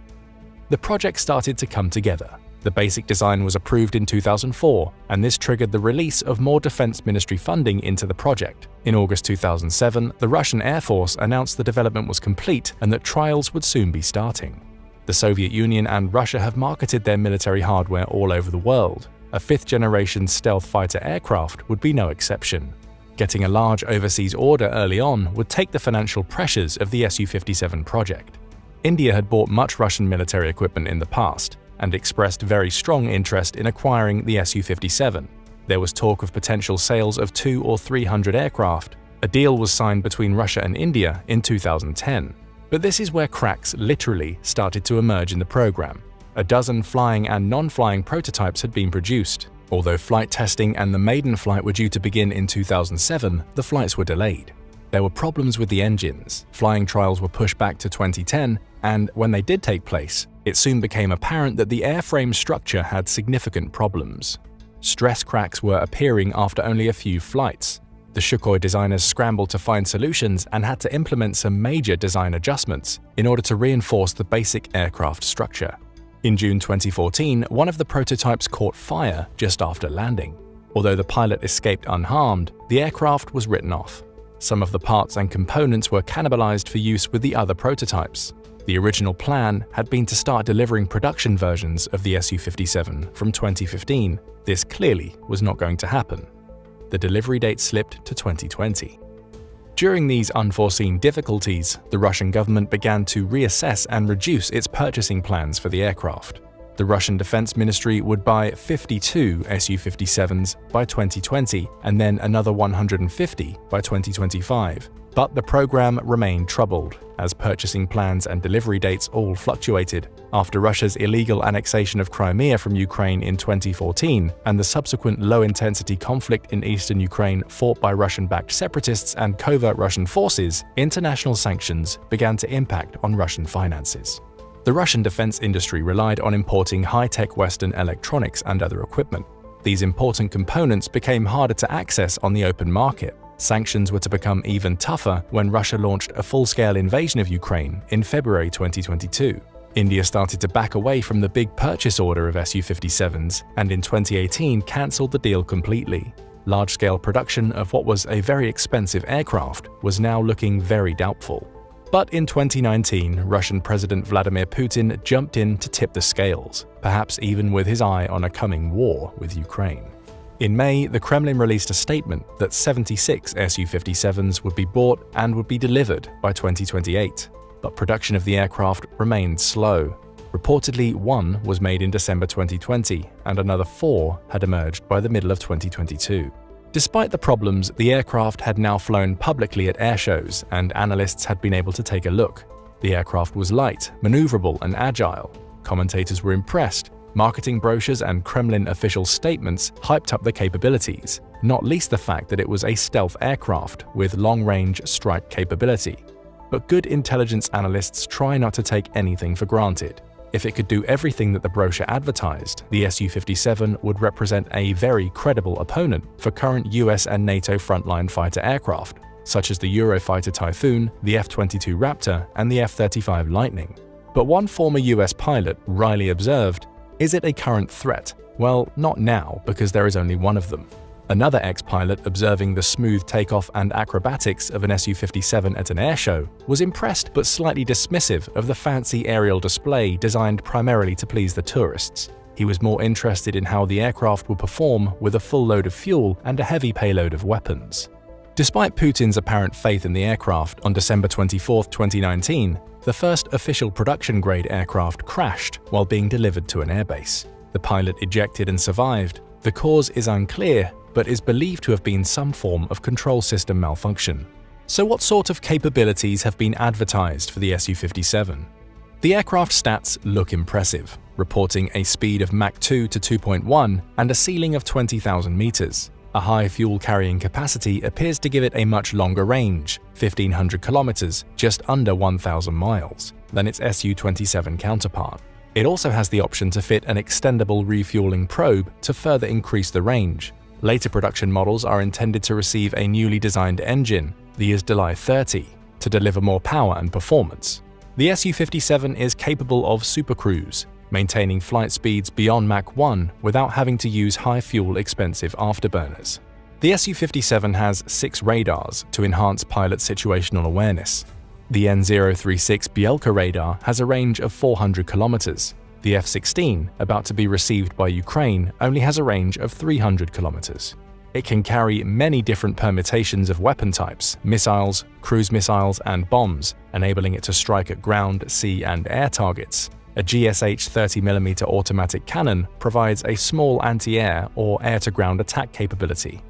The project started to come together. The basic design was approved in 2004, and this triggered the release of more Defense Ministry funding into the project. In August 2007, the Russian Air Force announced the development was complete and that trials would soon be starting. The Soviet Union and Russia have marketed their military hardware all over the world. A fifth-generation stealth fighter aircraft would be no exception. Getting a large overseas order early on would take the financial pressures of the Su-57 project. India had bought much Russian military equipment in the past, and expressed very strong interest in acquiring the Su-57. There was talk of potential sales of 200 or 300 aircraft. A deal was signed between Russia and India in 2010. But this is where cracks literally started to emerge in the program. A dozen flying and non-flying prototypes had been produced. Although flight testing and the maiden flight were due to begin in 2007, the flights were delayed. There were problems with the engines, flying trials were pushed back to 2010, and when they did take place, it soon became apparent that the airframe structure had significant problems. Stress cracks were appearing after only a few flights. The Sukhoi designers scrambled to find solutions and had to implement some major design adjustments in order to reinforce the basic aircraft structure. In June 2014, one of the prototypes caught fire just after landing. Although the pilot escaped unharmed, the aircraft was written off. Some of the parts and components were cannibalized for use with the other prototypes. The original plan had been to start delivering production versions of the Su-57 from 2015. This clearly was not going to happen. The delivery date slipped to 2020. During these unforeseen difficulties, the Russian government began to reassess and reduce its purchasing plans for the aircraft. The Russian Defense Ministry would buy 52 Su-57s by 2020 and then another 150 by 2025. But the program remained troubled, as purchasing plans and delivery dates all fluctuated. After Russia's illegal annexation of Crimea from Ukraine in 2014 and the subsequent low-intensity conflict in eastern Ukraine fought by Russian-backed separatists and covert Russian forces, international sanctions began to impact on Russian finances. The Russian defense industry relied on importing high-tech Western electronics and other equipment. These important components became harder to access on the open market. Sanctions were to become even tougher when Russia launched a full-scale invasion of Ukraine in February 2022. India started to back away from the big purchase order of Su-57s and in 2018 cancelled the deal completely. Large-scale production of what was a very expensive aircraft was now looking very doubtful. But in 2019, Russian President Vladimir Putin jumped in to tip the scales, perhaps even with his eye on a coming war with Ukraine. In May, the Kremlin released a statement that 76 Su-57s would be bought and would be delivered by 2028. But production of the aircraft remained slow. Reportedly, one was made in December 2020, and another 4 had emerged by the middle of 2022. Despite the problems, the aircraft had now flown publicly at airshows, and analysts had been able to take a look. The aircraft was light, maneuverable, and agile. Commentators were impressed. Marketing brochures and Kremlin official statements hyped up the capabilities, not least the fact that it was a stealth aircraft with long-range strike capability. But good intelligence analysts try not to take anything for granted. If it could do everything that the brochure advertised, the Su-57 would represent a very credible opponent for current US and NATO frontline fighter aircraft, such as the Eurofighter Typhoon, the F-22 Raptor, and the F-35 Lightning. But one former US pilot wryly observed, "Is it a current threat? Well, not now, because there is only one of them." Another ex-pilot observing the smooth takeoff and acrobatics of an Su-57 at an airshow was impressed but slightly dismissive of the fancy aerial display designed primarily to please the tourists. He was more interested in how the aircraft would perform with a full load of fuel and a heavy payload of weapons. Despite Putin's apparent faith in the aircraft, on December 24, 2019, the first official production-grade aircraft crashed while being delivered to an airbase. The pilot ejected and survived. The cause is unclear, but is believed to have been some form of control system malfunction. So what sort of capabilities have been advertised for the Su-57? The aircraft stats look impressive, reporting a speed of Mach 2 to 2.1 and a ceiling of 20,000 meters. A high fuel carrying capacity appears to give it a much longer range, 1,500 kilometers, just under 1,000 miles, than its Su-27 counterpart. It also has the option to fit an extendable refueling probe to further increase the range. Later production models are intended to receive a newly designed engine, the Isdalai 30, to deliver more power and performance. The Su-57 is capable of supercruise, maintaining flight speeds beyond Mach 1 without having to use high-fuel expensive afterburners. The Su-57 has 6 radars to enhance pilot situational awareness. The N036 Bielka radar has a range of 400 kilometers. The F-16, about to be received by Ukraine, only has a range of 300 kilometers. It can carry many different permutations of weapon types, missiles, cruise missiles, and bombs, enabling it to strike at ground, sea, and air targets. A GSH 30mm automatic cannon provides a small anti-air or air-to-ground attack capability.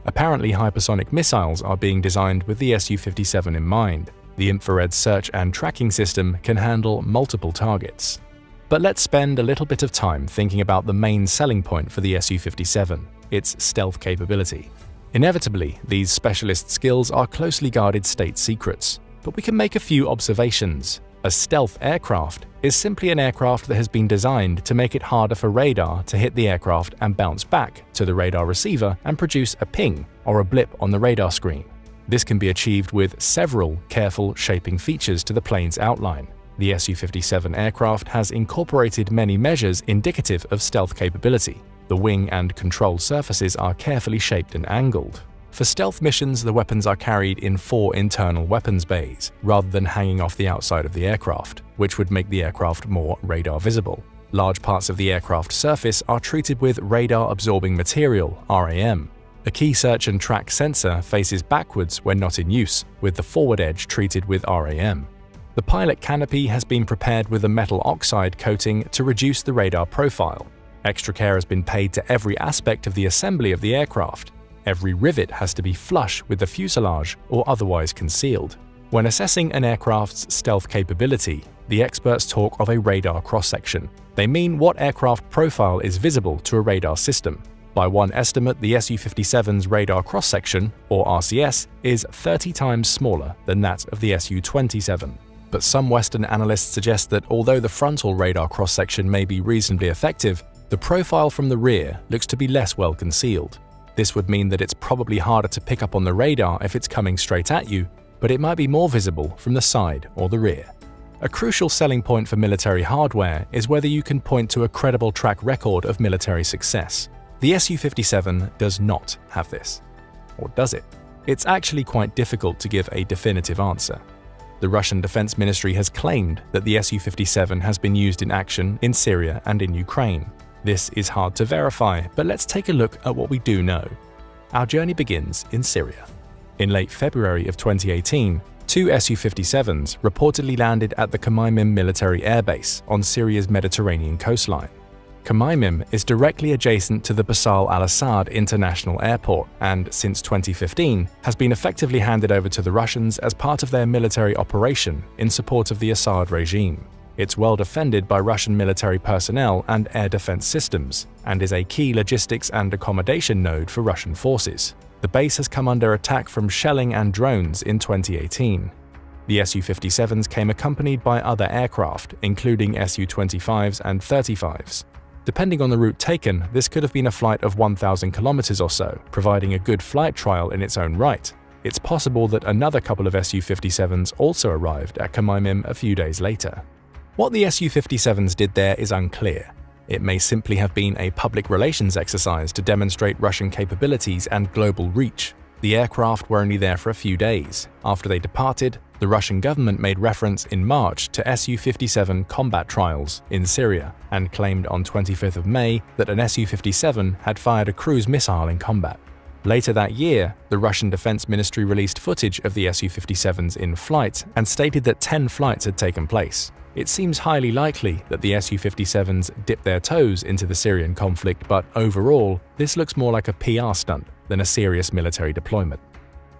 Apparently, hypersonic missiles are being designed with the Su-57 in mind. The infrared search and tracking system can handle multiple targets. But let's spend a little bit of time thinking about the main selling point for the Su-57, its stealth capability. Inevitably, these specialist skills are closely guarded state secrets, but we can make a few observations. A stealth aircraft is simply an aircraft that has been designed to make it harder for radar to hit the aircraft and bounce back to the radar receiver and produce a ping or a blip on the radar screen. This can be achieved with several careful shaping features to the plane's outline. The Su-57 aircraft has incorporated many measures indicative of stealth capability. The wing and control surfaces are carefully shaped and angled. For stealth missions, the weapons are carried in 4 internal weapons bays, rather than hanging off the outside of the aircraft, which would make the aircraft more radar visible. Large parts of the aircraft surface are treated with radar-absorbing material, RAM. A key search and track sensor faces backwards when not in use, with the forward edge treated with RAM. The pilot canopy has been prepared with a metal oxide coating to reduce the radar profile. Extra care has been paid to every aspect of the assembly of the aircraft. Every rivet has to be flush with the fuselage or otherwise concealed. When assessing an aircraft's stealth capability, the experts talk of a radar cross-section. They mean what aircraft profile is visible to a radar system. By one estimate, the Su-57's radar cross-section, or RCS, is 30 times smaller than that of the Su-27. But some Western analysts suggest that although the frontal radar cross-section may be reasonably effective, the profile from the rear looks to be less well concealed. This would mean that it's probably harder to pick up on the radar if it's coming straight at you, but it might be more visible from the side or the rear. A crucial selling point for military hardware is whether you can point to a credible track record of military success. The Su-57 does not have this. Or does it? It's actually quite difficult to give a definitive answer. The Russian Defense Ministry has claimed that the Su-57 has been used in action in Syria and in Ukraine. This is hard to verify, but let's take a look at what we do know. Our journey begins in Syria. In late February of 2018, two Su-57s reportedly landed at the Khmeimim military airbase on Syria's Mediterranean coastline. Khmeimim is directly adjacent to the Bashar al-Assad International Airport and, since 2015, has been effectively handed over to the Russians as part of their military operation in support of the Assad regime. It's well defended by Russian military personnel and air defense systems, and is a key logistics and accommodation node for Russian forces. The base has come under attack from shelling and drones in 2018. The Su-57s came accompanied by other aircraft, including Su-25s and 35s. Depending on the route taken, this could have been a flight of 1,000 kilometers or so, providing a good flight trial in its own right. It's possible that another couple of Su-57s also arrived at Khmeimim a few days later. What the Su-57s did there is unclear. It may simply have been a public relations exercise to demonstrate Russian capabilities and global reach. The aircraft were only there for a few days. After they departed, the Russian government made reference in March to Su-57 combat trials in Syria and claimed on 25th of May that an Su-57 had fired a cruise missile in combat. Later that year, the Russian Defense Ministry released footage of the Su-57s in flight and stated that 10 flights had taken place. It seems highly likely that the Su-57s dipped their toes into the Syrian conflict, but overall, this looks more like a PR stunt than a serious military deployment.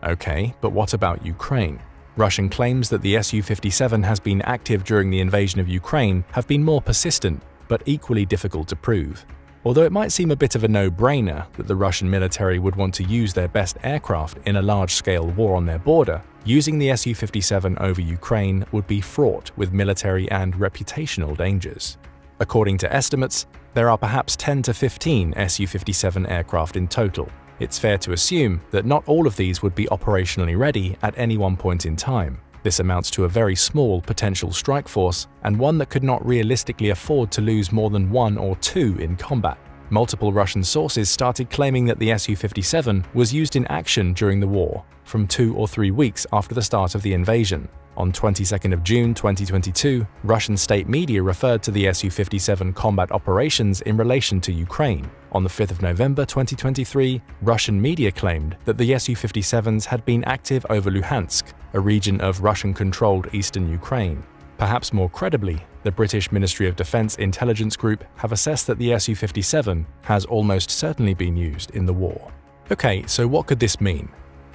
Okay, but what about Ukraine? Russian claims that the Su-57 has been active during the invasion of Ukraine have been more persistent, but equally difficult to prove. Although it might seem a bit of a no-brainer that the Russian military would want to use their best aircraft in a large-scale war on their border, using the Su-57 over Ukraine would be fraught with military and reputational dangers. According to estimates, there are perhaps 10 to 15 Su-57 aircraft in total. It's fair to assume that not all of these would be operationally ready at any one point in time. This amounts to a very small potential strike force, and one that could not realistically afford to lose more than one or two in combat. Multiple Russian sources started claiming that the Su-57 was used in action during the war, from 2 or 3 weeks after the start of the invasion. On 22nd of June 2022, Russian state media referred to the Su-57 combat operations in relation to Ukraine. On the 5th of November 2023, Russian media claimed that the Su-57s had been active over Luhansk, a region of Russian-controlled eastern Ukraine. Perhaps more credibly, the British Ministry of Defence Intelligence Group have assessed that the Su-57 has almost certainly been used in the war. Okay, so what could this mean?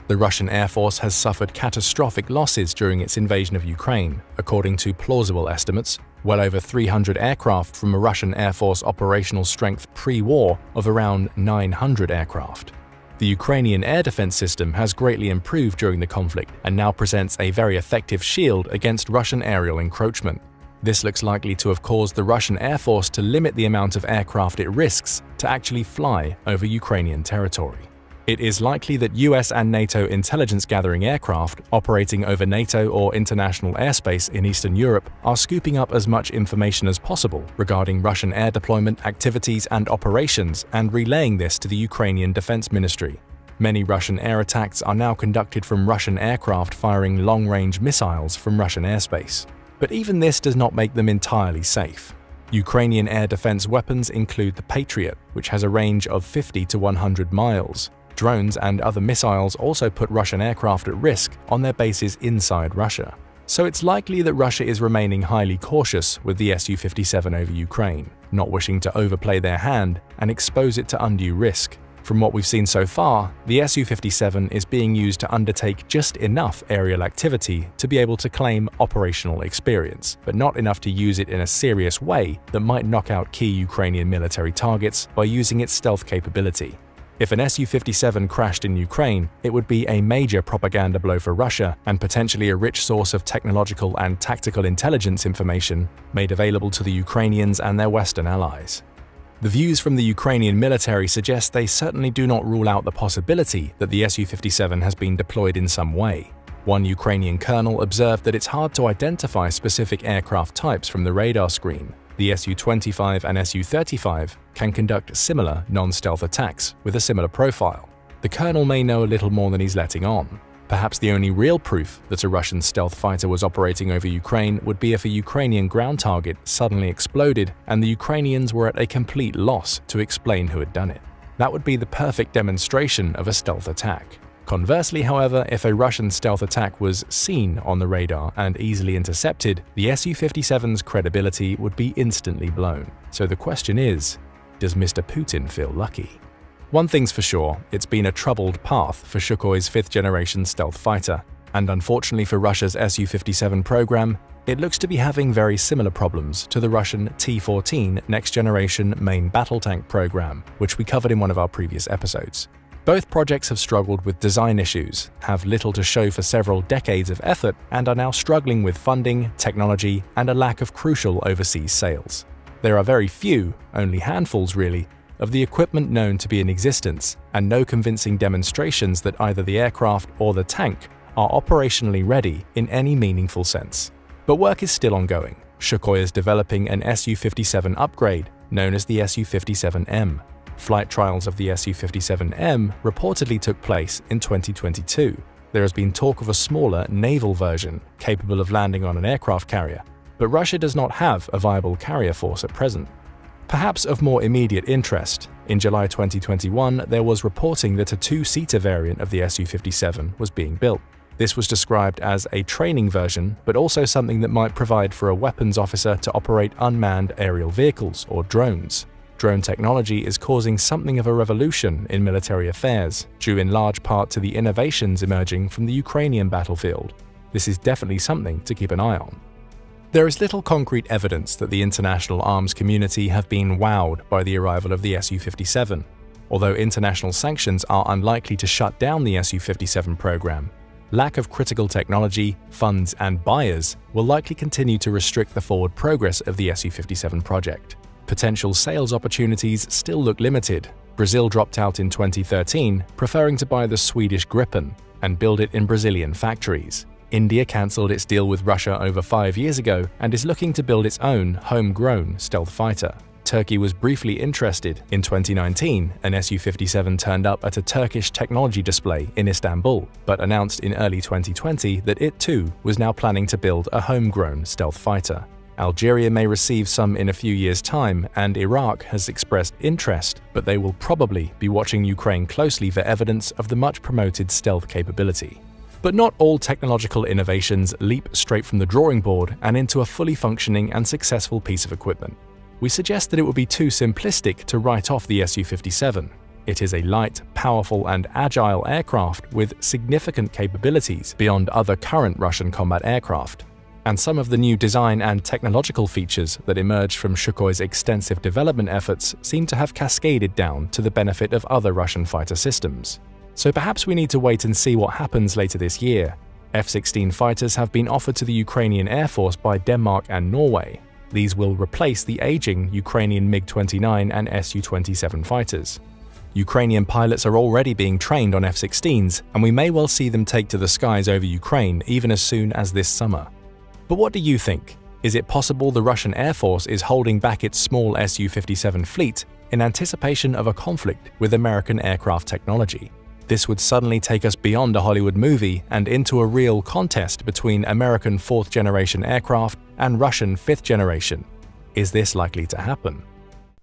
The Russian Air Force has suffered catastrophic losses during its invasion of Ukraine. According to plausible estimates, well over 300 aircraft from a Russian Air Force operational strength pre-war of around 900 aircraft. The Ukrainian air defense system has greatly improved during the conflict and now presents a very effective shield against Russian aerial encroachment. This looks likely to have caused the Russian Air Force to limit the amount of aircraft it risks to actually fly over Ukrainian territory. It is likely that US and NATO intelligence-gathering aircraft operating over NATO or international airspace in Eastern Europe are scooping up as much information as possible regarding Russian air deployment activities and operations and relaying this to the Ukrainian Defense Ministry. Many Russian air attacks are now conducted from Russian aircraft firing long-range missiles from Russian airspace. But even this does not make them entirely safe. Ukrainian air defense weapons include the Patriot, which has a range of 50 to 100 miles. Drones and other missiles also put Russian aircraft at risk on their bases inside Russia. So it's likely that Russia is remaining highly cautious with the Su-57 over Ukraine, not wishing to overplay their hand and expose it to undue risk. From what we've seen so far, the Su-57 is being used to undertake just enough aerial activity to be able to claim operational experience, but not enough to use it in a serious way that might knock out key Ukrainian military targets by using its stealth capability. If an Su-57 crashed in Ukraine, it would be a major propaganda blow for Russia and potentially a rich source of technological and tactical intelligence information made available to the Ukrainians and their Western allies. The views from the Ukrainian military suggest they certainly do not rule out the possibility that the Su-57 has been deployed in some way. One Ukrainian colonel observed that it's hard to identify specific aircraft types from the radar screen. The Su-25 and Su-35 can conduct similar non-stealth attacks with a similar profile. The colonel may know a little more than he's letting on. Perhaps the only real proof that a Russian stealth fighter was operating over Ukraine would be if a Ukrainian ground target suddenly exploded and the Ukrainians were at a complete loss to explain who had done it. That would be the perfect demonstration of a stealth attack. Conversely, however, if a Russian stealth attack was seen on the radar and easily intercepted, the Su-57's credibility would be instantly blown. So the question is, does Mr. Putin feel lucky? One thing's for sure, it's been a troubled path for Sukhoi's 5th-generation stealth fighter, and unfortunately for Russia's Su-57 program, it looks to be having very similar problems to the Russian T-14 next-generation main battle tank program, which we covered in one of our previous episodes. Both projects have struggled with design issues, have little to show for several decades of effort, and are now struggling with funding, technology, and a lack of crucial overseas sales. There are very few, only handfuls really, of the equipment known to be in existence, and no convincing demonstrations that either the aircraft or the tank are operationally ready in any meaningful sense. But work is still ongoing. Sukhoi is developing an Su-57 upgrade, known as the Su-57M. Flight trials of the Su-57M reportedly took place in 2022. There has been talk of a smaller naval version capable of landing on an aircraft carrier, but Russia does not have a viable carrier force at present. Perhaps of more immediate interest, in July 2021 there was reporting that a 2-seater variant of the Su-57 was being built. This was described as a training version, but also something that might provide for a weapons officer to operate unmanned aerial vehicles or drones. Drone technology is causing something of a revolution in military affairs, due in large part to the innovations emerging from the Ukrainian battlefield. This is definitely something to keep an eye on. There is little concrete evidence that the international arms community have been wowed by the arrival of the Su-57. Although international sanctions are unlikely to shut down the Su-57 program, lack of critical technology, funds, and buyers will likely continue to restrict the forward progress of the Su-57 project. Potential sales opportunities still look limited. Brazil dropped out in 2013, preferring to buy the Swedish Gripen and build it in Brazilian factories. India cancelled its deal with Russia over 5 years ago and is looking to build its own homegrown stealth fighter. Turkey was briefly interested. In 2019, an Su-57 turned up at a Turkish technology display in Istanbul, but announced in early 2020 that it too was now planning to build a homegrown stealth fighter. Algeria may receive some in a few years' time, and Iraq has expressed interest, but they will probably be watching Ukraine closely for evidence of the much-promoted stealth capability. But not all technological innovations leap straight from the drawing board and into a fully functioning and successful piece of equipment. We suggest that it would be too simplistic to write off the Su-57. It is a light, powerful, and agile aircraft with significant capabilities beyond other current Russian combat aircraft. And some of the new design and technological features that emerged from Sukhoi's extensive development efforts seem to have cascaded down to the benefit of other Russian fighter systems. So perhaps we need to wait and see what happens later this year. F-16 fighters have been offered to the Ukrainian Air Force by Denmark and Norway. These will replace the aging Ukrainian MiG-29 and Su-27 fighters. Ukrainian pilots are already being trained on F-16s, and we may well see them take to the skies over Ukraine even as soon as this summer. But what do you think? Is it possible the Russian Air Force is holding back its small Su-57 fleet in anticipation of a conflict with American aircraft technology? This would suddenly take us beyond a Hollywood movie and into a real contest between American 4th-generation aircraft and Russian 5th generation. Is this likely to happen?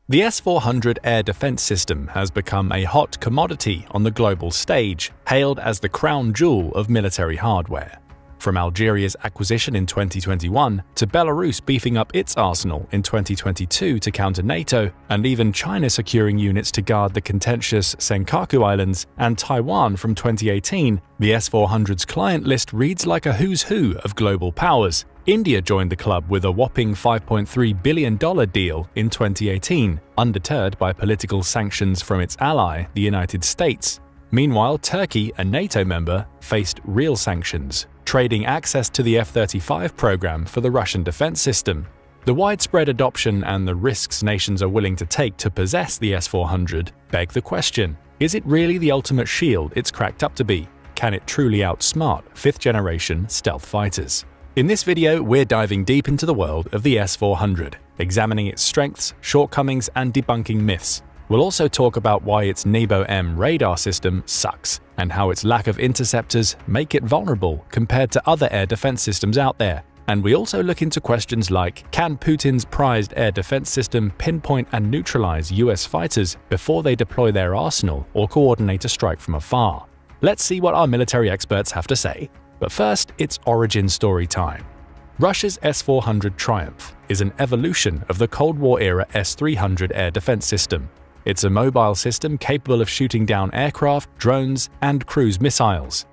The S-400 air defense system has become a hot commodity on the global stage, hailed as the crown jewel of military hardware. From Algeria's acquisition in 2021 to Belarus beefing up its arsenal in 2022 to counter NATO, and even China securing units to guard the contentious Senkaku Islands and Taiwan from 2018, the S-400's client list reads like a who's who of global powers. India joined the club with a whopping $5.3 billion deal in 2018, undeterred by political sanctions from its ally, the United States. Meanwhile, Turkey, a NATO member, faced real sanctions, trading access to the F-35 program for the Russian defense system. The widespread adoption and the risks nations are willing to take to possess the S-400 beg the question, is it really the ultimate shield it's cracked up to be? Can it truly outsmart fifth-generation stealth fighters? In this video, we're diving deep into the world of the S-400, examining its strengths, shortcomings, and debunking myths. We'll also talk about why its Nebo-M radar system sucks, and how its lack of interceptors make it vulnerable compared to other air defense systems out there. And we also look into questions like, can Putin's prized air defense system pinpoint and neutralize US fighters before they deploy their arsenal or coordinate a strike from afar? Let's see what our military experts have to say. But first, it's origin story time. Russia's S-400 Triumph is an evolution of the Cold War-era S-300 air defense system. It's a mobile system capable of shooting down aircraft, drones, and cruise missiles.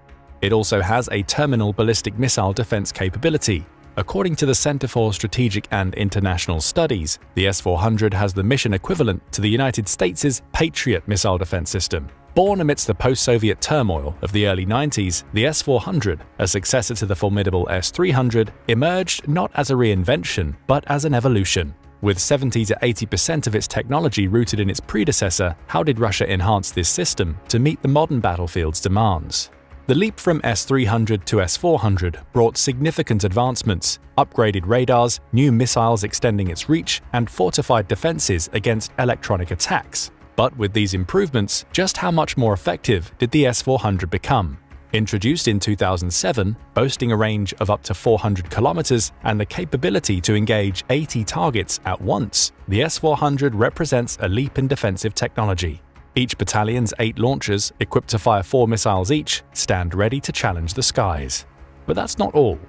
It also has a terminal ballistic missile defense capability. According to the Center for Strategic and International Studies, the S-400 has the mission equivalent to the United States' Patriot missile defense system. Born amidst the post-Soviet turmoil of the early 90s, the S-400, a successor to the formidable S-300, emerged not as a reinvention, but as an evolution. With 70 to 80% of its technology rooted in its predecessor, how did Russia enhance this system to meet the modern battlefield's demands? The leap from S-300 to S-400 brought significant advancements, upgraded radars, new missiles extending its reach, and fortified defenses against electronic attacks. But with these improvements, just how much more effective did the S-400 become? Introduced in 2007, boasting a range of up to 400 kilometers and the capability to engage 80 targets at once, the S-400 represents a leap in defensive technology. Each battalion's 8 launchers, equipped to fire 4 missiles each, stand ready to challenge the skies. But that's not all.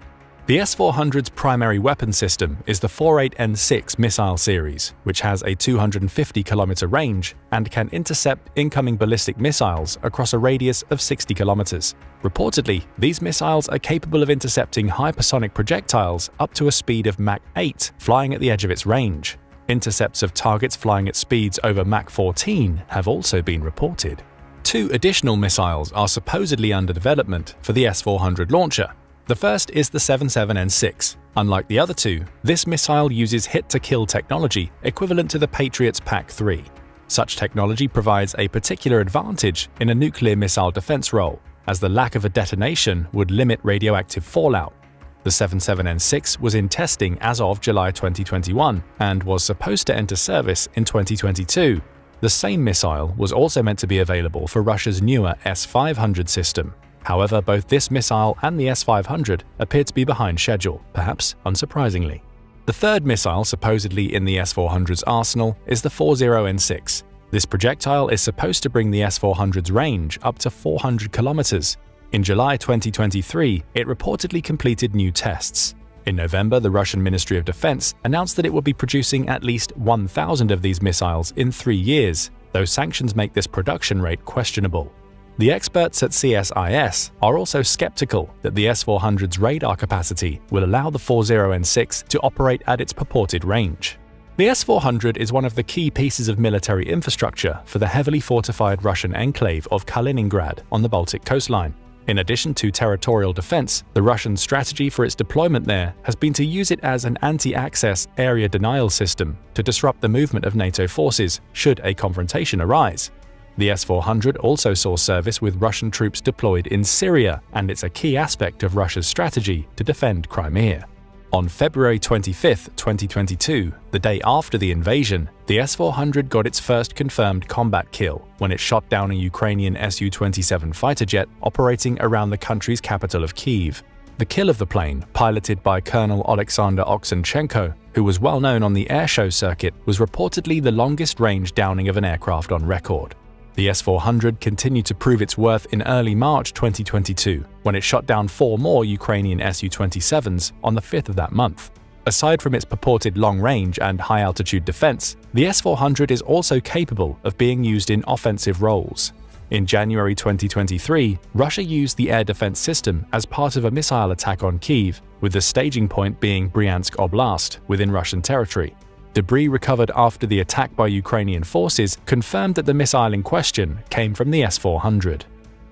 The S-400's primary weapon system is the 48N6 missile series, which has a 250-kilometer range and can intercept incoming ballistic missiles across a radius of 60 kilometers. Reportedly, these missiles are capable of intercepting hypersonic projectiles up to a speed of Mach 8, flying at the edge of its range. Intercepts of targets flying at speeds over Mach 14 have also been reported. 2 additional missiles are supposedly under development for the S-400 launcher. The first is the 77N6. Unlike the other 2, this missile uses hit-to-kill technology equivalent to the Patriot's PAC-3. Such technology provides a particular advantage in a nuclear missile defense role, as the lack of a detonation would limit radioactive fallout. The 77N6 was in testing as of July 2021 and was supposed to enter service in 2022. The same missile was also meant to be available for Russia's newer S-500 system. However, both this missile and the S-500 appear to be behind schedule, perhaps unsurprisingly. The third missile supposedly in the S-400's arsenal is the 40N6. This projectile is supposed to bring the S-400's range up to 400 kilometers. In July 2023, it reportedly completed new tests. In November, the Russian Ministry of Defense announced that it would be producing at least 1,000 of these missiles in 3 years, though sanctions make this production rate questionable. The experts at CSIS are also skeptical that the S-400's radar capacity will allow the 40N6 to operate at its purported range. The S-400 is one of the key pieces of military infrastructure for the heavily fortified Russian enclave of Kaliningrad on the Baltic coastline. In addition to territorial defense, the Russian strategy for its deployment there has been to use it as an anti-access area denial system to disrupt the movement of NATO forces should a confrontation arise. The S-400 also saw service with Russian troops deployed in Syria, and it's a key aspect of Russia's strategy to defend Crimea. On February 25, 2022, the day after the invasion, the S-400 got its first confirmed combat kill when it shot down a Ukrainian Su-27 fighter jet operating around the country's capital of Kyiv. The kill of the plane, piloted by Colonel Alexander Oksenchenko, who was well known on the airshow circuit, was reportedly the longest-range downing of an aircraft on record. The S-400 continued to prove its worth in early March 2022, when it shot down 4 more Ukrainian Su-27s on the 5th of that month. Aside from its purported long-range and high-altitude defense, the S-400 is also capable of being used in offensive roles. In January 2023, Russia used the air defense system as part of a missile attack on Kyiv, with the staging point being Bryansk Oblast within Russian territory. Debris recovered after the attack by Ukrainian forces confirmed that the missile in question came from the S-400.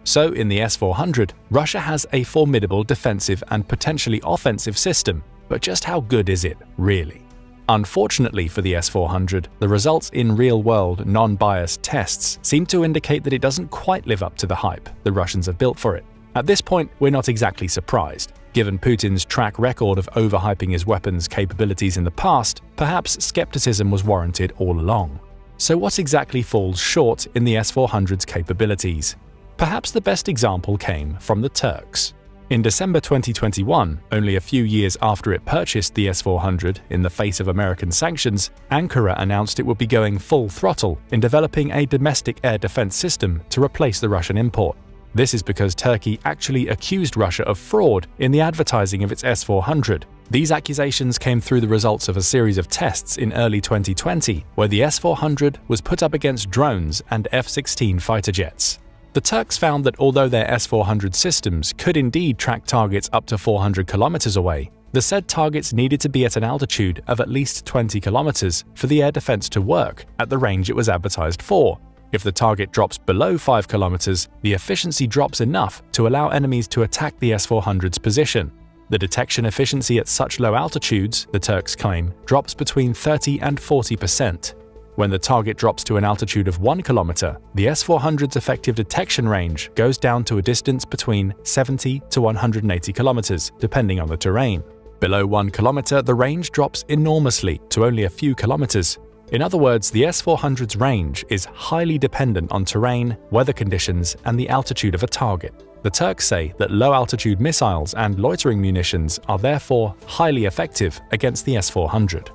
So in the S-400, Russia has a formidable defensive and potentially offensive system, but just how good is it, really? Unfortunately for the S-400, the results in real-world, non-biased tests seem to indicate that it doesn't quite live up to the hype the Russians have built for it. At this point, we're not exactly surprised. Given Putin's track record of overhyping his weapons' capabilities in the past, perhaps skepticism was warranted all along. So what exactly falls short in the S-400's capabilities? Perhaps the best example came from the Turks. In December 2021, only a few years after it purchased the S-400 in the face of American sanctions, Ankara announced it would be going full throttle in developing a domestic air defense system to replace the Russian import. This is because Turkey actually accused Russia of fraud in the advertising of its S-400. These accusations came through the results of a series of tests in early 2020, where the S-400 was put up against drones and F-16 fighter jets. The Turks found that although their S-400 systems could indeed track targets up to 400 kilometers away, the said targets needed to be at an altitude of at least 20 kilometers for the air defense to work at the range it was advertised for. If the target drops below 5 kilometers, the efficiency drops enough to allow enemies to attack the S-400's position. The detection efficiency at such low altitudes, the Turks claim, drops between 30 and 40%. When the target drops to an altitude of 1 kilometer, the S-400's effective detection range goes down to a distance between 70 to 180 kilometers, depending on the terrain. Below 1 kilometer, the range drops enormously to only a few kilometers. In other words, the S-400's range is highly dependent on terrain, weather conditions, and the altitude of a target. The Turks say that low-altitude missiles and loitering munitions are therefore highly effective against the S-400.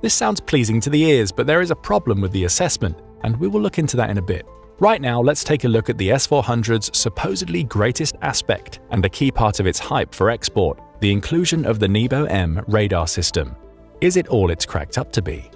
This sounds pleasing to the ears, but there is a problem with the assessment, and we will look into that in a bit. Right now, let's take a look at the S-400's supposedly greatest aspect and a key part of its hype for export, the inclusion of the Nebo-M radar system. Is it all it's cracked up to be?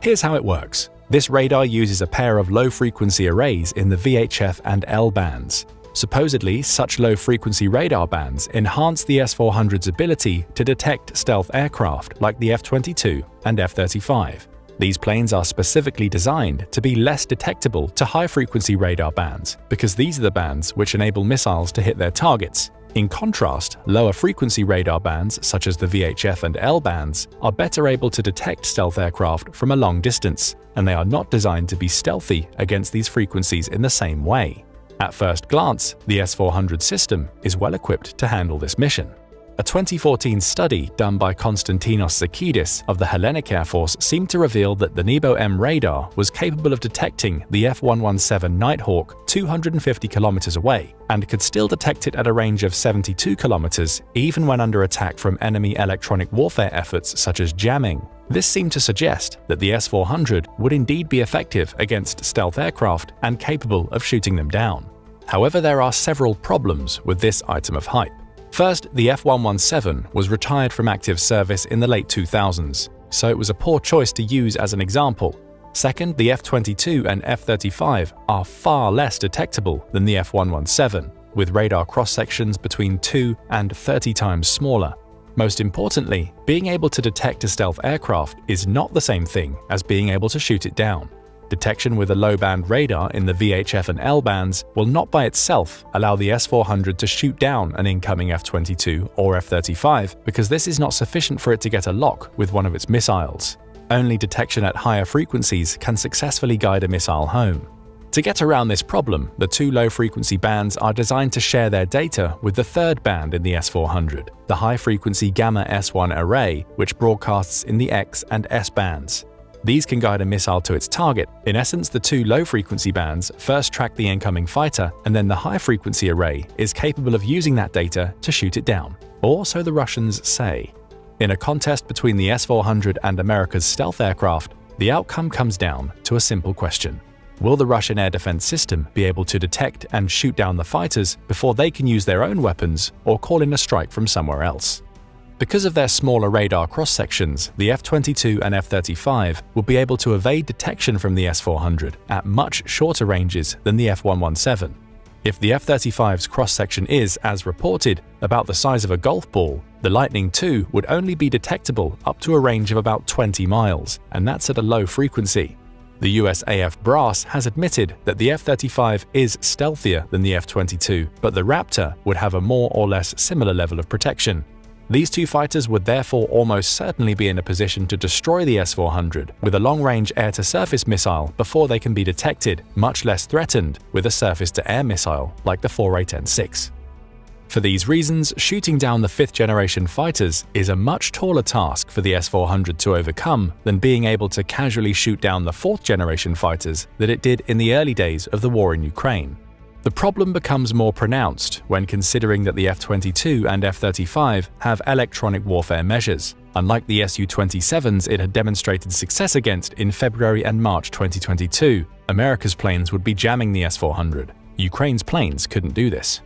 Here's how it works. This radar uses a pair of low-frequency arrays in the VHF and L bands. Supposedly, such low-frequency radar bands enhance the S-400's ability to detect stealth aircraft like the F-22 and F-35. These planes are specifically designed to be less detectable to high-frequency radar bands because these are the bands which enable missiles to hit their targets. In contrast, lower-frequency radar bands such as the VHF and L bands are better able to detect stealth aircraft from a long distance, and they are not designed to be stealthy against these frequencies in the same way. At first glance, the S-400 system is well equipped to handle this mission. A 2014 study done by Konstantinos Zakidis of the Hellenic Air Force seemed to reveal that the Nebo-M radar was capable of detecting the F-117 Nighthawk 250 kilometers away and could still detect it at a range of 72 kilometers even when under attack from enemy electronic warfare efforts such as jamming. This seemed to suggest that the S-400 would indeed be effective against stealth aircraft and capable of shooting them down. However, there are several problems with this item of hype. First, the F-117 was retired from active service in the late 2000s, so it was a poor choice to use as an example. Second, the F-22 and F-35 are far less detectable than the F-117, with radar cross-sections between 2 and 30 times smaller. Most importantly, being able to detect a stealth aircraft is not the same thing as being able to shoot it down. Detection with a low-band radar in the VHF and L bands will not by itself allow the S-400 to shoot down an incoming F-22 or F-35 because this is not sufficient for it to get a lock with one of its missiles. Only detection at higher frequencies can successfully guide a missile home. To get around this problem, the two low-frequency bands are designed to share their data with the third band in the S-400, the high-frequency Gamma S1 array, which broadcasts in the X and S bands. These can guide a missile to its target. In essence, the two low-frequency bands first track the incoming fighter, and then the high-frequency array is capable of using that data to shoot it down. Or so the Russians say. In a contest between the S-400 and America's stealth aircraft, the outcome comes down to a simple question. Will the Russian air defense system be able to detect and shoot down the fighters before they can use their own weapons or call in a strike from somewhere else? Because of their smaller radar cross-sections, the F-22 and F-35 will be able to evade detection from the S-400 at much shorter ranges than the F-117. If the F-35's cross-section is, as reported, about the size of a golf ball, the Lightning II would only be detectable up to a range of about 20 miles, and that's at a low frequency. The USAF brass has admitted that the F-35 is stealthier than the F-22, but the Raptor would have a more or less similar level of protection. These two fighters would therefore almost certainly be in a position to destroy the S-400 with a long-range air-to-surface missile before they can be detected, much less threatened with a surface-to-air missile like the 4A-10-6. For these reasons, shooting down the fifth-generation fighters is a much taller task for the S-400 to overcome than being able to casually shoot down the fourth-generation fighters that it did in the early days of the war in Ukraine. The problem becomes more pronounced when considering that the F-22 and F-35 have electronic warfare measures. Unlike the Su-27s it had demonstrated success against in February and March 2022, America's planes would be jamming the S-400. Ukraine's planes couldn't do this.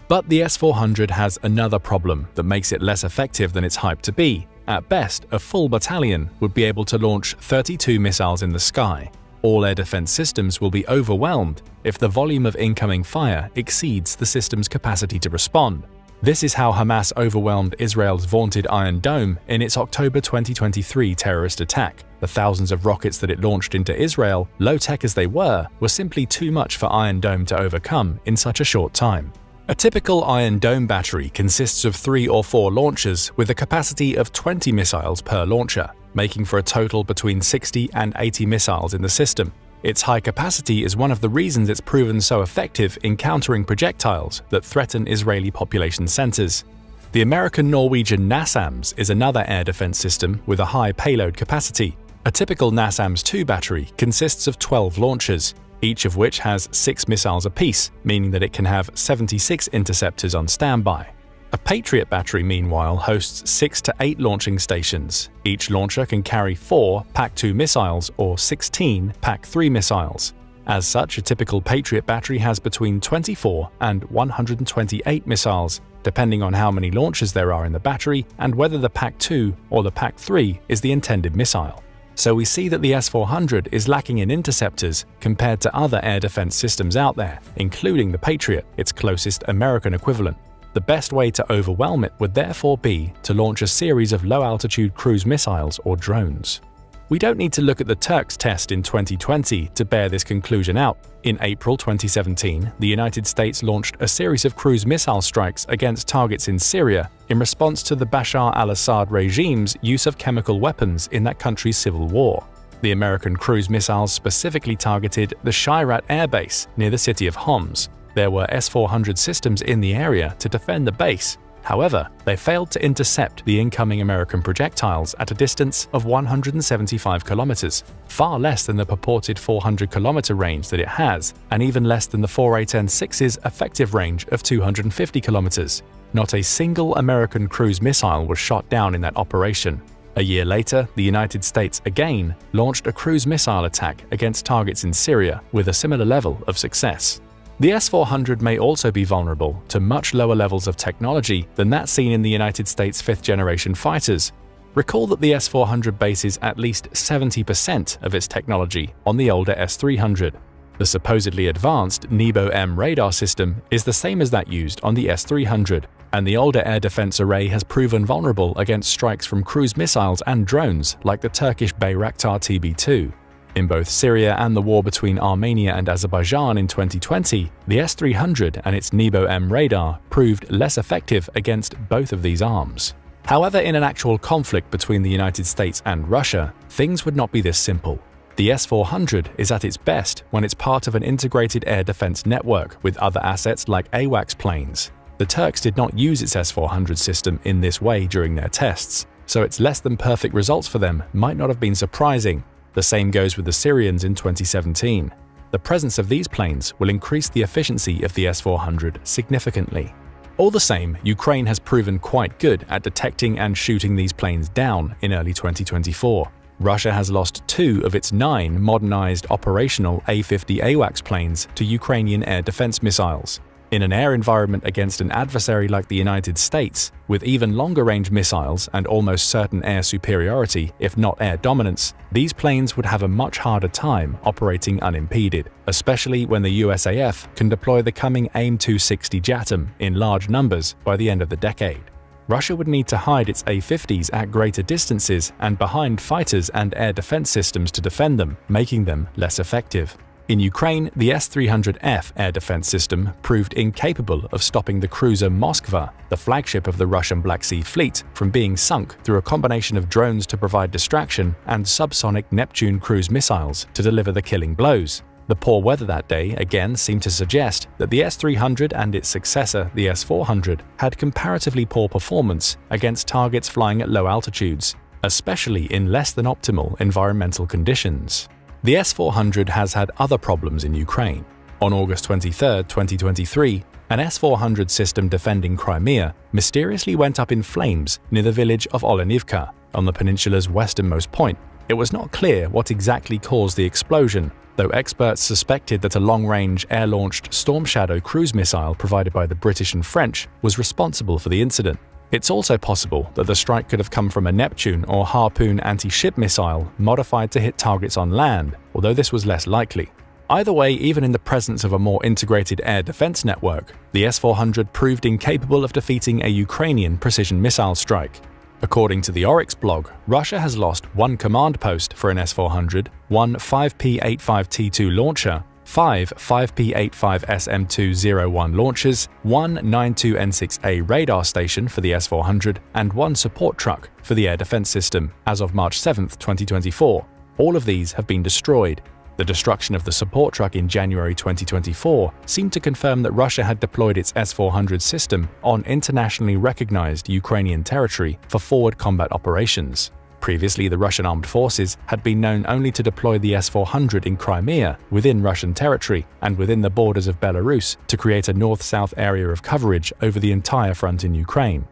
But the S-400 has another problem that makes it less effective than it's hyped to be. At best, a full battalion would be able to launch 32 missiles in the sky. All air defense systems will be overwhelmed if the volume of incoming fire exceeds the system's capacity to respond. This is how Hamas overwhelmed Israel's vaunted Iron Dome in its October 2023 terrorist attack. The thousands of rockets that it launched into Israel, low-tech as they were simply too much for Iron Dome to overcome in such a short time. A typical Iron Dome battery consists of 3 or 4 launchers with a capacity of 20 missiles per launcher, making for a total between 60 and 80 missiles in the system. Its high capacity is one of the reasons it's proven so effective in countering projectiles that threaten Israeli population centers. The American-Norwegian NASAMS is another air defense system with a high payload capacity. A typical NASAMS-2 battery consists of 12 launchers, each of which has 6 missiles apiece, meaning that it can have 76 interceptors on standby. A Patriot battery, meanwhile, hosts 6 to 8 launching stations. Each launcher can carry 4 PAC-2 missiles or 16 PAC-3 missiles. As such, a typical Patriot battery has between 24 and 128 missiles, depending on how many launchers there are in the battery and whether the PAC-2 or the PAC-3 is the intended missile. So we see that the S-400 is lacking in interceptors compared to other air defense systems out there, including the Patriot, its closest American equivalent. The best way to overwhelm it would therefore be to launch a series of low-altitude cruise missiles or drones. We don't need to look at the Turks' test in 2020 to bear this conclusion out. In April 2017, the United States launched a series of cruise missile strikes against targets in Syria in response to the Bashar al-Assad regime's use of chemical weapons in that country's civil war. The American cruise missiles specifically targeted the Shirat Air Base near the city of Homs. There were S-400 systems in the area to defend the base. However, they failed to intercept the incoming American projectiles at a distance of 175 kilometers, far less than the purported 400-kilometer range that it has, and even less than the 4A-10-6's effective range of 250 kilometers. Not a single American cruise missile was shot down in that operation. A year later, the United States again launched a cruise missile attack against targets in Syria with a similar level of success. The S-400 may also be vulnerable to much lower levels of technology than that seen in the United States' fifth-generation fighters. Recall that the S-400 bases at least 70% of its technology on the older S-300. The supposedly advanced Nebo-M radar system is the same as that used on the S-300, and the older air defense array has proven vulnerable against strikes from cruise missiles and drones like the Turkish Bayraktar TB2. In both Syria and the war between Armenia and Azerbaijan in 2020, the S-300 and its Nebo-M radar proved less effective against both of these arms. However, in an actual conflict between the United States and Russia, things would not be this simple. The S-400 is at its best when it's part of an integrated air defense network with other assets like AWACS planes. The Turks did not use its S-400 system in this way during their tests, so its less than perfect results for them might not have been surprising. The same goes with the Syrians in 2017. The presence of these planes will increase the efficiency of the S-400 significantly. All the same, Ukraine has proven quite good at detecting and shooting these planes down in early 2024. Russia has lost 2 of its 9 modernized operational A-50 AWACS planes to Ukrainian air defense missiles. In an air environment against an adversary like the United States, with even longer-range missiles and almost certain air superiority, if not air dominance, these planes would have a much harder time operating unimpeded, especially when the USAF can deploy the coming AIM-260 JATM in large numbers by the end of the decade. Russia would need to hide its A-50s at greater distances and behind fighters and air defense systems to defend them, making them less effective. In Ukraine, the S-300F air defense system proved incapable of stopping the cruiser Moskva, the flagship of the Russian Black Sea Fleet, from being sunk through a combination of drones to provide distraction and subsonic Neptune cruise missiles to deliver the killing blows. The poor weather that day again seemed to suggest that the S-300 and its successor, the S-400, had comparatively poor performance against targets flying at low altitudes, especially in less than optimal environmental conditions. The S-400 has had other problems in Ukraine. On August 23, 2023, an S-400 system defending Crimea mysteriously went up in flames near the village of Olenivka, on the peninsula's westernmost point. It was not clear what exactly caused the explosion, though experts suspected that a long-range air-launched Storm Shadow cruise missile provided by the British and French was responsible for the incident. It's also possible that the strike could have come from a Neptune or Harpoon anti-ship missile modified to hit targets on land, although this was less likely. Either way, even in the presence of a more integrated air defense network, the S-400 proved incapable of defeating a Ukrainian precision missile strike. According to the Oryx blog, Russia has lost 1 command post for an S-400, 1 5P-85T2 launcher, 5 5P-85SM201 launchers, 1 92N6A radar station for the S-400, and 1 support truck for the air defense system as of March 7, 2024. All of these have been destroyed. The destruction of the support truck in January 2024 seemed to confirm that Russia had deployed its S-400 system on internationally recognized Ukrainian territory for forward combat operations. Previously, the Russian armed forces had been known only to deploy the S-400 in Crimea within Russian territory and within the borders of Belarus to create a north-south area of coverage over the entire front in Ukraine.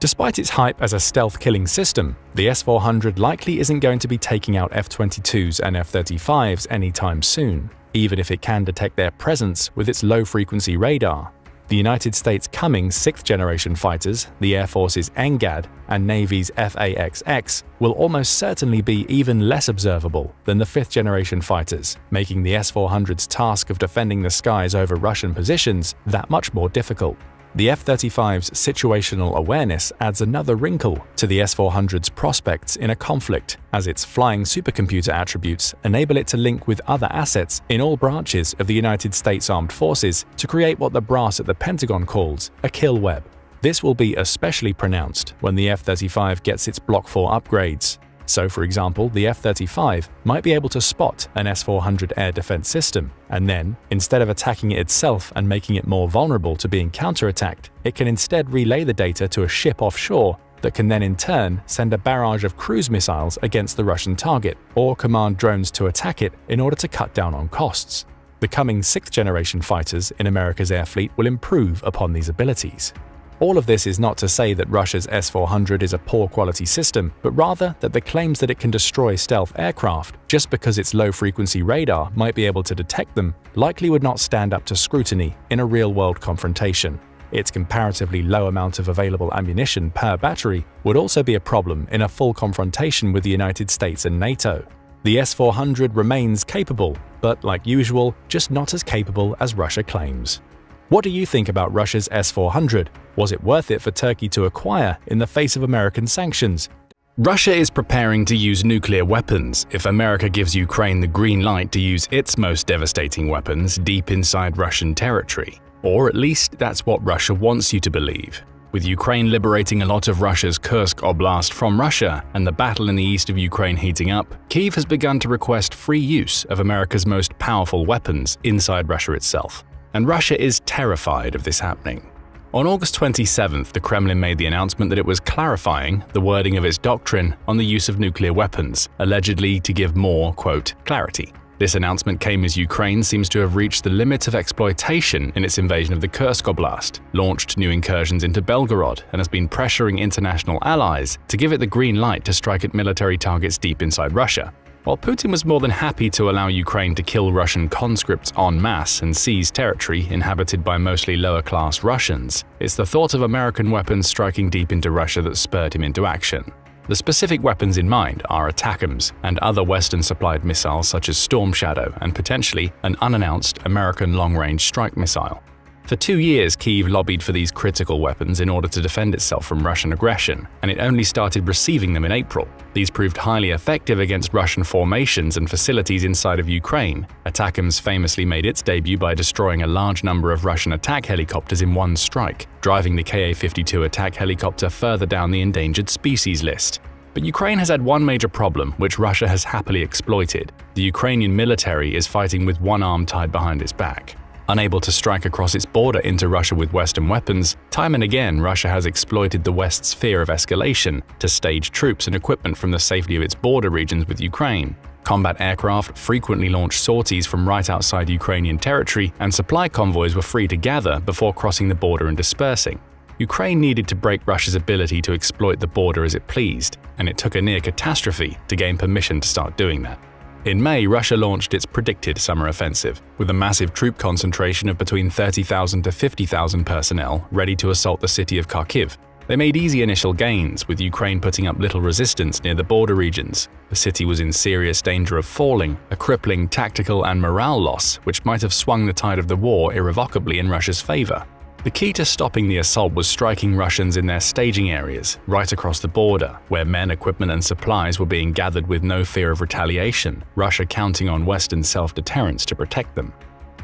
Despite its hype as a stealth-killing system, the S-400 likely isn't going to be taking out F-22s and F-35s anytime soon, even if it can detect their presence with its low-frequency radar. The United States' coming 6th-generation fighters, the Air Force's NGAD and Navy's F/A-XX, will almost certainly be even less observable than the 5th-generation fighters, making the S-400's task of defending the skies over Russian positions that much more difficult. The F-35's situational awareness adds another wrinkle to the S-400's prospects in a conflict, as its flying supercomputer attributes enable it to link with other assets in all branches of the United States Armed Forces to create what the brass at the Pentagon calls a kill web. This will be especially pronounced when the F-35 gets its Block 4 upgrades. So, for example, the F-35 might be able to spot an S-400 air defense system, and then, instead of attacking it itself and making it more vulnerable to being counterattacked, it can instead relay the data to a ship offshore that can then in turn send a barrage of cruise missiles against the Russian target, or command drones to attack it in order to cut down on costs. The coming 6th-generation fighters in America's air fleet will improve upon these abilities. All of this is not to say that Russia's S-400 is a poor-quality system, but rather that the claims that it can destroy stealth aircraft just because its low-frequency radar might be able to detect them likely would not stand up to scrutiny in a real-world confrontation. Its comparatively low amount of available ammunition per battery would also be a problem in a full confrontation with the United States and NATO. The S-400 remains capable, but like usual, just not as capable as Russia claims. What do you think about Russia's S-400? Was it worth it for Turkey to acquire in the face of American sanctions? Russia is preparing to use nuclear weapons if America gives Ukraine the green light to use its most devastating weapons deep inside Russian territory. Or at least that's what Russia wants you to believe. With Ukraine liberating a lot of Russia's Kursk Oblast from Russia and the battle in the east of Ukraine heating up, Kyiv has begun to request free use of America's most powerful weapons inside Russia itself. And Russia is terrified of this happening. On August 27th, the Kremlin made the announcement that it was clarifying the wording of its doctrine on the use of nuclear weapons, allegedly to give more, quote, clarity. This announcement came as Ukraine seems to have reached the limit of exploitation in its invasion of the Kursk Oblast, launched new incursions into Belgorod, and has been pressuring international allies to give it the green light to strike at military targets deep inside Russia. While Putin was more than happy to allow Ukraine to kill Russian conscripts en masse and seize territory inhabited by mostly lower-class Russians, it's the thought of American weapons striking deep into Russia that spurred him into action. The specific weapons in mind are ATACMS and other Western-supplied missiles such as Storm Shadow and potentially an unannounced American long-range strike missile. For 2 years, Kyiv lobbied for these critical weapons in order to defend itself from Russian aggression, and it only started receiving them in April. These proved highly effective against Russian formations and facilities inside of Ukraine. ATACMS famously made its debut by destroying a large number of Russian attack helicopters in one strike, driving the Ka-52 attack helicopter further down the endangered species list. But Ukraine has had one major problem, which Russia has happily exploited. The Ukrainian military is fighting with one arm tied behind its back. Unable to strike across its border into Russia with Western weapons, time and again Russia has exploited the West's fear of escalation to stage troops and equipment from the safety of its border regions with Ukraine. Combat aircraft frequently launched sorties from right outside Ukrainian territory, and supply convoys were free to gather before crossing the border and dispersing. Ukraine needed to break Russia's ability to exploit the border as it pleased, and it took a near catastrophe to gain permission to start doing that. In May, Russia launched its predicted summer offensive, with a massive troop concentration of between 30,000 to 50,000 personnel ready to assault the city of Kharkiv. They made easy initial gains, with Ukraine putting up little resistance near the border regions. The city was in serious danger of falling, a crippling tactical and morale loss which might have swung the tide of the war irrevocably in Russia's favor. The key to stopping the assault was striking Russians in their staging areas, right across the border, where men, equipment and supplies were being gathered with no fear of retaliation, Russia counting on Western self-deterrence to protect them.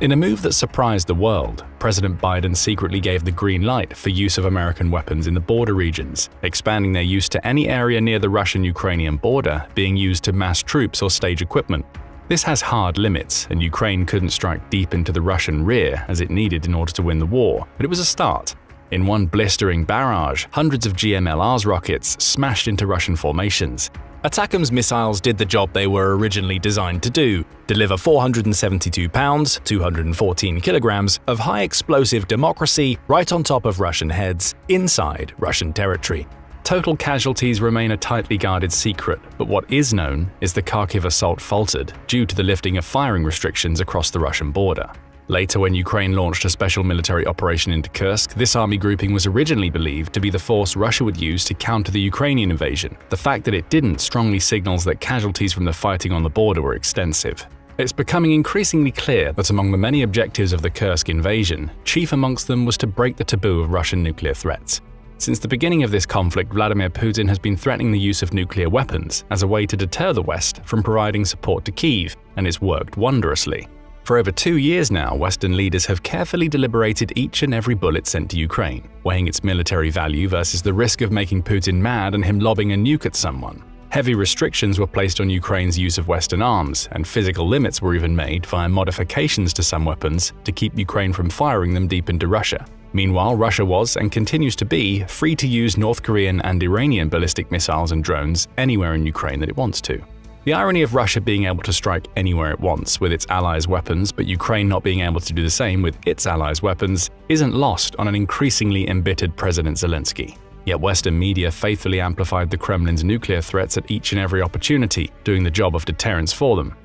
In a move that surprised the world, President Biden secretly gave the green light for use of American weapons in the border regions, expanding their use to any area near the Russian-Ukrainian border being used to mass troops or stage equipment. This has hard limits, and Ukraine couldn't strike deep into the Russian rear as it needed in order to win the war, but it was a start. In one blistering barrage, hundreds of GMLRS rockets smashed into Russian formations. ATACMS missiles did the job they were originally designed to do: deliver 472 pounds, 214 kilograms of high-explosive democracy right on top of Russian heads, inside Russian territory. Total casualties remain a tightly guarded secret, but what is known is the Kharkiv assault faltered due to the lifting of firing restrictions across the Russian border. Later, when Ukraine launched a special military operation into Kursk, this army grouping was originally believed to be the force Russia would use to counter the Ukrainian invasion. The fact that it didn't strongly signals that casualties from the fighting on the border were extensive. It's becoming increasingly clear that among the many objectives of the Kursk invasion, chief amongst them was to break the taboo of Russian nuclear threats. Since the beginning of this conflict, Vladimir Putin has been threatening the use of nuclear weapons as a way to deter the West from providing support to Kyiv, and it's worked wondrously. For over 2 years now, Western leaders have carefully deliberated each and every bullet sent to Ukraine, weighing its military value versus the risk of making Putin mad and him lobbing a nuke at someone. Heavy restrictions were placed on Ukraine's use of Western arms, and physical limits were even made via modifications to some weapons to keep Ukraine from firing them deep into Russia. Meanwhile, Russia was, and continues to be, free to use North Korean and Iranian ballistic missiles and drones anywhere in Ukraine that it wants to. The irony of Russia being able to strike anywhere it wants with its allies' weapons, but Ukraine not being able to do the same with its allies' weapons, isn't lost on an increasingly embittered President Zelensky. Yet Western media faithfully amplified the Kremlin's nuclear threats at each and every opportunity, doing the job of deterrence for them.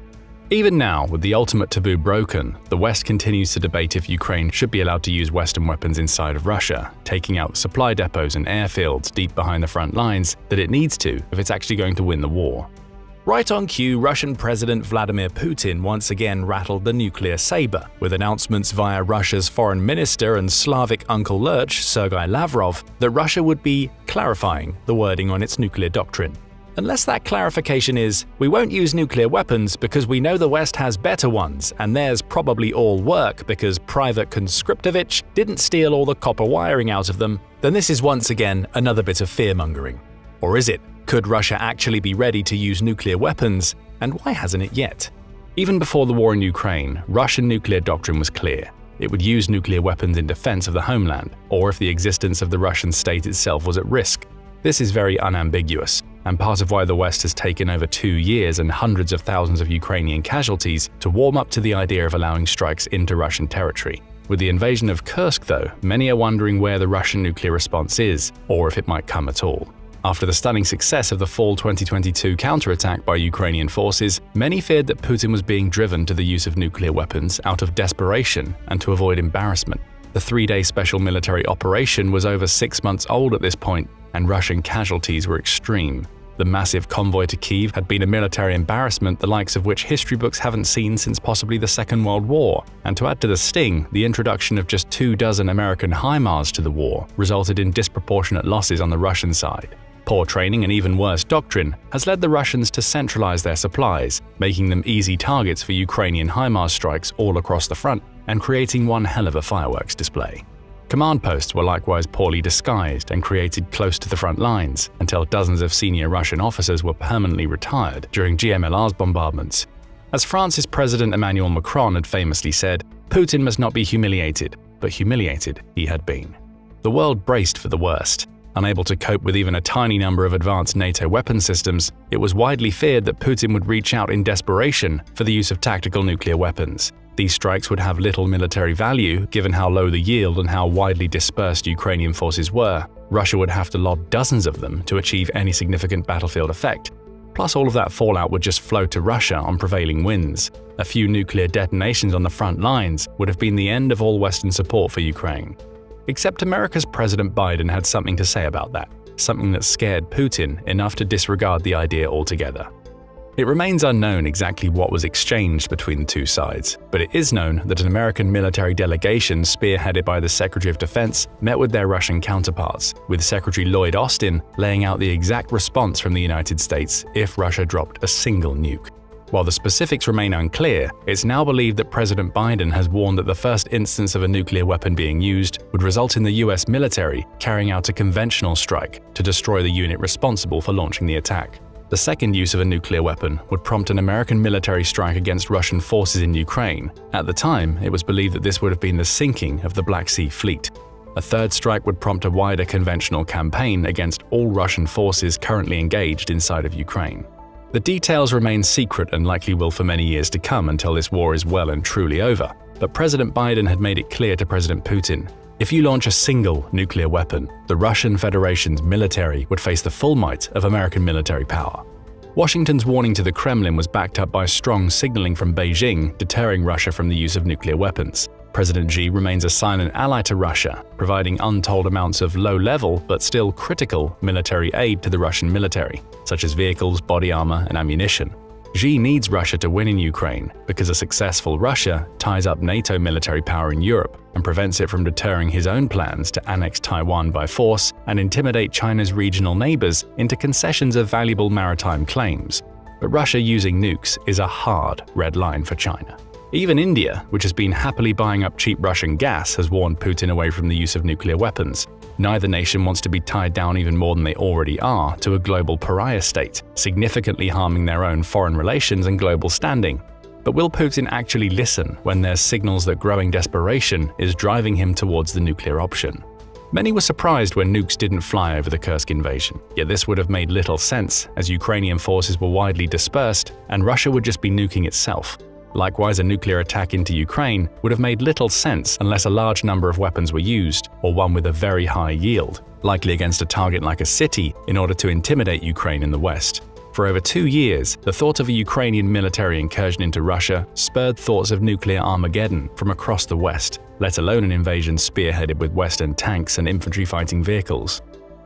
Even now, with the ultimate taboo broken, the West continues to debate if Ukraine should be allowed to use Western weapons inside of Russia, taking out supply depots and airfields deep behind the front lines that it needs to if it's actually going to win the war. Right on cue, Russian President Vladimir Putin once again rattled the nuclear saber, with announcements via Russia's foreign minister and Slavic Uncle Lurch, Sergei Lavrov, that Russia would be clarifying the wording on its nuclear doctrine. Unless that clarification is, we won't use nuclear weapons because we know the West has better ones, and theirs probably all work because Private Conscriptovich didn't steal all the copper wiring out of them, then this is once again another bit of fear-mongering. Or is it? Could Russia actually be ready to use nuclear weapons, and why hasn't it yet? Even before the war in Ukraine, Russian nuclear doctrine was clear. It would use nuclear weapons in defense of the homeland, or if the existence of the Russian state itself was at risk. This is very unambiguous, and part of why the West has taken over 2 years and hundreds of thousands of Ukrainian casualties to warm up to the idea of allowing strikes into Russian territory. With the invasion of Kursk, though, many are wondering where the Russian nuclear response is, or if it might come at all. After the stunning success of the fall 2022 counterattack by Ukrainian forces, many feared that Putin was being driven to the use of nuclear weapons out of desperation and to avoid embarrassment. The 3-day special military operation was over 6 months old at this point, and Russian casualties were extreme. The massive convoy to Kyiv had been a military embarrassment the likes of which history books haven't seen since possibly the Second World War, and to add to the sting, the introduction of just 24 American HIMARS to the war resulted in disproportionate losses on the Russian side. Poor training and even worse doctrine has led the Russians to centralize their supplies, making them easy targets for Ukrainian HIMARS strikes all across the front and creating one hell of a fireworks display. Command posts were likewise poorly disguised and created close to the front lines until dozens of senior Russian officers were permanently retired during GMLR's bombardments. As France's President Emmanuel Macron had famously said, Putin must not be humiliated, but humiliated he had been. The world braced for the worst. Unable to cope with even a tiny number of advanced NATO weapon systems, it was widely feared that Putin would reach out in desperation for the use of tactical nuclear weapons. These strikes would have little military value given how low the yield and how widely dispersed Ukrainian forces were. Russia would have to lob dozens of them to achieve any significant battlefield effect. Plus, all of that fallout would just flow to Russia on prevailing winds. A few nuclear detonations on the front lines would have been the end of all Western support for Ukraine. Except America's President Biden had something to say about that, something that scared Putin enough to disregard the idea altogether. It remains unknown exactly what was exchanged between the two sides, but it is known that an American military delegation spearheaded by the Secretary of Defense met with their Russian counterparts, with Secretary Lloyd Austin laying out the exact response from the United States if Russia dropped a single nuke. While the specifics remain unclear, it's now believed that President Biden has warned that the first instance of a nuclear weapon being used would result in the US military carrying out a conventional strike to destroy the unit responsible for launching the attack. The second use of a nuclear weapon would prompt an American military strike against Russian forces in Ukraine. At the time, it was believed that this would have been the sinking of the Black Sea Fleet. A third strike would prompt a wider conventional campaign against all Russian forces currently engaged inside of Ukraine. The details remain secret and likely will for many years to come until this war is well and truly over, but President Biden had made it clear to President Putin, if you launch a single nuclear weapon, the Russian Federation's military would face the full might of American military power. Washington's warning to the Kremlin was backed up by strong signaling from Beijing deterring Russia from the use of nuclear weapons. President Xi remains a silent ally to Russia, providing untold amounts of low-level but still critical military aid to the Russian military, such as vehicles, body armor, and ammunition. Xi needs Russia to win in Ukraine because a successful Russia ties up NATO military power in Europe and prevents it from deterring his own plans to annex Taiwan by force and intimidate China's regional neighbors into concessions of valuable maritime claims. But Russia using nukes is a hard red line for China. Even India, which has been happily buying up cheap Russian gas, has warned Putin away from the use of nuclear weapons. Neither nation wants to be tied down even more than they already are to a global pariah state, significantly harming their own foreign relations and global standing. But will Putin actually listen when there's signals that growing desperation is driving him towards the nuclear option? Many were surprised when nukes didn't fly over the Kursk invasion, yet this would have made little sense as Ukrainian forces were widely dispersed and Russia would just be nuking itself. Likewise, a nuclear attack into Ukraine would have made little sense unless a large number of weapons were used, or one with a very high yield, likely against a target like a city, in order to intimidate Ukraine in the West. For over 2 years, the thought of a Ukrainian military incursion into Russia spurred thoughts of nuclear Armageddon from across the West, let alone an invasion spearheaded with Western tanks and infantry fighting vehicles.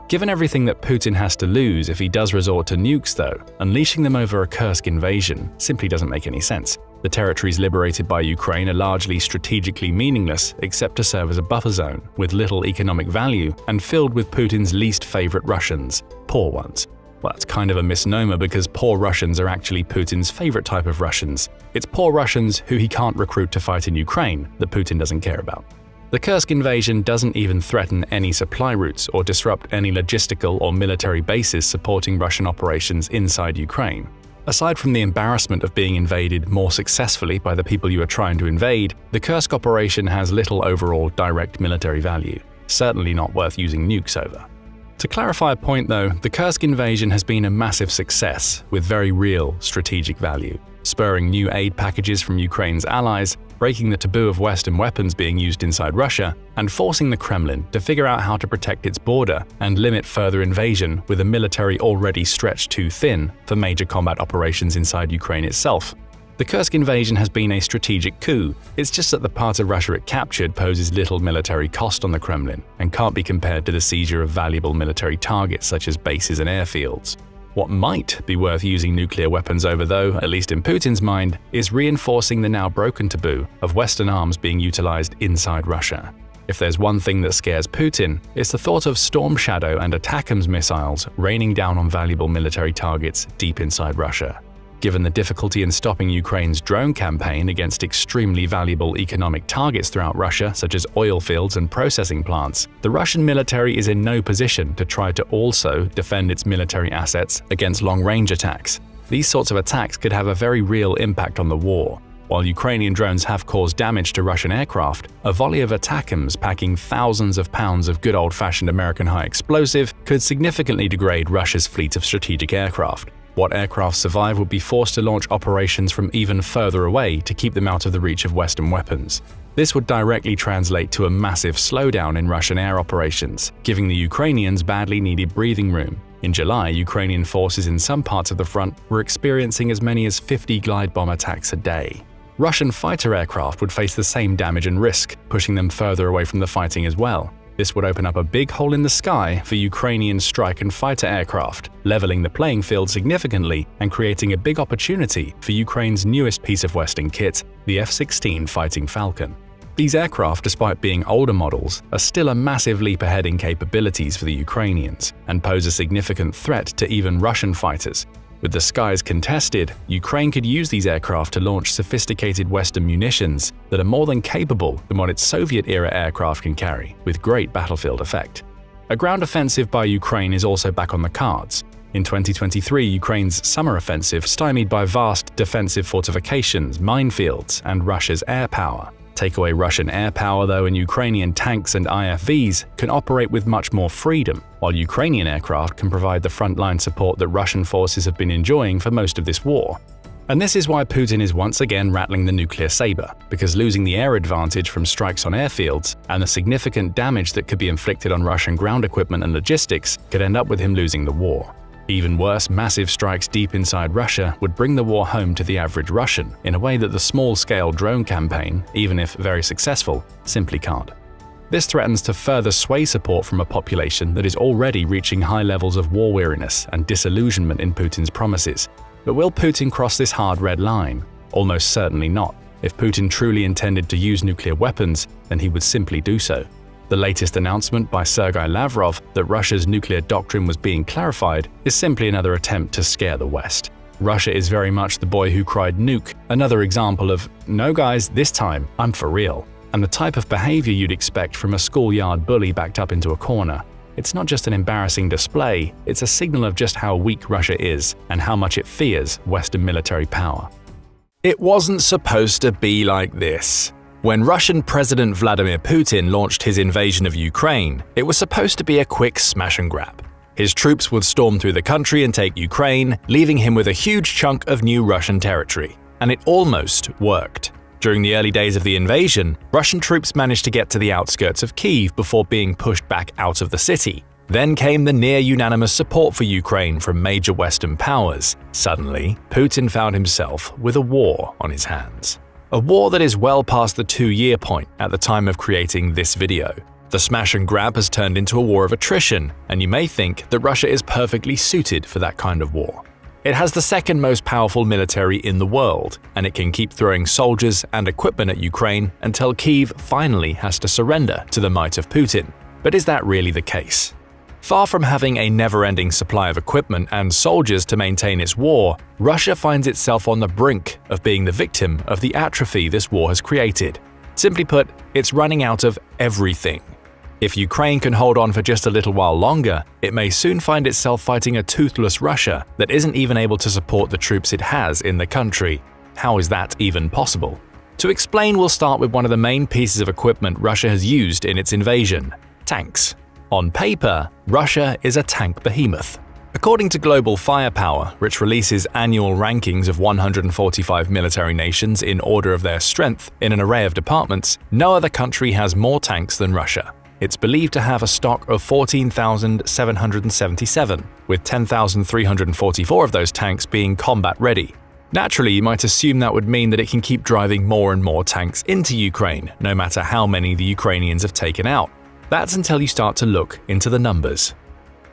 Given everything that Putin has to lose if he does resort to nukes though, unleashing them over a Kursk invasion simply doesn't make any sense. The territories liberated by Ukraine are largely strategically meaningless except to serve as a buffer zone, with little economic value and filled with Putin's least favorite Russians, poor ones. Well, that's kind of a misnomer because poor Russians are actually Putin's favorite type of Russians. It's poor Russians who he can't recruit to fight in Ukraine that Putin doesn't care about. The Kursk invasion doesn't even threaten any supply routes or disrupt any logistical or military bases supporting Russian operations inside Ukraine. Aside from the embarrassment of being invaded more successfully by the people you are trying to invade, the Kursk operation has little overall direct military value, certainly not worth using nukes over. To clarify a point though, the Kursk invasion has been a massive success with very real strategic value, spurring new aid packages from Ukraine's allies, breaking the taboo of Western weapons being used inside Russia, and forcing the Kremlin to figure out how to protect its border and limit further invasion with a military already stretched too thin for major combat operations inside Ukraine itself. The Kursk invasion has been a strategic coup. It's just that the part of Russia it captured poses little military cost on the Kremlin and can't be compared to the seizure of valuable military targets such as bases and airfields. What might be worth using nuclear weapons over though, at least in Putin's mind, is reinforcing the now broken taboo of Western arms being utilized inside Russia. If there's one thing that scares Putin, it's the thought of Storm Shadow and ATACMS missiles raining down on valuable military targets deep inside Russia. Given the difficulty in stopping Ukraine's drone campaign against extremely valuable economic targets throughout Russia, such as oil fields and processing plants, the Russian military is in no position to try to also defend its military assets against long-range attacks. These sorts of attacks could have a very real impact on the war. While Ukrainian drones have caused damage to Russian aircraft, a volley of ATACMS packing thousands of pounds of good old-fashioned American high explosive could significantly degrade Russia's fleet of strategic aircraft. What aircraft survive would be forced to launch operations from even further away to keep them out of the reach of Western weapons. This would directly translate to a massive slowdown in Russian air operations, giving the Ukrainians badly needed breathing room. In July, Ukrainian forces in some parts of the front were experiencing as many as 50 glide bomb attacks a day. Russian fighter aircraft would face the same damage and risk, pushing them further away from the fighting as well. This would open up a big hole in the sky for Ukrainian strike and fighter aircraft, leveling the playing field significantly and creating a big opportunity for Ukraine's newest piece of Western kit, the F-16 Fighting Falcon. These aircraft, despite being older models, are still a massive leap ahead in capabilities for the Ukrainians and pose a significant threat to even Russian fighters. With the skies contested, Ukraine could use these aircraft to launch sophisticated Western munitions that are more than capable than what its Soviet-era aircraft can carry, with great battlefield effect. A ground offensive by Ukraine is also back on the cards. In 2023, Ukraine's summer offensive stymied by vast defensive fortifications, minefields, and Russia's air power. Take away Russian air power though, and Ukrainian tanks and IFVs can operate with much more freedom, while Ukrainian aircraft can provide the frontline support that Russian forces have been enjoying for most of this war. And this is why Putin is once again rattling the nuclear saber, because losing the air advantage from strikes on airfields and the significant damage that could be inflicted on Russian ground equipment and logistics could end up with him losing the war. Even worse, massive strikes deep inside Russia would bring the war home to the average Russian in a way that the small-scale drone campaign, even if very successful, simply can't. This threatens to further sway support from a population that is already reaching high levels of war weariness and disillusionment in Putin's promises. But will Putin cross this hard red line? Almost certainly not. If Putin truly intended to use nuclear weapons, then he would simply do so. The latest announcement by Sergei Lavrov that Russia's nuclear doctrine was being clarified is simply another attempt to scare the West. Russia is very much the boy who cried nuke, another example of, no guys, this time, I'm for real, and the type of behavior you'd expect from a schoolyard bully backed up into a corner. It's not just an embarrassing display, it's a signal of just how weak Russia is and how much it fears Western military power. It wasn't supposed to be like this. When Russian President Vladimir Putin launched his invasion of Ukraine, it was supposed to be a quick smash and grab. His troops would storm through the country and take Ukraine, leaving him with a huge chunk of new Russian territory. And it almost worked. During the early days of the invasion, Russian troops managed to get to the outskirts of Kyiv before being pushed back out of the city. Then came the near-unanimous support for Ukraine from major Western powers. Suddenly, Putin found himself with a war on his hands. A war that is well past the 2-year point at the time of creating this video. The smash and grab has turned into a war of attrition, and you may think that Russia is perfectly suited for that kind of war. It has the second most powerful military in the world, and it can keep throwing soldiers and equipment at Ukraine until Kyiv finally has to surrender to the might of Putin. But is that really the case? Far from having a never-ending supply of equipment and soldiers to maintain its war, Russia finds itself on the brink of being the victim of the atrophy this war has created. Simply put, it's running out of everything. If Ukraine can hold on for just a little while longer, it may soon find itself fighting a toothless Russia that isn't even able to support the troops it has in the country. How is that even possible? To explain, we'll start with one of the main pieces of equipment Russia has used in its invasion: tanks. On paper, Russia is a tank behemoth. According to Global Firepower, which releases annual rankings of 145 military nations in order of their strength in an array of departments, no other country has more tanks than Russia. It's believed to have a stock of 14,777, with 10,344 of those tanks being combat-ready. Naturally, you might assume that would mean that it can keep driving more and more tanks into Ukraine, no matter how many the Ukrainians have taken out. That's until you start to look into the numbers.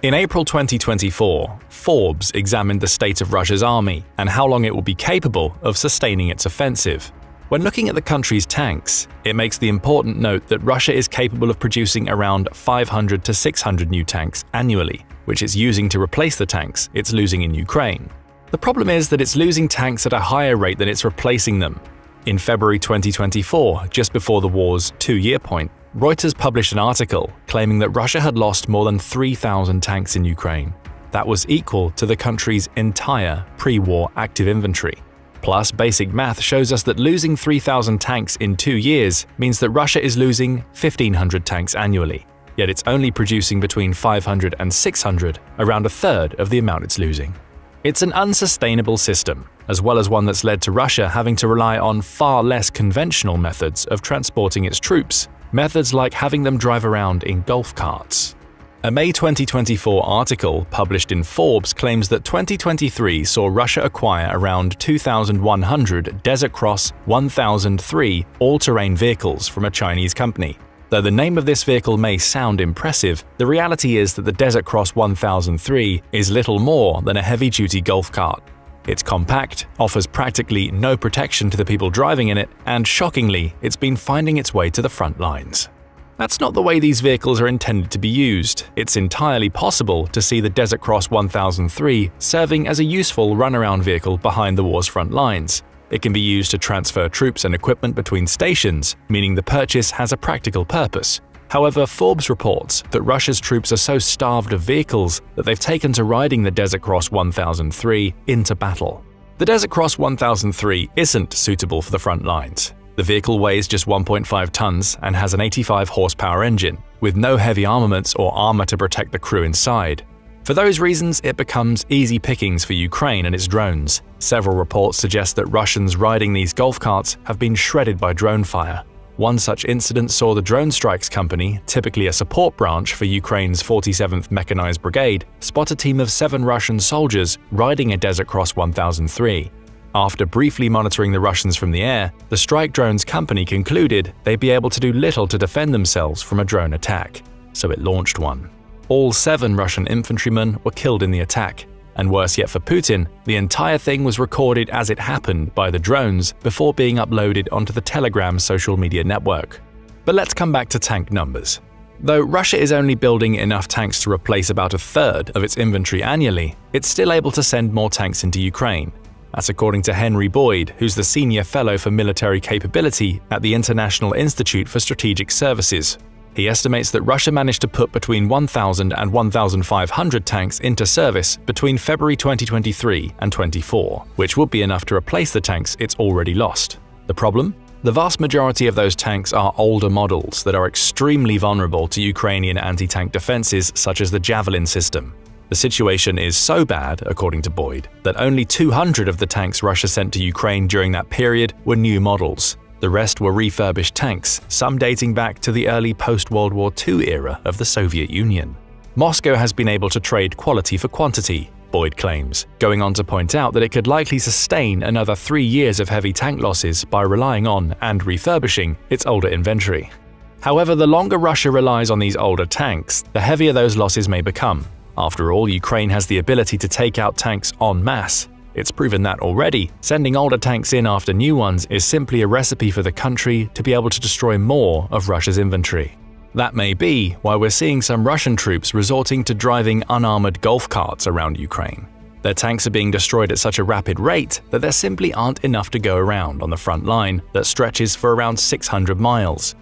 In April 2024, Forbes examined the state of Russia's army and how long it will be capable of sustaining its offensive. When looking at the country's tanks, it makes the important note that Russia is capable of producing around 500 to 600 new tanks annually, which it's using to replace the tanks it's losing in Ukraine. The problem is that it's losing tanks at a higher rate than it's replacing them. In February 2024, just before the war's 2-year point, Reuters published an article claiming that Russia had lost more than 3,000 tanks in Ukraine. That was equal to the country's entire pre-war active inventory. Plus, basic math shows us that losing 3,000 tanks in 2 years means that Russia is losing 1,500 tanks annually, yet it's only producing between 500 and 600, around a third of the amount it's losing. It's an unsustainable system, as well as one that's led to Russia having to rely on far less conventional methods of transporting its troops, methods like having them drive around in golf carts. A May 2024 article published in Forbes claims that 2023 saw Russia acquire around 2,100 Desert Cross 1003 all-terrain vehicles from a Chinese company. Though the name of this vehicle may sound impressive, the reality is that the Desert Cross 1003 is little more than a heavy-duty golf cart. It's compact, offers practically no protection to the people driving in it, and shockingly, it's been finding its way to the front lines. That's not the way these vehicles are intended to be used. It's entirely possible to see the Desert Cross 1003 serving as a useful runaround vehicle behind the war's front lines. It can be used to transfer troops and equipment between stations, meaning the purchase has a practical purpose. However, Forbes reports that Russia's troops are so starved of vehicles that they've taken to riding the Desert Cross 1003 into battle. The Desert Cross 1003 isn't suitable for the front lines. The vehicle weighs just 1.5 tons and has an 85 horsepower engine, with no heavy armaments or armor to protect the crew inside. For those reasons, it becomes easy pickings for Ukraine and its drones. Several reports suggest that Russians riding these golf carts have been shredded by drone fire. One such incident saw the Drone Strikes Company, typically a support branch for Ukraine's 47th Mechanized Brigade, spot a team of 7 Russian soldiers riding a Desert Cross 1003. After briefly monitoring the Russians from the air, the strike drones company concluded they'd be able to do little to defend themselves from a drone attack, so it launched one. All 7 Russian infantrymen were killed in the attack, and worse yet for Putin, the entire thing was recorded as it happened by the drones before being uploaded onto the Telegram social media network. But let's come back to tank numbers. Though Russia is only building enough tanks to replace about a third of its inventory annually, it's still able to send more tanks into Ukraine. That's according to Henry Boyd, who's the Senior Fellow for Military Capability at the International Institute for Strategic Services. He estimates that Russia managed to put between 1,000 and 1,500 tanks into service between February 2023 and 24, which would be enough to replace the tanks it's already lost. The problem? The vast majority of those tanks are older models that are extremely vulnerable to Ukrainian anti-tank defenses such as the Javelin system. The situation is so bad, according to Boyd, that only 200 of the tanks Russia sent to Ukraine during that period were new models. The rest were refurbished tanks, some dating back to the early post-World War II era of the Soviet Union. Moscow has been able to trade quality for quantity, Boyd claims, going on to point out that it could likely sustain another 3 years of heavy tank losses by relying on and refurbishing its older inventory. However, the longer Russia relies on these older tanks, the heavier those losses may become. After all, Ukraine has the ability to take out tanks en masse. It's proven that already. Sending older tanks in after new ones is simply a recipe for the country to be able to destroy more of Russia's inventory. That may be why we're seeing some Russian troops resorting to driving unarmored golf carts around Ukraine. Their tanks are being destroyed at such a rapid rate that there simply aren't enough to go around on the front line that stretches for around 600 miles.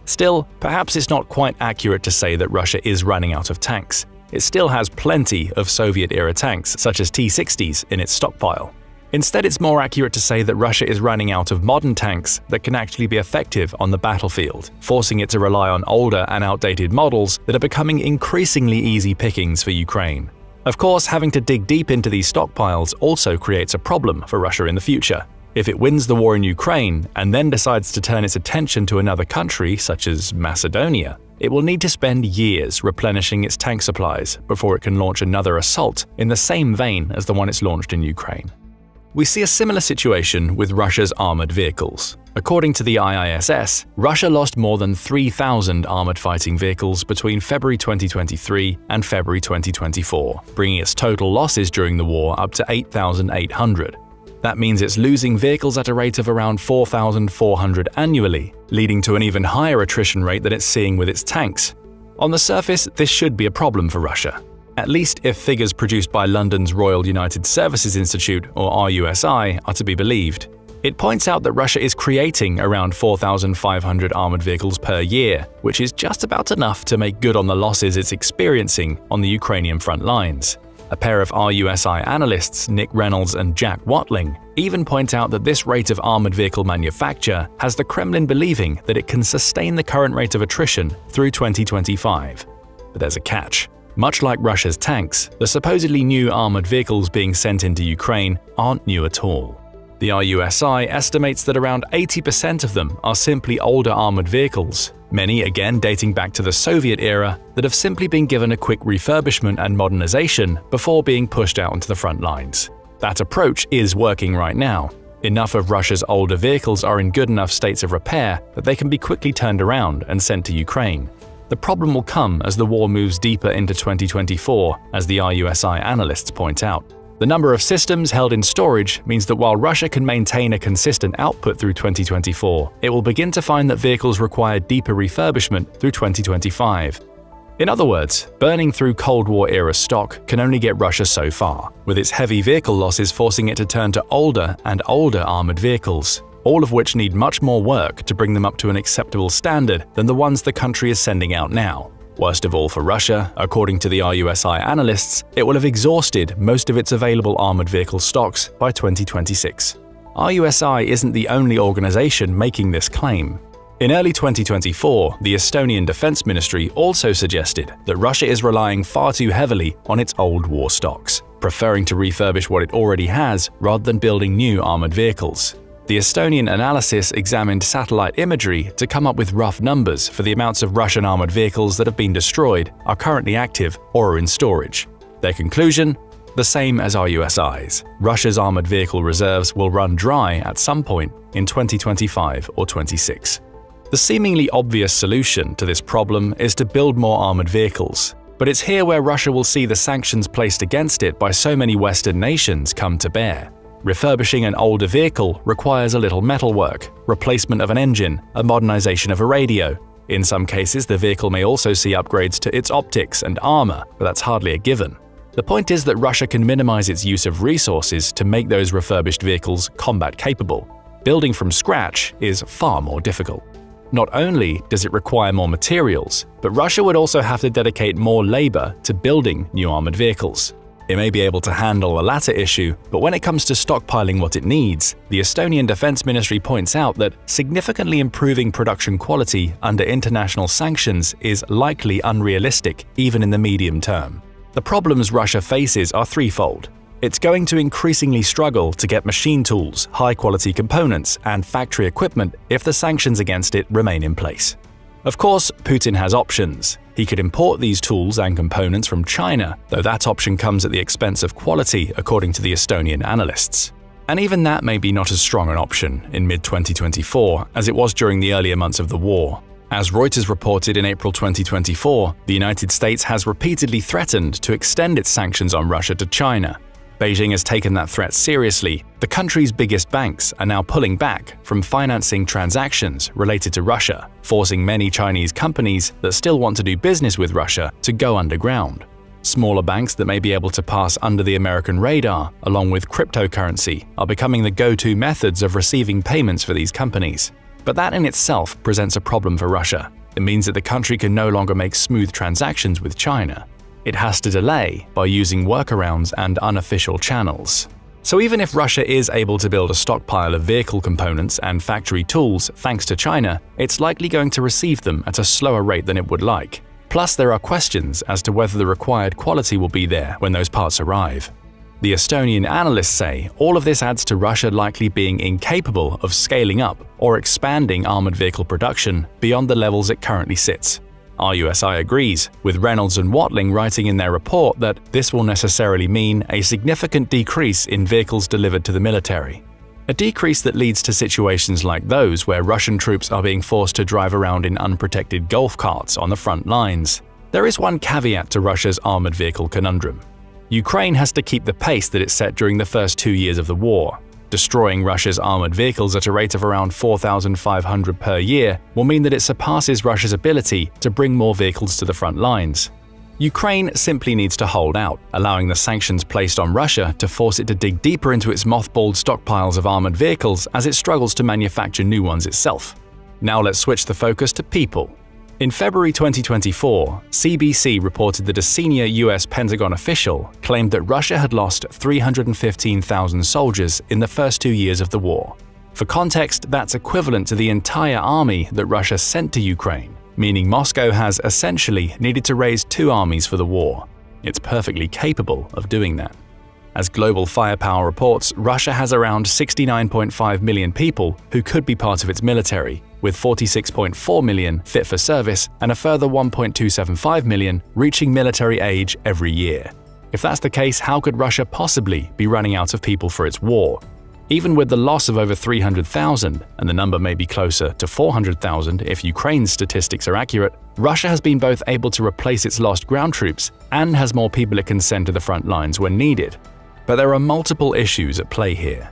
Still, perhaps it's not quite accurate to say that Russia is running out of tanks. It still has plenty of Soviet-era tanks, such as T-60s, in its stockpile. Instead, it's more accurate to say that Russia is running out of modern tanks that can actually be effective on the battlefield, forcing it to rely on older and outdated models that are becoming increasingly easy pickings for Ukraine. Of course, having to dig deep into these stockpiles also creates a problem for Russia in the future. If it wins the war in Ukraine and then decides to turn its attention to another country, such as Macedonia, it will need to spend years replenishing its tank supplies before it can launch another assault in the same vein as the one it's launched in Ukraine. We see a similar situation with Russia's armored vehicles. According to the IISS, Russia lost more than 3,000 armored fighting vehicles between February 2023 and February 2024, bringing its total losses during the war up to 8,800. That means it's losing vehicles at a rate of around 4,400 annually, leading to an even higher attrition rate than it's seeing with its tanks. On the surface, this should be a problem for Russia, at least if figures produced by London's Royal United Services Institute, or RUSI, are to be believed. It points out that Russia is creating around 4,500 armored vehicles per year, which is just about enough to make good on the losses it's experiencing on the Ukrainian front lines. A pair of RUSI analysts, Nick Reynolds and Jack Watling, even point out that this rate of armored vehicle manufacture has the Kremlin believing that it can sustain the current rate of attrition through 2025. But there's a catch. Much like Russia's tanks, the supposedly new armored vehicles being sent into Ukraine aren't new at all. The RUSI estimates that around 80% of them are simply older armored vehicles, many again dating back to the Soviet era, that have simply been given a quick refurbishment and modernization before being pushed out onto the front lines. That approach is working right now. Enough of Russia's older vehicles are in good enough states of repair that they can be quickly turned around and sent to Ukraine. The problem will come as the war moves deeper into 2024, as the RUSI analysts point out. The number of systems held in storage means that while Russia can maintain a consistent output through 2024, it will begin to find that vehicles require deeper refurbishment through 2025. In other words, burning through Cold War-era stock can only get Russia so far, with its heavy vehicle losses forcing it to turn to older and older armored vehicles, all of which need much more work to bring them up to an acceptable standard than the ones the country is sending out now. Worst of all for Russia, according to the RUSI analysts, it will have exhausted most of its available armored vehicle stocks by 2026. RUSI isn't the only organization making this claim. In early 2024, the Estonian Defense Ministry also suggested that Russia is relying far too heavily on its old war stocks, preferring to refurbish what it already has rather than building new armored vehicles. The Estonian analysis examined satellite imagery to come up with rough numbers for the amounts of Russian armored vehicles that have been destroyed, are currently active, or are in storage. Their conclusion? The same as RUSI's. Russia's armored vehicle reserves will run dry at some point in 2025 or 26. The seemingly obvious solution to this problem is to build more armored vehicles. But it's here where Russia will see the sanctions placed against it by so many Western nations come to bear. Refurbishing an older vehicle requires a little metalwork, replacement of an engine, a modernization of a radio. In some cases, the vehicle may also see upgrades to its optics and armor, but that's hardly a given. The point is that Russia can minimize its use of resources to make those refurbished vehicles combat capable. Building from scratch is far more difficult. Not only does it require more materials, but Russia would also have to dedicate more labor to building new armored vehicles. It may be able to handle the latter issue, but when it comes to stockpiling what it needs, the Estonian Defense Ministry points out that significantly improving production quality under international sanctions is likely unrealistic, even in the medium term. The problems Russia faces are threefold. It's going to increasingly struggle to get machine tools, high-quality components, and factory equipment if the sanctions against it remain in place. Of course, Putin has options. He could import these tools and components from China, though that option comes at the expense of quality, according to the Estonian analysts. And even that may be not as strong an option in mid-2024 as it was during the earlier months of the war. As Reuters reported in April 2024, the United States has repeatedly threatened to extend its sanctions on Russia to China. Beijing has taken that threat seriously. The country's biggest banks are now pulling back from financing transactions related to Russia, forcing many Chinese companies that still want to do business with Russia to go underground. Smaller banks that may be able to pass under the American radar, along with cryptocurrency, are becoming the go-to methods of receiving payments for these companies. But that in itself presents a problem for Russia. It means that the country can no longer make smooth transactions with China. It has to delay by using workarounds and unofficial channels. So even if Russia is able to build a stockpile of vehicle components and factory tools thanks to China, it's likely going to receive them at a slower rate than it would like. Plus, there are questions as to whether the required quality will be there when those parts arrive. The Estonian analysts say all of this adds to Russia likely being incapable of scaling up or expanding armored vehicle production beyond the levels it currently sits. RUSI agrees, with Reynolds and Watling writing in their report that this will necessarily mean a significant decrease in vehicles delivered to the military. A decrease that leads to situations like those where Russian troops are being forced to drive around in unprotected golf carts on the front lines. There is one caveat to Russia's armored vehicle conundrum. Ukraine has to keep the pace that it set during the first 2 years of the war. Destroying Russia's armored vehicles at a rate of around 4,500 per year will mean that it surpasses Russia's ability to bring more vehicles to the front lines. Ukraine simply needs to hold out, allowing the sanctions placed on Russia to force it to dig deeper into its mothballed stockpiles of armored vehicles as it struggles to manufacture new ones itself. Now let's switch the focus to people. In February 2024, CBC reported that a senior US Pentagon official claimed that Russia had lost 315,000 soldiers in the first 2 years of the war. For context, that's equivalent to the entire army that Russia sent to Ukraine, meaning Moscow has essentially needed to raise 2 armies for the war. It's perfectly capable of doing that. As Global Firepower reports, Russia has around 69.5 million people who could be part of its military, with 46.4 million fit for service and a further 1.275 million reaching military age every year. If that's the case, how could Russia possibly be running out of people for its war? Even with the loss of over 300,000, and the number may be closer to 400,000 if Ukraine's statistics are accurate, Russia has been both able to replace its lost ground troops and has more people it can send to the front lines when needed. But there are multiple issues at play here.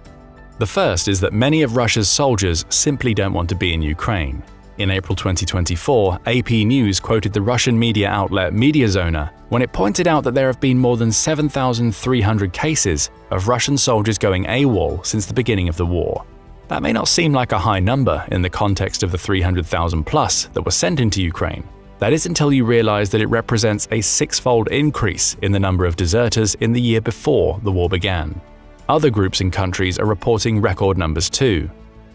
The first is that many of Russia's soldiers simply don't want to be in Ukraine. In April 2024, AP News quoted the Russian media outlet Mediazona when it pointed out that there have been more than 7,300 cases of Russian soldiers going AWOL since the beginning of the war. That may not seem like a high number in the context of the 300,000 plus that were sent into Ukraine. That is until you realize that it represents a 6-fold increase in the number of deserters in the year before the war began. Other groups and countries are reporting record numbers too.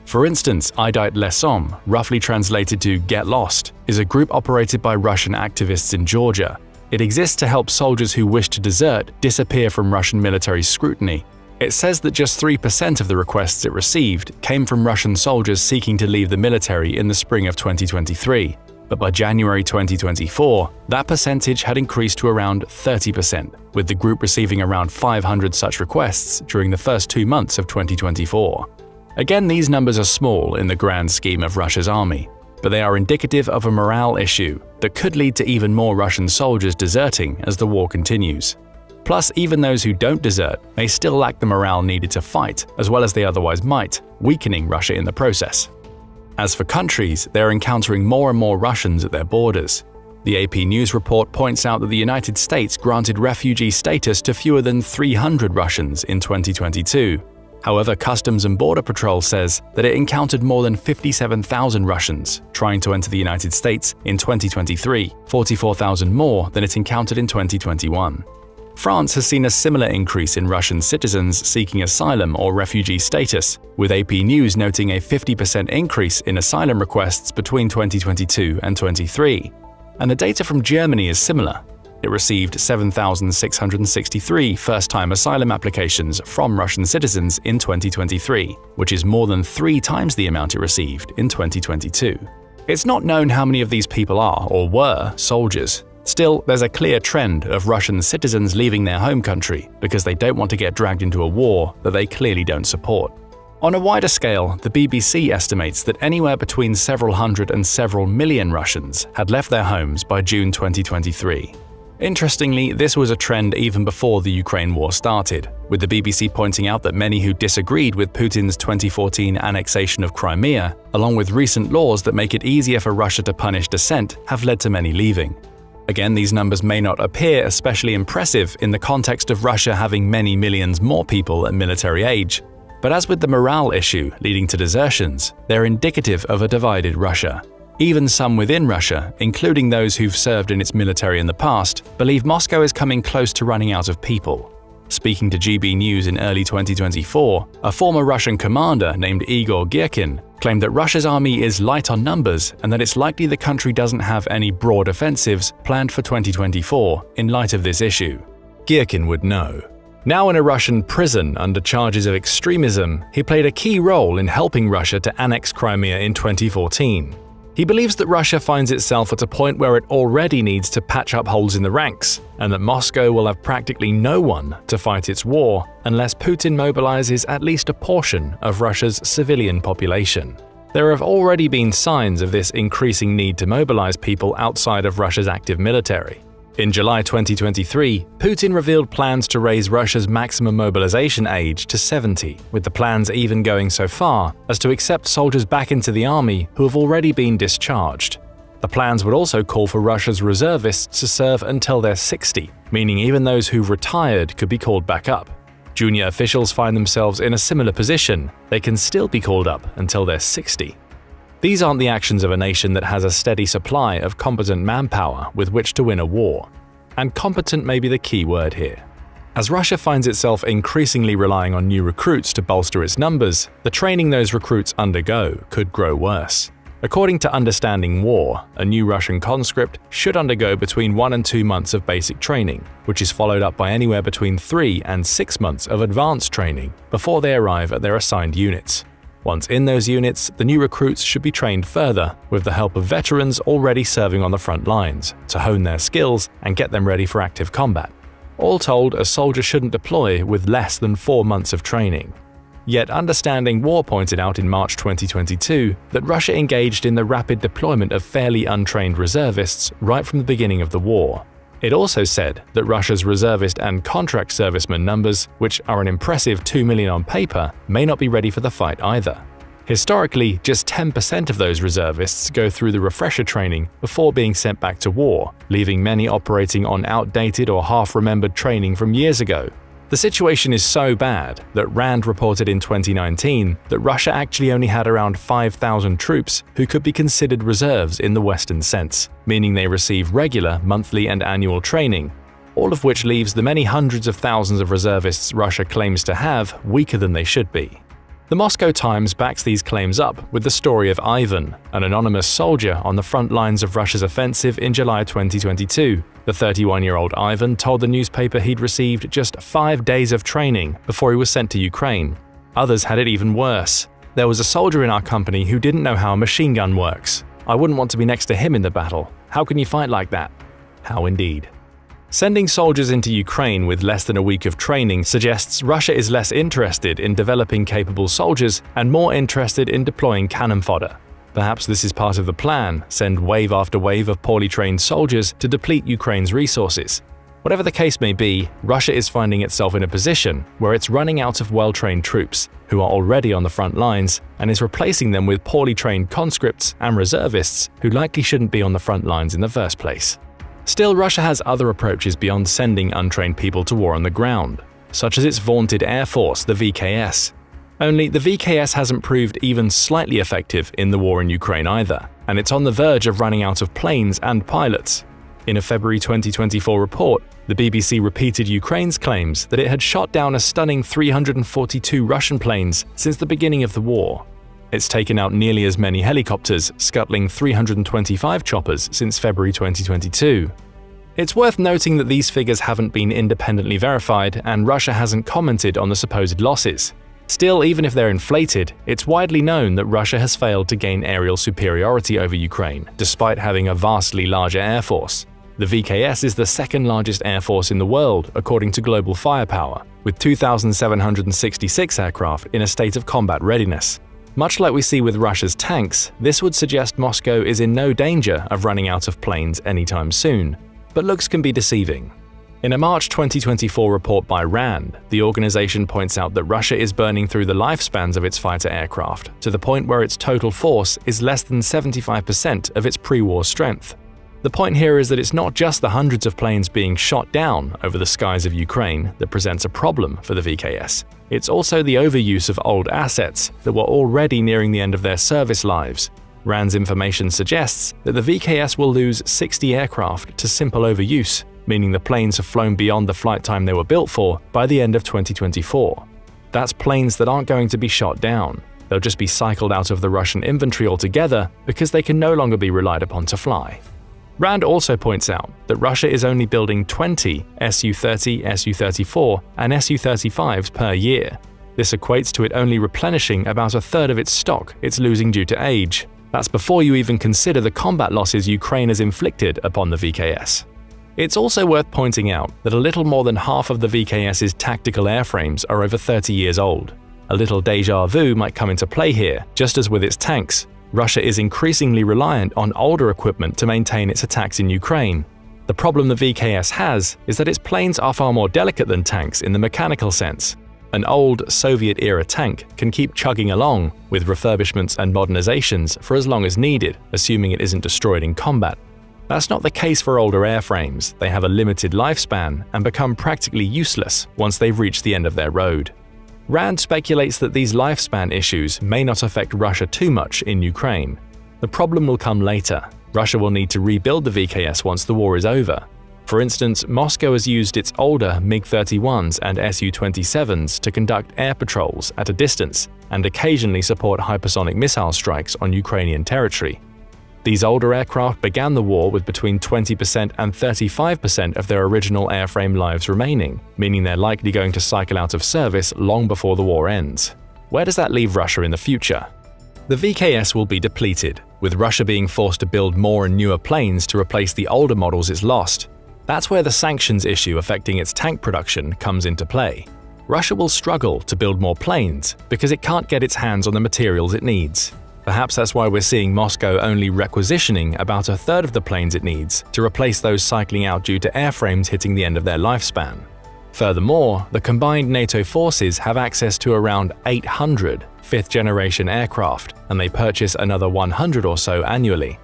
For instance, Idite Lesom, roughly translated to Get Lost, is a group operated by Russian activists in Georgia. It exists to help soldiers who wish to desert disappear from Russian military scrutiny. It says that just 3% of the requests it received came from Russian soldiers seeking to leave the military in the spring of 2023. But by January 2024, that percentage had increased to around 30%, with the group receiving around 500 such requests during the first 2 months of 2024. Again, these numbers are small in the grand scheme of Russia's army, but they are indicative of a morale issue that could lead to even more Russian soldiers deserting as the war continues. Plus, even those who don't desert may still lack the morale needed to fight as well as they otherwise might, weakening Russia in the process. As for countries, they are encountering more and more Russians at their borders. The AP News report points out that the United States granted refugee status to fewer than 300 Russians in 2022. However, Customs and Border Patrol says that it encountered more than 57,000 Russians trying to enter the United States in 2023, 44,000 more than it encountered in 2021. France has seen a similar increase in Russian citizens seeking asylum or refugee status, with AP News noting a 50% increase in asylum requests between 2022 and 23. And the data from Germany is similar. It received 7,663 first-time asylum applications from Russian citizens in 2023, which is more than 3 times the amount it received in 2022. It's not known how many of these people are or were soldiers. Still, there's a clear trend of Russian citizens leaving their home country because they don't want to get dragged into a war that they clearly don't support. On a wider scale, the BBC estimates that anywhere between several hundred and several million Russians had left their homes by June 2023. Interestingly, this was a trend even before the Ukraine war started, with the BBC pointing out that many who disagreed with Putin's 2014 annexation of Crimea, along with recent laws that make it easier for Russia to punish dissent, have led to many leaving. Again, these numbers may not appear especially impressive in the context of Russia having many millions more people at military age, but as with the morale issue leading to desertions, they're indicative of a divided Russia. Even some within Russia, including those who've served in its military in the past, believe Moscow is coming close to running out of people. Speaking to GB News in early 2024, a former Russian commander named Igor Girkin claimed that Russia's army is light on numbers and that it's likely the country doesn't have any broad offensives planned for 2024 in light of this issue. Girkin would know. Now in a Russian prison under charges of extremism, he played a key role in helping Russia to annex Crimea in 2014. He believes that Russia finds itself at a point where it already needs to patch up holes in the ranks, and that Moscow will have practically no one to fight its war unless Putin mobilizes at least a portion of Russia's civilian population. There have already been signs of this increasing need to mobilize people outside of Russia's active military. In July 2023, Putin revealed plans to raise Russia's maximum mobilization age to 70, with the plans even going so far as to accept soldiers back into the army who have already been discharged. The plans would also call for Russia's reservists to serve until they're 60, meaning even those who've retired could be called back up. Junior officials find themselves in a similar position. They can still be called up until they're 60. These aren't the actions of a nation that has a steady supply of competent manpower with which to win a war. And competent may be the key word here. As Russia finds itself increasingly relying on new recruits to bolster its numbers, the training those recruits undergo could grow worse. According to Understanding War, a new Russian conscript should undergo between 1 and 2 months of basic training, which is followed up by anywhere between 3 and 6 months of advanced training before they arrive at their assigned units. Once in those units, the new recruits should be trained further with the help of veterans already serving on the front lines to hone their skills and get them ready for active combat. All told, a soldier shouldn't deploy with less than 4 months of training. Yet Understanding War pointed out in March 2022 that Russia engaged in the rapid deployment of fairly untrained reservists right from the beginning of the war. It also said that Russia's reservist and contract servicemen numbers, which are an impressive 2 million on paper, may not be ready for the fight either. Historically, just 10% of those reservists go through the refresher training before being sent back to war, leaving many operating on outdated or half-remembered training from years ago. The situation is so bad that RAND reported in 2019 that Russia actually only had around 5,000 troops who could be considered reserves in the Western sense, meaning they receive regular monthly and annual training, all of which leaves the many hundreds of thousands of reservists Russia claims to have weaker than they should be. The Moscow Times backs these claims up with the story of Ivan, an anonymous soldier on the front lines of Russia's offensive in July 2022. The 31-year-old Ivan told the newspaper he'd received just 5 days of training before he was sent to Ukraine. Others had it even worse. There was a soldier in our company who didn't know how a machine gun works. I wouldn't want to be next to him in the battle. How can you fight like that? How indeed. Sending soldiers into Ukraine with less than a week of training suggests Russia is less interested in developing capable soldiers and more interested in deploying cannon fodder. Perhaps this is part of the plan: send wave after wave of poorly trained soldiers to deplete Ukraine's resources. Whatever the case may be, Russia is finding itself in a position where it's running out of well-trained troops who are already on the front lines and is replacing them with poorly trained conscripts and reservists who likely shouldn't be on the front lines in the first place. Still, Russia has other approaches beyond sending untrained people to war on the ground, such as its vaunted air force, the VKS. Only the VKS hasn't proved even slightly effective in the war in Ukraine either, and it's on the verge of running out of planes and pilots. In a February 2024 report, the BBC repeated Ukraine's claims that it had shot down a stunning 342 Russian planes since the beginning of the war. It's taken out nearly as many helicopters, scuttling 325 choppers since February 2022. It's worth noting that these figures haven't been independently verified, and Russia hasn't commented on the supposed losses. Still, even if they're inflated, it's widely known that Russia has failed to gain aerial superiority over Ukraine, despite having a vastly larger air force. The VKS is the second largest air force in the world, according to Global Firepower, with 2,766 aircraft in a state of combat readiness. Much like we see with Russia's tanks, this would suggest Moscow is in no danger of running out of planes anytime soon. But looks can be deceiving. In a March 2024 report by RAND, the organization points out that Russia is burning through the lifespans of its fighter aircraft to the point where its total force is less than 75% of its pre-war strength. The point here is that it's not just the hundreds of planes being shot down over the skies of Ukraine that presents a problem for the VKS. It's also the overuse of old assets that were already nearing the end of their service lives. RAND's information suggests that the VKS will lose 60 aircraft to simple overuse, meaning the planes have flown beyond the flight time they were built for by the end of 2024. That's planes that aren't going to be shot down. They'll just be cycled out of the Russian inventory altogether because they can no longer be relied upon to fly. Rand also points out that Russia is only building 20 Su-30, Su-34, and Su-35s per year. This equates to it only replenishing about a third of its stock it's losing due to age. That's before you even consider the combat losses Ukraine has inflicted upon the VKS. It's also worth pointing out that a little more than half of the VKS's tactical airframes are over 30 years old. A little déjà vu might come into play here. Just as with its tanks, Russia is increasingly reliant on older equipment to maintain its attacks in Ukraine. The problem the VKS has is that its planes are far more delicate than tanks in the mechanical sense. An old Soviet-era tank can keep chugging along with refurbishments and modernizations for as long as needed, assuming it isn't destroyed in combat. That's not the case for older airframes. They have a limited lifespan and become practically useless once they've reached the end of their road. Rand speculates that these lifespan issues may not affect Russia too much in Ukraine. The problem will come later. Russia will need to rebuild the VKS once the war is over. For instance, Moscow has used its older MiG-31s and Su-27s to conduct air patrols at a distance and occasionally support hypersonic missile strikes on Ukrainian territory. These older aircraft began the war with between 20% and 35% of their original airframe lives remaining, meaning they're likely going to cycle out of service long before the war ends. Where does that leave Russia in the future? The VKS will be depleted, with Russia being forced to build more and newer planes to replace the older models it's lost. That's where the sanctions issue affecting its tank production comes into play. Russia will struggle to build more planes because it can't get its hands on the materials it needs. Perhaps that's why we're seeing Moscow only requisitioning about a third of the planes it needs to replace those cycling out due to airframes hitting the end of their lifespan. Furthermore, the combined NATO forces have access to around 800 fifth-generation aircraft, and they purchase another 100 or so annually.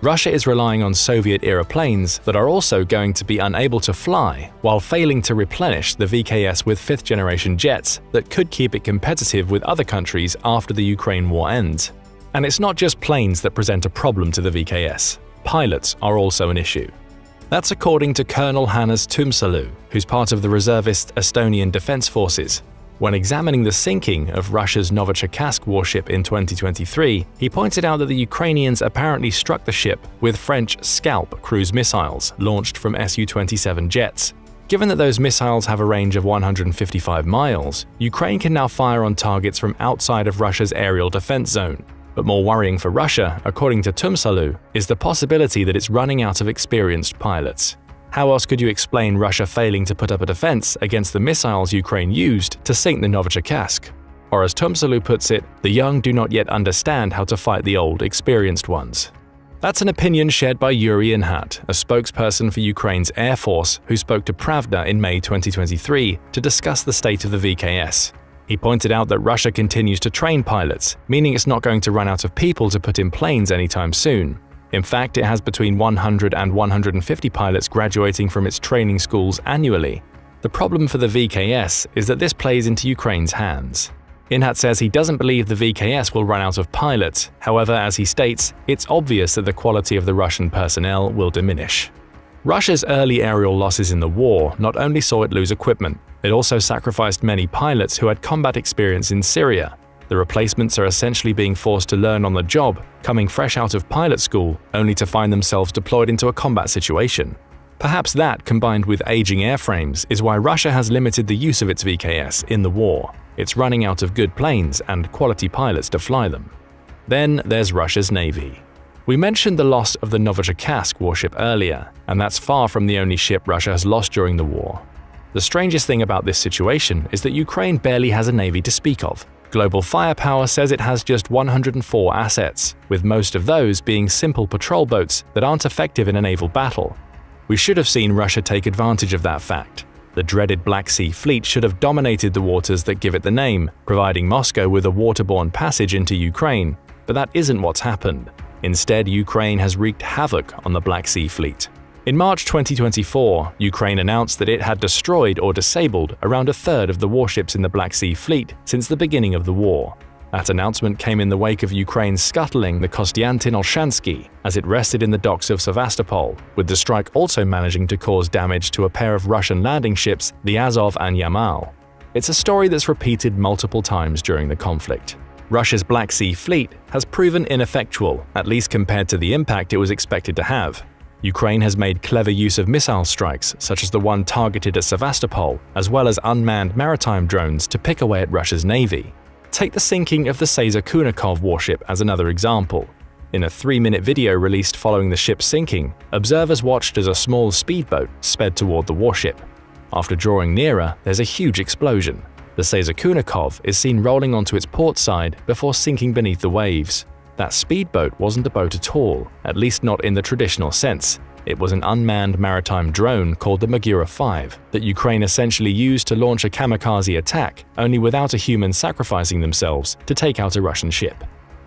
Russia is relying on Soviet-era planes that are also going to be unable to fly, while failing to replenish the VKS with fifth-generation jets that could keep it competitive with other countries after the Ukraine war ends. And it's not just planes that present a problem to the VKS. Pilots are also an issue. That's according to Colonel Hannes Tumsalu, who's part of the reservist Estonian Defense Forces. When examining the sinking of Russia's Novichokazk warship in 2023, he pointed out that the Ukrainians apparently struck the ship with French Scalp cruise missiles launched from Su-27 jets. Given that those missiles have a range of 155 miles, Ukraine can now fire on targets from outside of Russia's aerial defense zone. But more worrying for Russia, according to Tumsalu, is the possibility that it's running out of experienced pilots. How else could you explain Russia failing to put up a defense against the missiles Ukraine used to sink the Novichokazk? Or as Tumsalu puts it, the young do not yet understand how to fight the old, experienced ones. That's an opinion shared by Yuri Inhat, a spokesperson for Ukraine's Air Force, who spoke to Pravda in May 2023 to discuss the state of the VKS. He pointed out that Russia continues to train pilots, meaning it's not going to run out of people to put in planes anytime soon. In fact, it has between 100 and 150 pilots graduating from its training schools annually. The problem for the VKS is that this plays into Ukraine's hands. Inhat says he doesn't believe the VKS will run out of pilots. However, as he states, it's obvious that the quality of the Russian personnel will diminish. Russia's early aerial losses in the war not only saw it lose equipment, it also sacrificed many pilots who had combat experience in Syria. The replacements are essentially being forced to learn on the job, coming fresh out of pilot school, only to find themselves deployed into a combat situation. Perhaps that, combined with aging airframes, is why Russia has limited the use of its VKS in the war. It's running out of good planes and quality pilots to fly them. Then there's Russia's Navy. We mentioned the loss of the Novichokazk warship earlier, and that's far from the only ship Russia has lost during the war. The strangest thing about this situation is that Ukraine barely has a navy to speak of. Global Firepower says it has just 104 assets, with most of those being simple patrol boats that aren't effective in a naval battle. We should have seen Russia take advantage of that fact. The dreaded Black Sea Fleet should have dominated the waters that give it the name, providing Moscow with a waterborne passage into Ukraine, but that isn't what's happened. Instead, Ukraine has wreaked havoc on the Black Sea Fleet. In March 2024, Ukraine announced that it had destroyed or disabled around a third of the warships in the Black Sea Fleet since the beginning of the war. That announcement came in the wake of Ukraine scuttling the Kostiantyn-Olshansky as it rested in the docks of Sevastopol, with the strike also managing to cause damage to a pair of Russian landing ships, the Azov and Yamal. It's a story that's repeated multiple times during the conflict. Russia's Black Sea Fleet has proven ineffectual, at least compared to the impact it was expected to have. Ukraine has made clever use of missile strikes, such as the one targeted at Sevastopol, as well as unmanned maritime drones to pick away at Russia's navy. Take the sinking of the Caesar Kunikov warship as another example. In a 3-minute video released following the ship's sinking, observers watched as a small speedboat sped toward the warship. After drawing nearer, there's a huge explosion. The Caesar Kunikov is seen rolling onto its port side before sinking beneath the waves. That speedboat wasn't a boat at all, at least not in the traditional sense. It was an unmanned maritime drone called the Magura 5 that Ukraine essentially used to launch a kamikaze attack, only without a human sacrificing themselves to take out a Russian ship.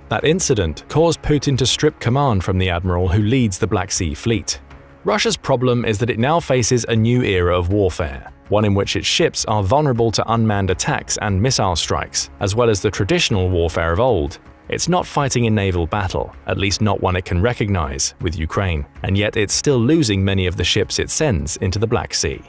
That incident caused Putin to strip command from the admiral who leads the Black Sea Fleet. Russia's problem is that it now faces a new era of warfare, one in which its ships are vulnerable to unmanned attacks and missile strikes, as well as the traditional warfare of old. It's not fighting a naval battle, at least not one it can recognize, with Ukraine, and yet it's still losing many of the ships it sends into the Black Sea.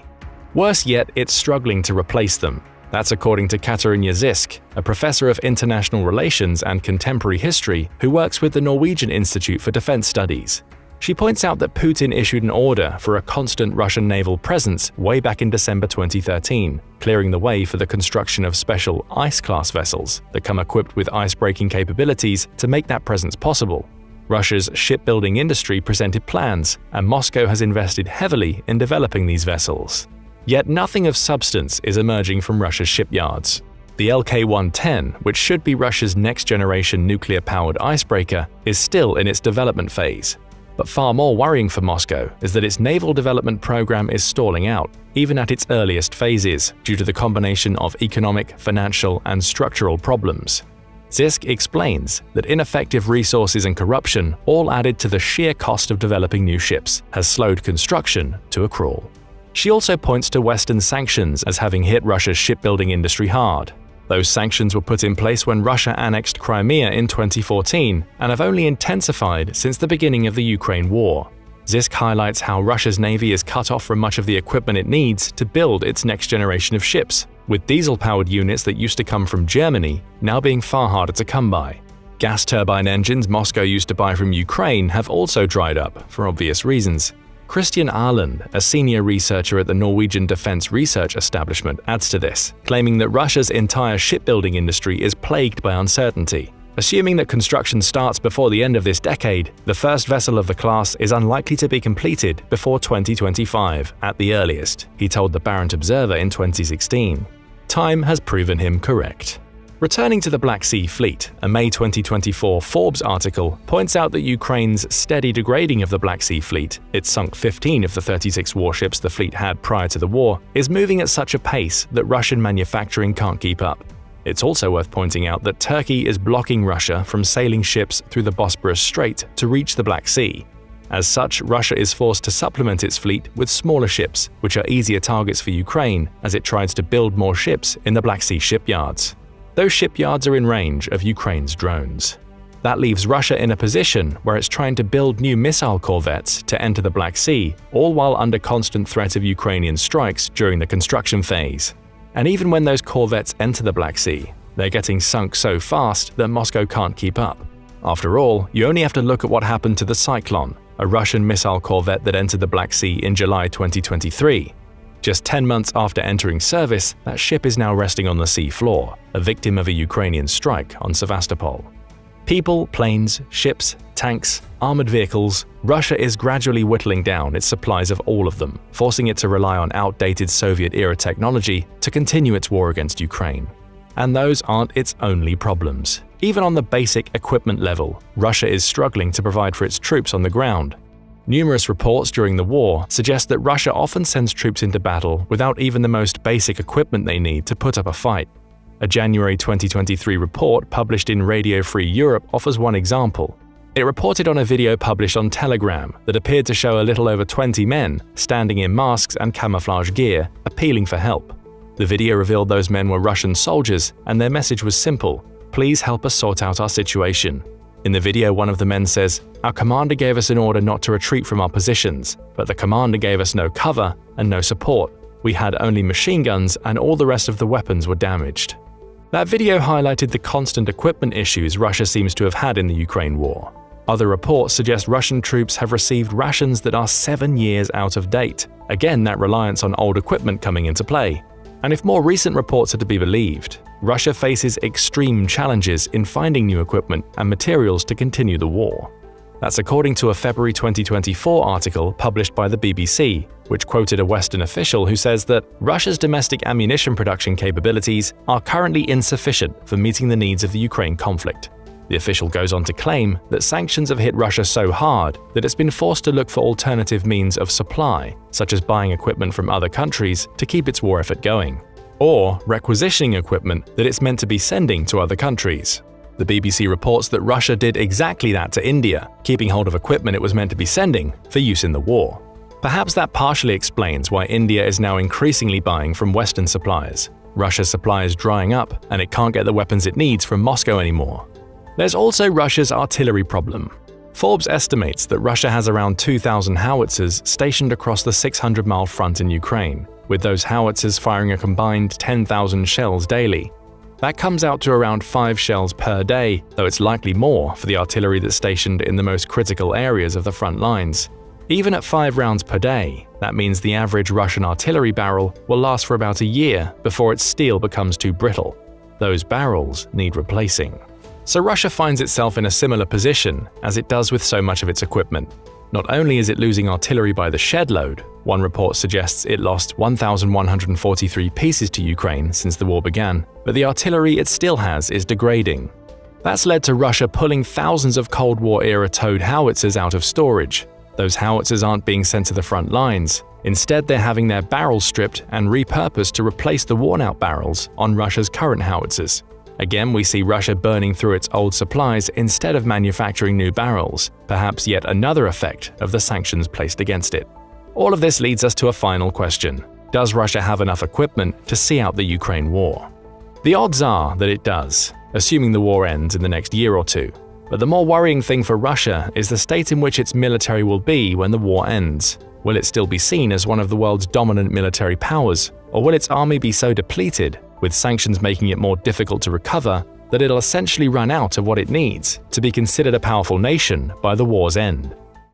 Worse yet, it's struggling to replace them. That's according to Katarina Zisk, a professor of international relations and contemporary history who works with the Norwegian Institute for Defense Studies. She points out that Putin issued an order for a constant Russian naval presence way back in December 2013, clearing the way for the construction of special ice-class vessels that come equipped with ice-breaking capabilities to make that presence possible. Russia's shipbuilding industry presented plans, and Moscow has invested heavily in developing these vessels. Yet nothing of substance is emerging from Russia's shipyards. The LK-110, which should be Russia's next-generation nuclear-powered icebreaker, is still in its development phase. But far more worrying for Moscow is that its naval development program is stalling out, even at its earliest phases, due to the combination of economic, financial, and structural problems. Zisk explains that ineffective resources and corruption, all added to the sheer cost of developing new ships, has slowed construction to a crawl. She also points to Western sanctions as having hit Russia's shipbuilding industry hard. Those sanctions were put in place when Russia annexed Crimea in 2014 and have only intensified since the beginning of the Ukraine war. Zisk highlights how Russia's navy is cut off from much of the equipment it needs to build its next generation of ships, with diesel-powered units that used to come from Germany now being far harder to come by. Gas turbine engines Moscow used to buy from Ukraine have also dried up, for obvious reasons. Christian Arland, a senior researcher at the Norwegian Defense Research Establishment, adds to this, claiming that Russia's entire shipbuilding industry is plagued by uncertainty. Assuming that construction starts before the end of this decade, the first vessel of the class is unlikely to be completed before 2025 at the earliest, he told the Barrent Observer in 2016. Time has proven him correct. Returning to the Black Sea Fleet, a May 2024 Forbes article points out that Ukraine's steady degrading of the Black Sea Fleet, it sunk 15 of the 36 warships the fleet had prior to the war, is moving at such a pace that Russian manufacturing can't keep up. It's also worth pointing out that Turkey is blocking Russia from sailing ships through the Bosporus Strait to reach the Black Sea. As such, Russia is forced to supplement its fleet with smaller ships, which are easier targets for Ukraine as it tries to build more ships in the Black Sea shipyards. Those shipyards are in range of Ukraine's drones. That leaves Russia in a position where it's trying to build new missile corvettes to enter the Black Sea, all while under constant threat of Ukrainian strikes during the construction phase. And even when those corvettes enter the Black Sea, they're getting sunk so fast that Moscow can't keep up. After all, you only have to look at what happened to the Cyclone, a Russian missile corvette that entered the Black Sea in July 2023. Just 10 months after entering service, that ship is now resting on the sea floor, a victim of a Ukrainian strike on Sevastopol. People, planes, ships, tanks, armored vehicles, Russia is gradually whittling down its supplies of all of them, forcing it to rely on outdated Soviet-era technology to continue its war against Ukraine. And those aren't its only problems. Even on the basic equipment level, Russia is struggling to provide for its troops on the ground. Numerous reports during the war suggest that Russia often sends troops into battle without even the most basic equipment they need to put up a fight. A January 2023 report published in Radio Free Europe offers one example. It reported on a video published on Telegram that appeared to show a little over 20 men standing in masks and camouflage gear, appealing for help. The video revealed those men were Russian soldiers, and their message was simple: Please help us sort out our situation." In the video, one of the men says, "Our commander gave us an order not to retreat from our positions, but the commander gave us no cover and no support. We had only machine guns and all the rest of the weapons were damaged." That video highlighted the constant equipment issues Russia seems to have had in the Ukraine war. Other reports suggest Russian troops have received rations that are 7 years out of date. Again, that reliance on old equipment coming into play. And if more recent reports are to be believed, Russia faces extreme challenges in finding new equipment and materials to continue the war. That's according to a February 2024 article published by the BBC, which quoted a Western official who says that Russia's domestic ammunition production capabilities are currently insufficient for meeting the needs of the Ukraine conflict. The official goes on to claim that sanctions have hit Russia so hard that it's been forced to look for alternative means of supply, such as buying equipment from other countries to keep its war effort going, or requisitioning equipment that it's meant to be sending to other countries. The BBC reports that Russia did exactly that to India, keeping hold of equipment it was meant to be sending for use in the war. Perhaps that partially explains why India is now increasingly buying from Western suppliers. Russia's supply is drying up, and it can't get the weapons it needs from Moscow anymore. There's also Russia's artillery problem. Forbes estimates that Russia has around 2,000 howitzers stationed across the 600-mile front in Ukraine, with those howitzers firing a combined 10,000 shells daily. That comes out to around 5 shells per day, though it's likely more for the artillery that's stationed in the most critical areas of the front lines. Even at 5 rounds per day, that means the average Russian artillery barrel will last for about a year before its steel becomes too brittle. Those barrels need replacing. So Russia finds itself in a similar position as it does with so much of its equipment. Not only is it losing artillery by the shed load, one report suggests it lost 1,143 pieces to Ukraine since the war began, but the artillery it still has is degrading. That's led to Russia pulling thousands of Cold War-era towed howitzers out of storage. Those howitzers aren't being sent to the front lines. Instead, they're having their barrels stripped and repurposed to replace the worn-out barrels on Russia's current howitzers. Again, we see Russia burning through its old supplies instead of manufacturing new barrels, perhaps yet another effect of the sanctions placed against it. All of this leads us to a final question. Does Russia have enough equipment to see out the Ukraine war? The odds are that it does, assuming the war ends in the next year or two. But the more worrying thing for Russia is the state in which its military will be when the war ends. Will it still be seen as one of the world's dominant military powers, or will its army be so depleted, with sanctions making it more difficult to recover, that it'll essentially run out of what it needs to be considered a powerful nation by the war's end?